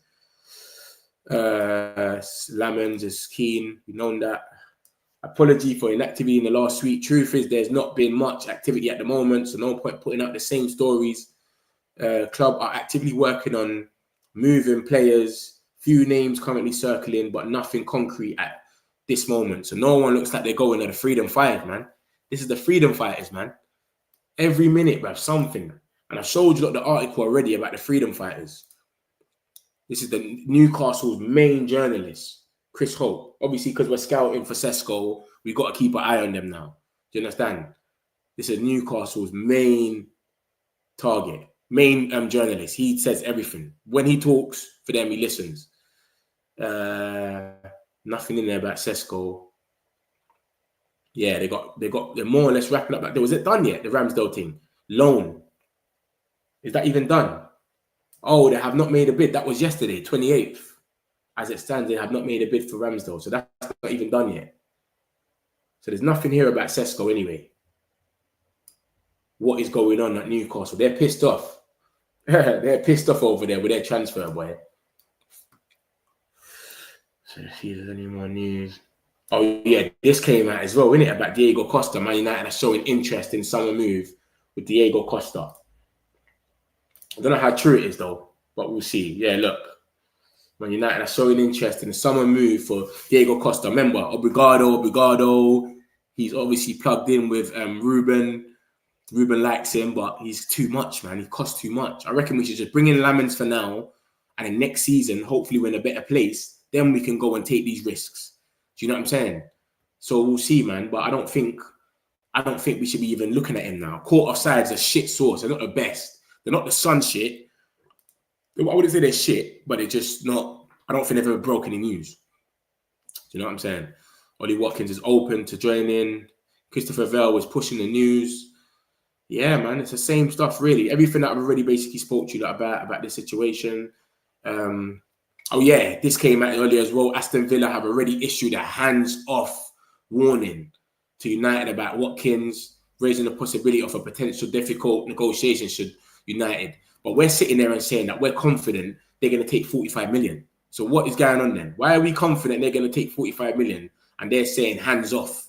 Lamens is keen. We've known that. Apology for inactivity in the last week. Truth is, there's not been much activity at the moment, so no point putting out the same stories. Club are actively working on moving players. Few names currently circling, but nothing concrete at this moment. So no one looks like they're going to the Freedom Fight, man. This is the Freedom Fighters, man. Every minute, bruv, something. And I showed you the article already about the Freedom Fighters. This is the Newcastle's main journalist, Chris Hope. Obviously, because we're scouting for Sesko, we've got to keep an eye on them now. Do you understand? This is Newcastle's main target, main journalist. He says everything. When he talks, for them, he listens. Nothing in there about Sesko. Yeah, they're more or less wrapping up. Like, was it done yet? The Ramsdale thing, loan. Is that even done? Oh, they have not made a bid. That was yesterday, 28th. As it stands, they have not made a bid for Ramsdale, so that's not even done yet. So there's nothing here about Sesko anyway. What is going on at Newcastle? They're pissed off. They're pissed off over there with their transfer, boy. So let's see if there's any more news. Oh, yeah, this came out as well, innit? About Diego Costa. Man United are showing interest in summer move with Diego Costa. I don't know how true it is, though, but we'll see. Yeah, look. Man United are showing interest in the summer move for Diego Costa. Remember, Obrigado. He's obviously plugged in with Ruben. Ruben likes him, but he's too much, man. He costs too much. I reckon we should just bring in Lamens for now, and then next season, hopefully we're in a better place. Then we can go and take these risks. Do you know what I'm saying? So we'll see, man. But I don't think we should be even looking at him now. Caught offside's a shit source. They're not the best. They're not the Sun shit. I wouldn't say they're shit, but they're just not. I don't think they've ever broken any news. Do you know what I'm saying? Ollie Watkins is open to joining. Christopher Vell was pushing the news. Yeah, man, it's the same stuff, really. Everything that I've already basically spoke to you about this situation. Oh yeah, this came out earlier as well. Aston Villa have already issued a hands-off warning to United about Watkins, raising the possibility of a potential difficult negotiation should United. But we're sitting there and saying that we're confident they're going to take 45 million. So what is going on then? Why are we confident they're going to take 45 million and they're saying hands off?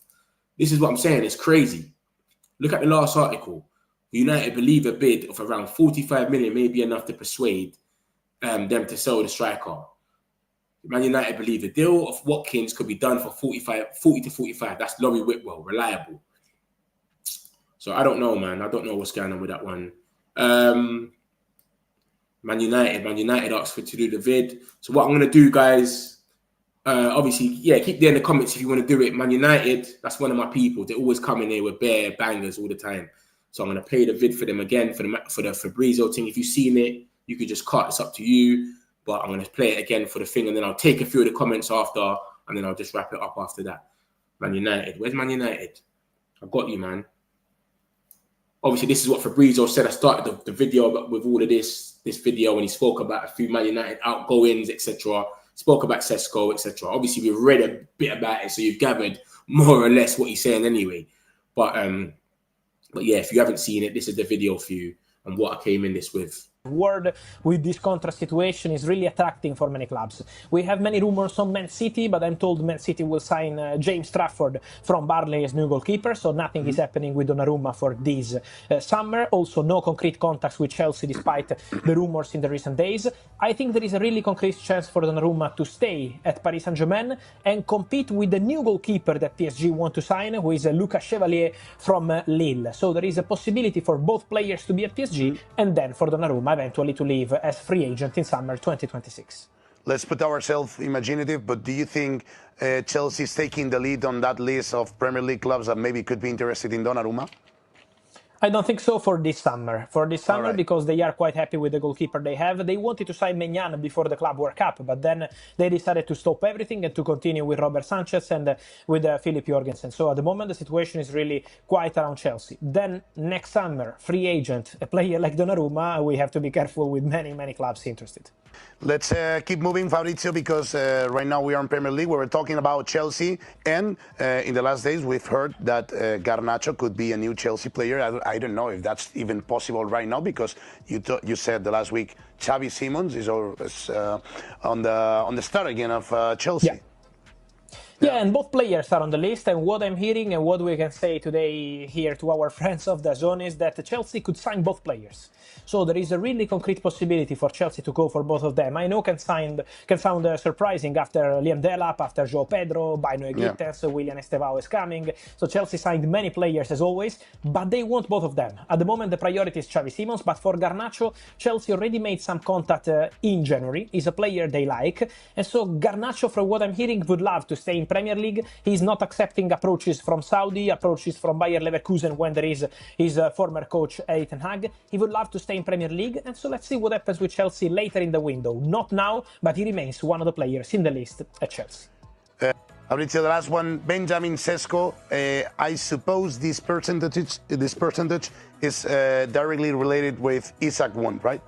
This is what I'm saying. It's crazy. Look at the last article. United believe a bid of around 45 million may be enough to persuade them to sell the striker. Man United believe the deal of Watkins could be done for 40 to 45. That's Laurie Whitwell, reliable. So I don't know, man. I don't know what's going on with that one. Man United asked for to do the vid. So what I'm going to do, guys, obviously, yeah, keep there in the comments if you want to do it. Man United, that's one of my people. They always come in here with bare bangers all the time. So I'm going to play the vid for them again, for the Fabrizio thing. If you've seen it, you could just cut. It's up to you. But I'm going to play it again for the thing, and then I'll take a few of the comments after, and then I'll just wrap it up after that. Man United. Where's Man United? I got you, man. Obviously, this is what Fabrizio said. I started the video with all of this video when he spoke about a few Man United outgoings, etc. Spoke about Sesko, etc. Obviously, we've read a bit about it, so you've gathered more or less what he's saying anyway. But yeah, if you haven't seen it, this is the video for you and what I came in this with. Word with this contract situation is really attracting for many clubs. We have many rumors on Man City, but I'm told Man City will sign James Trafford from Burnley as new goalkeeper, so nothing is happening with Donnarumma for this summer. Also, no concrete contacts with Chelsea despite the rumors in the recent days. I think there is a really concrete chance for Donnarumma to stay at Paris Saint-Germain and compete with the new goalkeeper that PSG want to sign, who is Lucas Chevalier from Lille. So there is a possibility for both players to be at PSG and then for Donnarumma eventually to leave as free agent in summer 2026. Let's put ourselves imaginative, but do you think Chelsea is taking the lead on that list of Premier League clubs that maybe could be interested in Donnarumma? I don't think so for this summer. Right. Because they are quite happy with the goalkeeper they have. They wanted to sign Maignan before the Club World Cup, but then they decided to stop everything and to continue with Robert Sanchez and with Philip Jorgensen. So at the moment, the situation is really quiet around Chelsea. Then next summer, free agent, a player like Donnarumma, we have to be careful with many clubs interested. Let's keep moving, Fabrizio, because right now we are in Premier League. We were talking about Chelsea, and in the last days we've heard that Garnacho could be a new Chelsea player. I don't know if that's even possible right now, because you said the last week Xavi Simons is on the start again of Chelsea. Yeah, and both players are on the list, and what I'm hearing and what we can say today here to our friends of Dazn is that Chelsea could sign both players. So there is a really concrete possibility for Chelsea to go for both of them. I know can sound surprising after Liam Delap, after João Pedro, Bino Gittens, William Estevao is coming. So Chelsea signed many players as always, but they want both of them. At the moment, the priority is Xavi Simons, but for Garnacho, Chelsea already made some contact in January. He's a player they like, and so Garnacho, from what I'm hearing, would love to stay in Premier League. He's not accepting approaches from Saudi, approaches from Bayer Leverkusen when there is his former coach Erik ten Hag. He would love to stay in Premier League, and so let's see what happens with Chelsea later in the window. Not now, but he remains one of the players in the list at Chelsea. Fabrizio, the last one, Benjamin Sesko. I suppose this percentage is directly related with Isak one, right?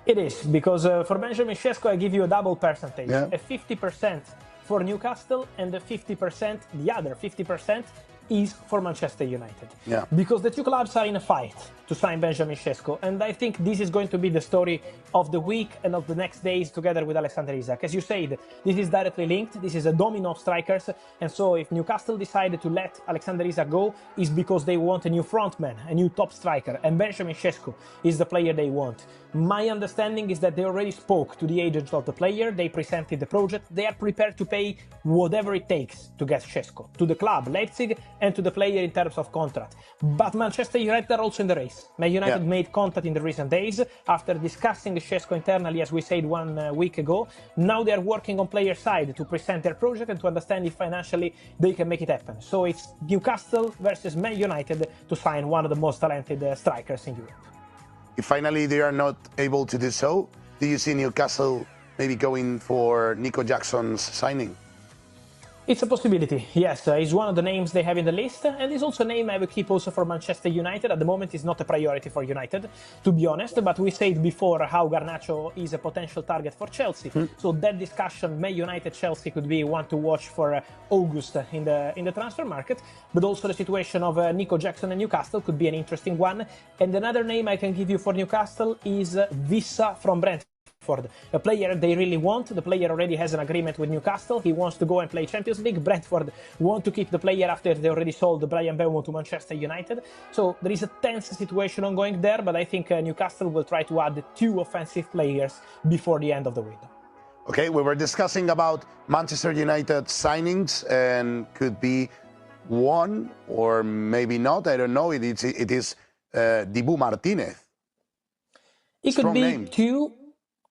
It is, because for Benjamin Sesko, I give you a double percentage, a 50% for Newcastle and the 50%, the other 50%, is for Manchester United. Because the two clubs are in a fight to sign Benjamin Sesko, and I think this is going to be the story of the week and of the next days together with Alexander Isak. As you said, this is directly linked, this is a domino of strikers, and so if Newcastle decided to let Alexander Isak go, is because they want a new frontman, a new top striker, and Benjamin Sesko is the player they want. My understanding is that they already spoke to the agent of the player, they presented the project, they are prepared to pay whatever it takes to get Sesko, to the club, Leipzig, and to the player in terms of contract. But Manchester United are also in the race. Man United made contact in the recent days after discussing Sesko internally, as we said 1 week ago. Now they are working on player side to present their project and to understand if financially they can make it happen. So it's Newcastle versus Man United to sign one of the most talented strikers in Europe. If finally they are not able to do so, do you see Newcastle maybe going for Nico Jackson's signing? It's a possibility, yes. He's one of the names they have in the list, and he's also a name I would keep also for Manchester United. At the moment, it's not a priority for United, to be honest, but we said before how Garnacho is a potential target for Chelsea. So that discussion, May United-Chelsea could be one to watch for August in the transfer market, but also the situation of Nico Jackson and Newcastle could be an interesting one. And another name I can give you for Newcastle is Vissa from Brentford. A player they really want. The player already has an agreement with Newcastle. He wants to go and play Champions League. Brentford want to keep the player after they already sold Brian Mbeumo to Manchester United. So there is a tense situation ongoing there, but I think Newcastle will try to add 2 offensive players before the end of the window. Okay, we were discussing about Manchester United signings, and could be one or maybe not. I don't know. It is Dibu Martinez. It could be 2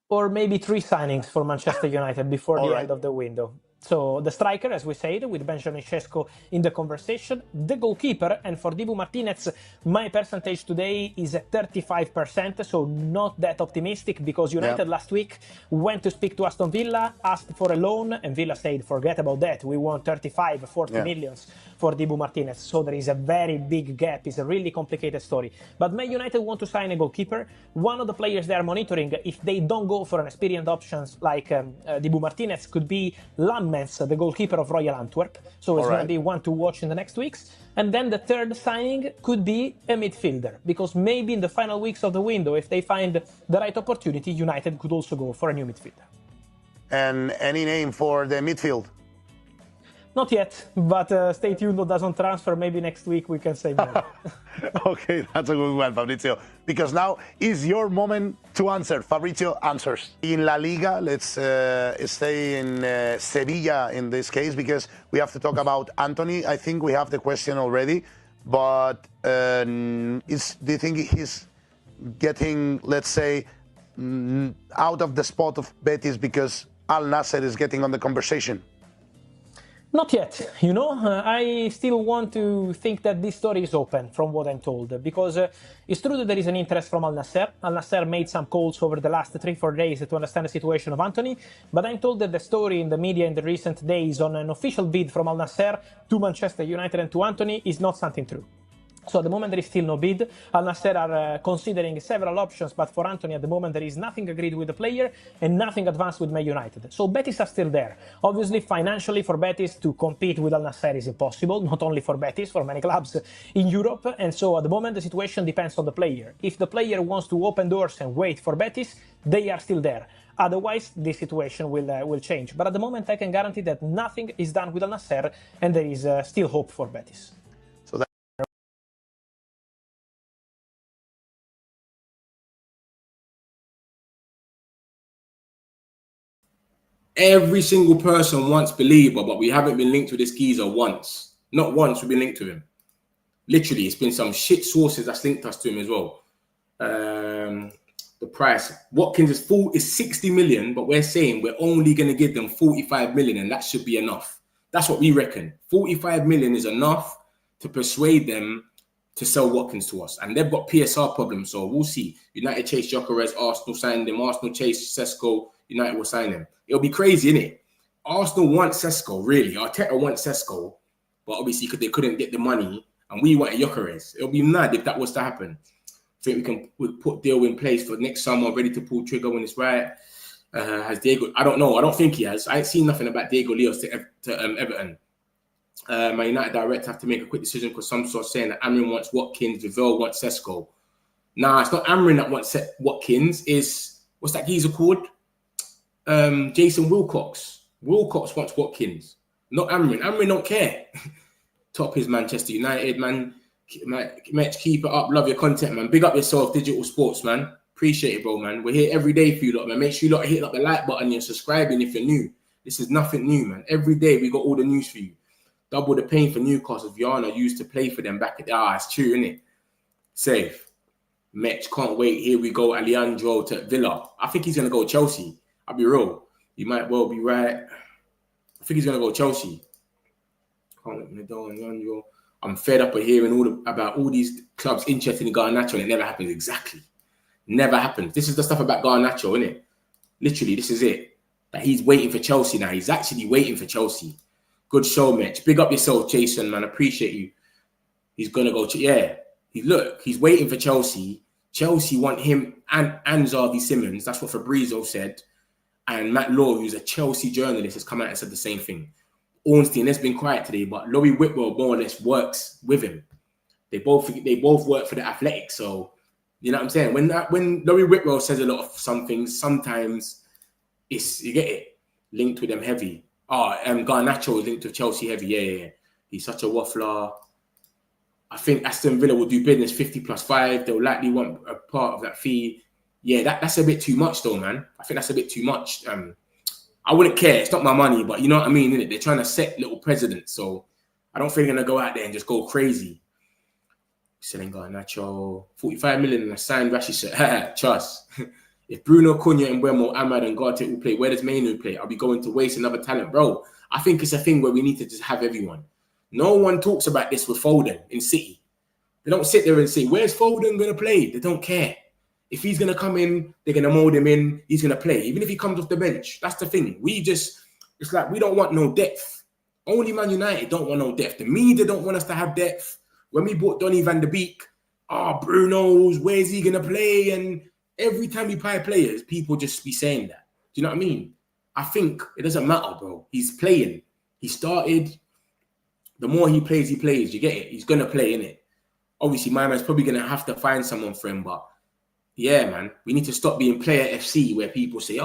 or maybe 3 signings for Manchester United before the end of the window. So the striker, as we said, with Benjamin Sesko in the conversation, the goalkeeper, and for Dibu Martinez, my percentage today is at 35%, so not that optimistic, because United last week went to speak to Aston Villa, asked for a loan, and Villa said, forget about that, we want 35, 40 millions for Dibu Martinez. So there is a very big gap. It's a really complicated story. But Man United want to sign a goalkeeper. One of the players they are monitoring, if they don't go for an experienced options like Dibu Martinez, could be the goalkeeper of Royal Antwerp. So it's going to be one to watch in the next weeks. And then the third signing could be a midfielder, because maybe in the final weeks of the window, if they find the right opportunity, United could also go for a new midfielder. And any name for the midfield? Not yet, but stay tuned on Dazn transfer. Maybe next week we can say more. Okay, that's a good one, Fabrizio. Because now is your moment to answer. Fabrizio answers. In La Liga, let's stay in Sevilla in this case, because we have to talk about Antony. I think we have the question already, but do you think he's getting, let's say, out of the spot of Betis because Al Nassr is getting on the conversation? Not yet, you know. I still want to think that this story is open from what I'm told, because it's true that there is an interest from Al Nassr. Al Nassr made some calls over the last 3-4 days to understand the situation of Antony, but I'm told that the story in the media in the recent days on an official bid from Al Nassr to Manchester United and to Antony is not something true. So at the moment there is still no bid. Al Nassr are considering several options, but for Antony at the moment there is nothing agreed with the player and nothing advanced with Man United. So Betis are still there. Obviously financially for Betis to compete with Al Nassr is impossible, not only for Betis, for many clubs in Europe. And so at the moment the situation depends on the player. If the player wants to open doors and wait for Betis, they are still there. Otherwise, this situation will change. But at the moment I can guarantee that nothing is done with Al Nassr and there is still hope for Betis. Every single person wants Belieber, but we haven't been linked with this geezer once. Not once we've been linked to him. Literally, it's been some shit sources that's linked us to him as well. The price. Watkins is 60 million, but we're saying we're only going to give them 45 million, and that should be enough. That's what we reckon. 45 million is enough to persuade them to sell Watkins to us. And they've got PSR problems, so we'll see. United chased Gyökeres, Arsenal signed him. Arsenal chased Sesko, United will sign him. It'll be crazy, innit? Arsenal want Sesko, really. Arteta wants Sesko, but obviously because they couldn't get the money, and we wanted Gyökeres. It'll be mad if that was to happen. I think we'll put deal in place for next summer, ready to pull trigger when it's right. Has Diego? I don't know. I don't think he has. I ain't seen nothing about Diego Leos to Everton. My United director have to make a quick decision because some sort of saying that Amrin wants Watkins, Vivell wants Sesko. Nah, it's not Amrin that wants Watkins. It's what's that geezer called? Jason Wilcox. Wilcox wants Watkins, not Amrin. Amrin don't care. Top is Manchester United, man. Match, keep it up. Love your content, man. Big up yourself, Digital Sports, man. Appreciate it, bro, man. We're here every day for you lot, man. Make sure you lot hit up the like button and subscribing if you're new. This is nothing new, man. Every day we got all the news for you. Double the pain for Newcastle. Viana used to play for them back at the it's true, innit? Safe. Metch, can't wait. Here we go. Alejandro to Villa. I think he's going to go Chelsea. I'll be real. You might well be right. I think he's going to go Chelsea. I'm fed up of hearing about all these clubs interested in Garnacho, and it never happens. Exactly. Never happens. This is the stuff about Garnacho, isn't it? Literally, this is it. That he's waiting for Chelsea now. He's actually waiting for Chelsea. Good show, Mitch. Big up yourself, Jason, man. Appreciate you. He's going to go. He's waiting for Chelsea. Chelsea want him and Xavi Simons. That's what Fabrizio said. And Matt Law, who's a Chelsea journalist, has come out and said the same thing. Ornstein has been quiet today, but Laurie Whitwell more or less works with him. They both work for the Athletics. So, you know what I'm saying? When Laurie Whitwell says a lot of some things, sometimes you get it, linked with them heavy. Garnacho is linked with Chelsea heavy. Yeah. He's such a waffler. I think Aston Villa will do business 50+5. They'll likely want a part of that fee. Yeah, that's a bit too much though, man. I think that's a bit too much. I wouldn't care. It's not my money, but you know what I mean, innit? They're trying to set little precedents. So I don't think they're going to go out there and just go crazy. Selling Garnacho, 45 million in a signed Rashi shirt. Trust. If Bruno, Cunha, and Mbeumo, Ahmad, and Garte will play, where does Mainu play? Are we going to waste another talent? Bro, I think it's a thing where we need to just have everyone. No one talks about this with Foden in City. They don't sit there and say, where's Foden going to play? They don't care. If he's going to come in, they're going to mold him in. He's going to play. Even if he comes off the bench. That's the thing. It's like we don't want no depth. Only Man United don't want no depth. The media don't want us to have depth. When we bought Donny van de Beek, Bruno's, where's he going to play? And every time we buy players, people just be saying that. Do you know what I mean? I think it doesn't matter, bro. He's playing. He started. The more he plays, you get it? He's going to play, innit? Obviously, my man's probably going to have to find someone for him, but yeah, man, we need to stop being player FC where people say,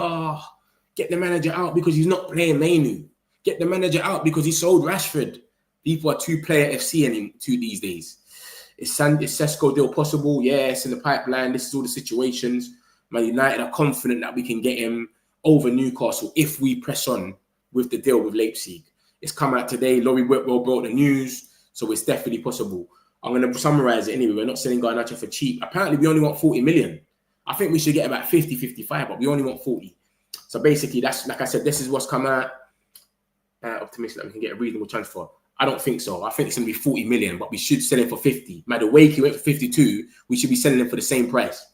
get the manager out because he's not playing Mainu. Get the manager out because he sold Rashford. People are too player FC these days. Is Sesko deal possible? Yes, in the pipeline. This is all the situations. Man United are confident that we can get him over Newcastle if we press on with the deal with Leipzig. It's come out today. Laurie Whitwell brought the news, so it's definitely possible. I'm going to summarize it anyway. We're not selling Garnacho for cheap. Apparently, we only want 40 million. I think we should get about 50, 55, but we only want 40. So basically, that's, like I said, this is what's come out. Optimistic that we can get a reasonable transfer. I don't think so. I think it's going to be 40 million, but we should sell him for 50. Madueke went for 52. We should be selling him for the same price.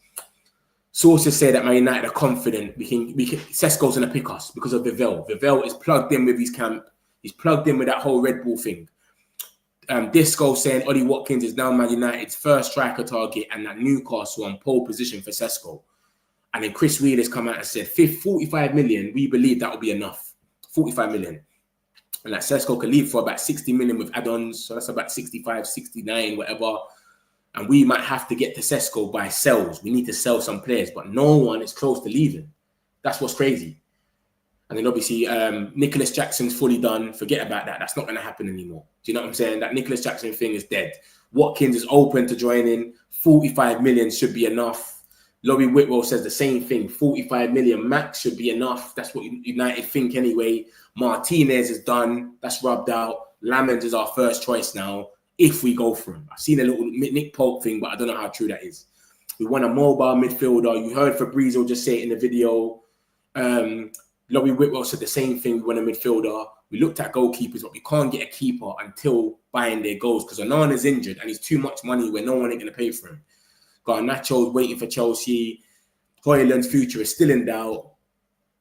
Sources say that Man United are confident we can Sesko's going to pick us because of Vivell. Vivell is plugged in with his camp. He's plugged in with that whole Red Bull thing. Disco saying Ollie Watkins is now Man United's first striker target and that Newcastle on pole position for Sesko. And then Chris Wheeler's come out and said 45 million, we believe that will be enough. 45 million. And that Sesko can leave for about 60 million with add-ons. So that's about 65, 69, whatever. And we might have to get to Sesko by sells. We need to sell some players, but no one is close to leaving. That's what's crazy. And then obviously, Nicholas Jackson's fully done. Forget about that. That's not going to happen anymore. Do you know what I'm saying? That Nicholas Jackson thing is dead. Watkins is open to joining. 45 million should be enough. Laurie Whitwell says the same thing. 45 million max should be enough. That's what United think anyway. Martinez is done. That's rubbed out. Lamens is our first choice now if we go for him. I've seen a little Nick Pope thing, but I don't know how true that is. We want a mobile midfielder. You heard Fabrizio just say it in the video. Laurie Whitwell said the same thing. We want a midfielder. We looked at goalkeepers, but we can't get a keeper until buying their goals because Onana's injured and he's too much money where no one ain't going to pay for him. Garnacho's waiting for Chelsea. Højlund's future is still in doubt.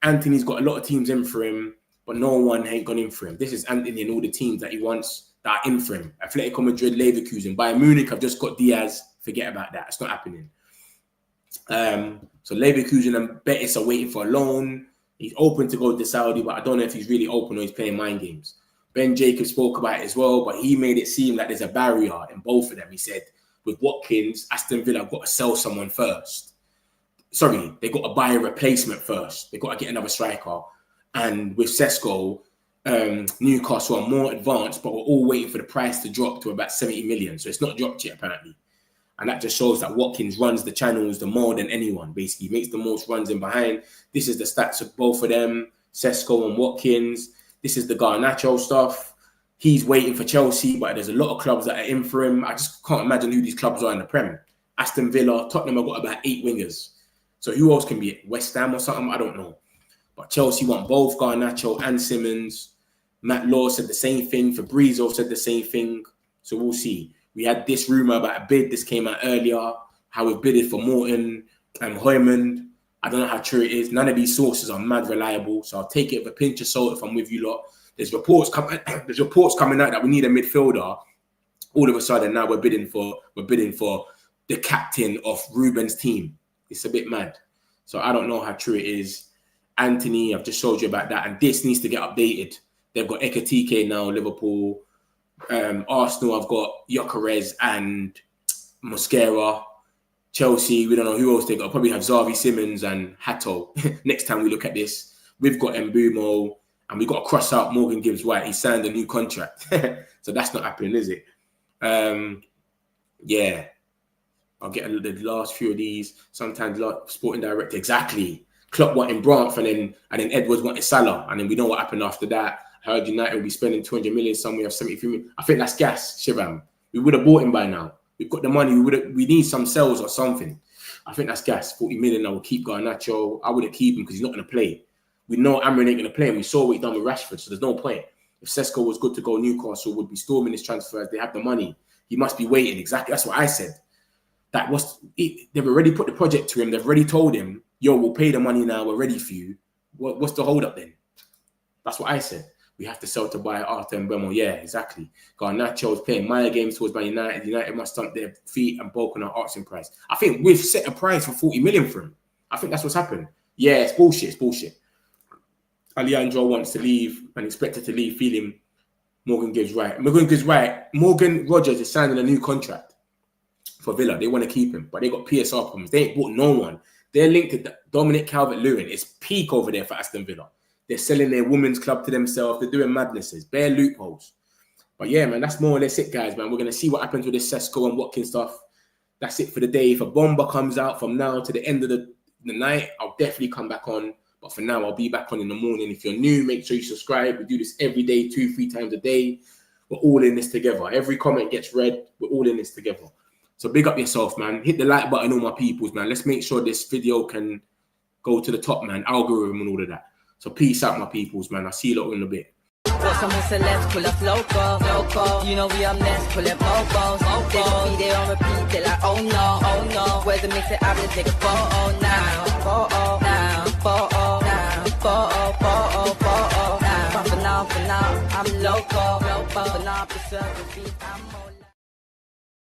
Antony's got a lot of teams in for him, but no one ain't gone in for him. This is Antony and all the teams that he wants that are in for him. Atletico Madrid, Leverkusen. Bayern Munich have just got Diaz. Forget about that. It's not happening. So Leverkusen and Betis are waiting for a loan. He's open to go to Saudi, but I don't know if he's really open or he's playing mind games. Ben Jacobs spoke about it as well, but he made it seem like there's a barrier in both of them. He said, with Watkins, Aston Villa have got to sell someone first. Sorry, they've got to buy a replacement first. They've got to get another striker. And with Sesko, Newcastle are more advanced, but we're all waiting for the price to drop to about 70 million. So it's not dropped yet, apparently. And that just shows that Watkins runs the channels the more than anyone, basically. He makes the most runs in behind. This is the stats of both of them, Sesko and Watkins. This is the Garnacho stuff. He's waiting for Chelsea, but there's a lot of clubs that are in for him. I just can't imagine who these clubs are in the Prem. Aston Villa, Tottenham have got about 8 wingers. So who else can be it? West Ham or something? I don't know. But Chelsea want both Garnacho and Simons. Matt Law said the same thing. Fabrizio said the same thing. So we'll see. We had this rumour about a bid. This came out earlier. How we bidded for Morton and Højlund. I don't know how true it is. None of these sources are mad reliable. So I'll take it with a pinch of salt if I'm with you lot. there's reports coming out that we need a midfielder. All of a sudden now we're bidding for the captain of Ruben's team. It's a bit mad. So I don't know how true it is. Antony, I've just showed you about that, and this needs to get updated. They've got Ekatike now, Liverpool. Arsenal, I've got Gyökeres and Mosquera. Chelsea, we don't know who else they got. Probably have Xavi Simons and Hato. Next time we look at this, we've got Mbumo, and we've got to cross out Morgan Gibbs-White. He signed a new contract. So that's not happening, is it? Yeah. I'll get the last few of these. Sometimes sporting director, exactly. Klopp wanting Brandt, and then Edwards wanted Salah. And then we know what happened after that. I heard United will be spending 200 million somewhere, 73 million. I think that's gas, Shivam. We would have bought him by now. We've got the money. We need some sales or something. I think that's gas. 40 million. I will keep Garnacho. I wouldn't keep him because he's not going to play. We know Amrin ain't going to play him. We saw what he done with Rashford, so there's no point. If Sesko was good to go, Newcastle would be storming his transfers. They have the money. He must be waiting. Exactly. That's what I said. They've already put the project to him. They've already told him, yo, we'll pay the money now. We're ready for you. What's the hold up then? That's what I said. We have to sell to buy Arthur and Bemo. Yeah, exactly. Garnacho is playing minor games towards Man United. United must stump their feet and bulk on our asking price. I think we've set a price for 40 million for him. I think that's what's happened. Yeah, it's bullshit. It's bullshit. Alejandro wants to leave and expected to leave feeling Morgan Gibbs-White. Morgan Rogers is signing a new contract for Villa. They want to keep him, but they got PSR problems. They ain't bought no one. They're linked to Dominic Calvert-Lewin. It's peak over there for Aston Villa. They're selling their women's club to themselves. They're doing madnesses, bare loopholes. But yeah, man, that's more or less it, guys, man. We're going to see what happens with this Sesko and Watkins stuff. That's it for the day. If a bomber comes out from now to the end of the night, I'll definitely come back on. But for now, I'll be back on in the morning. If you're new, make sure you subscribe. We do this every day, 2-3 times a day. We're all in this together. Every comment gets read. We're all in this together. So big up yourself, man. Hit the like button, all my peoples, man. Let's make sure this video can go to the top, man. Algorithm and all of that. So peace out, my peoples, man. I'll see you lot in a bit. Got some celebs, pull up local. You know we up next, pull up mobos. They don't be there on repeat, they're like, oh no. Where's the mix it up, let's take a photo now. But for now, I'm local. For now, preserve the beat, I'm more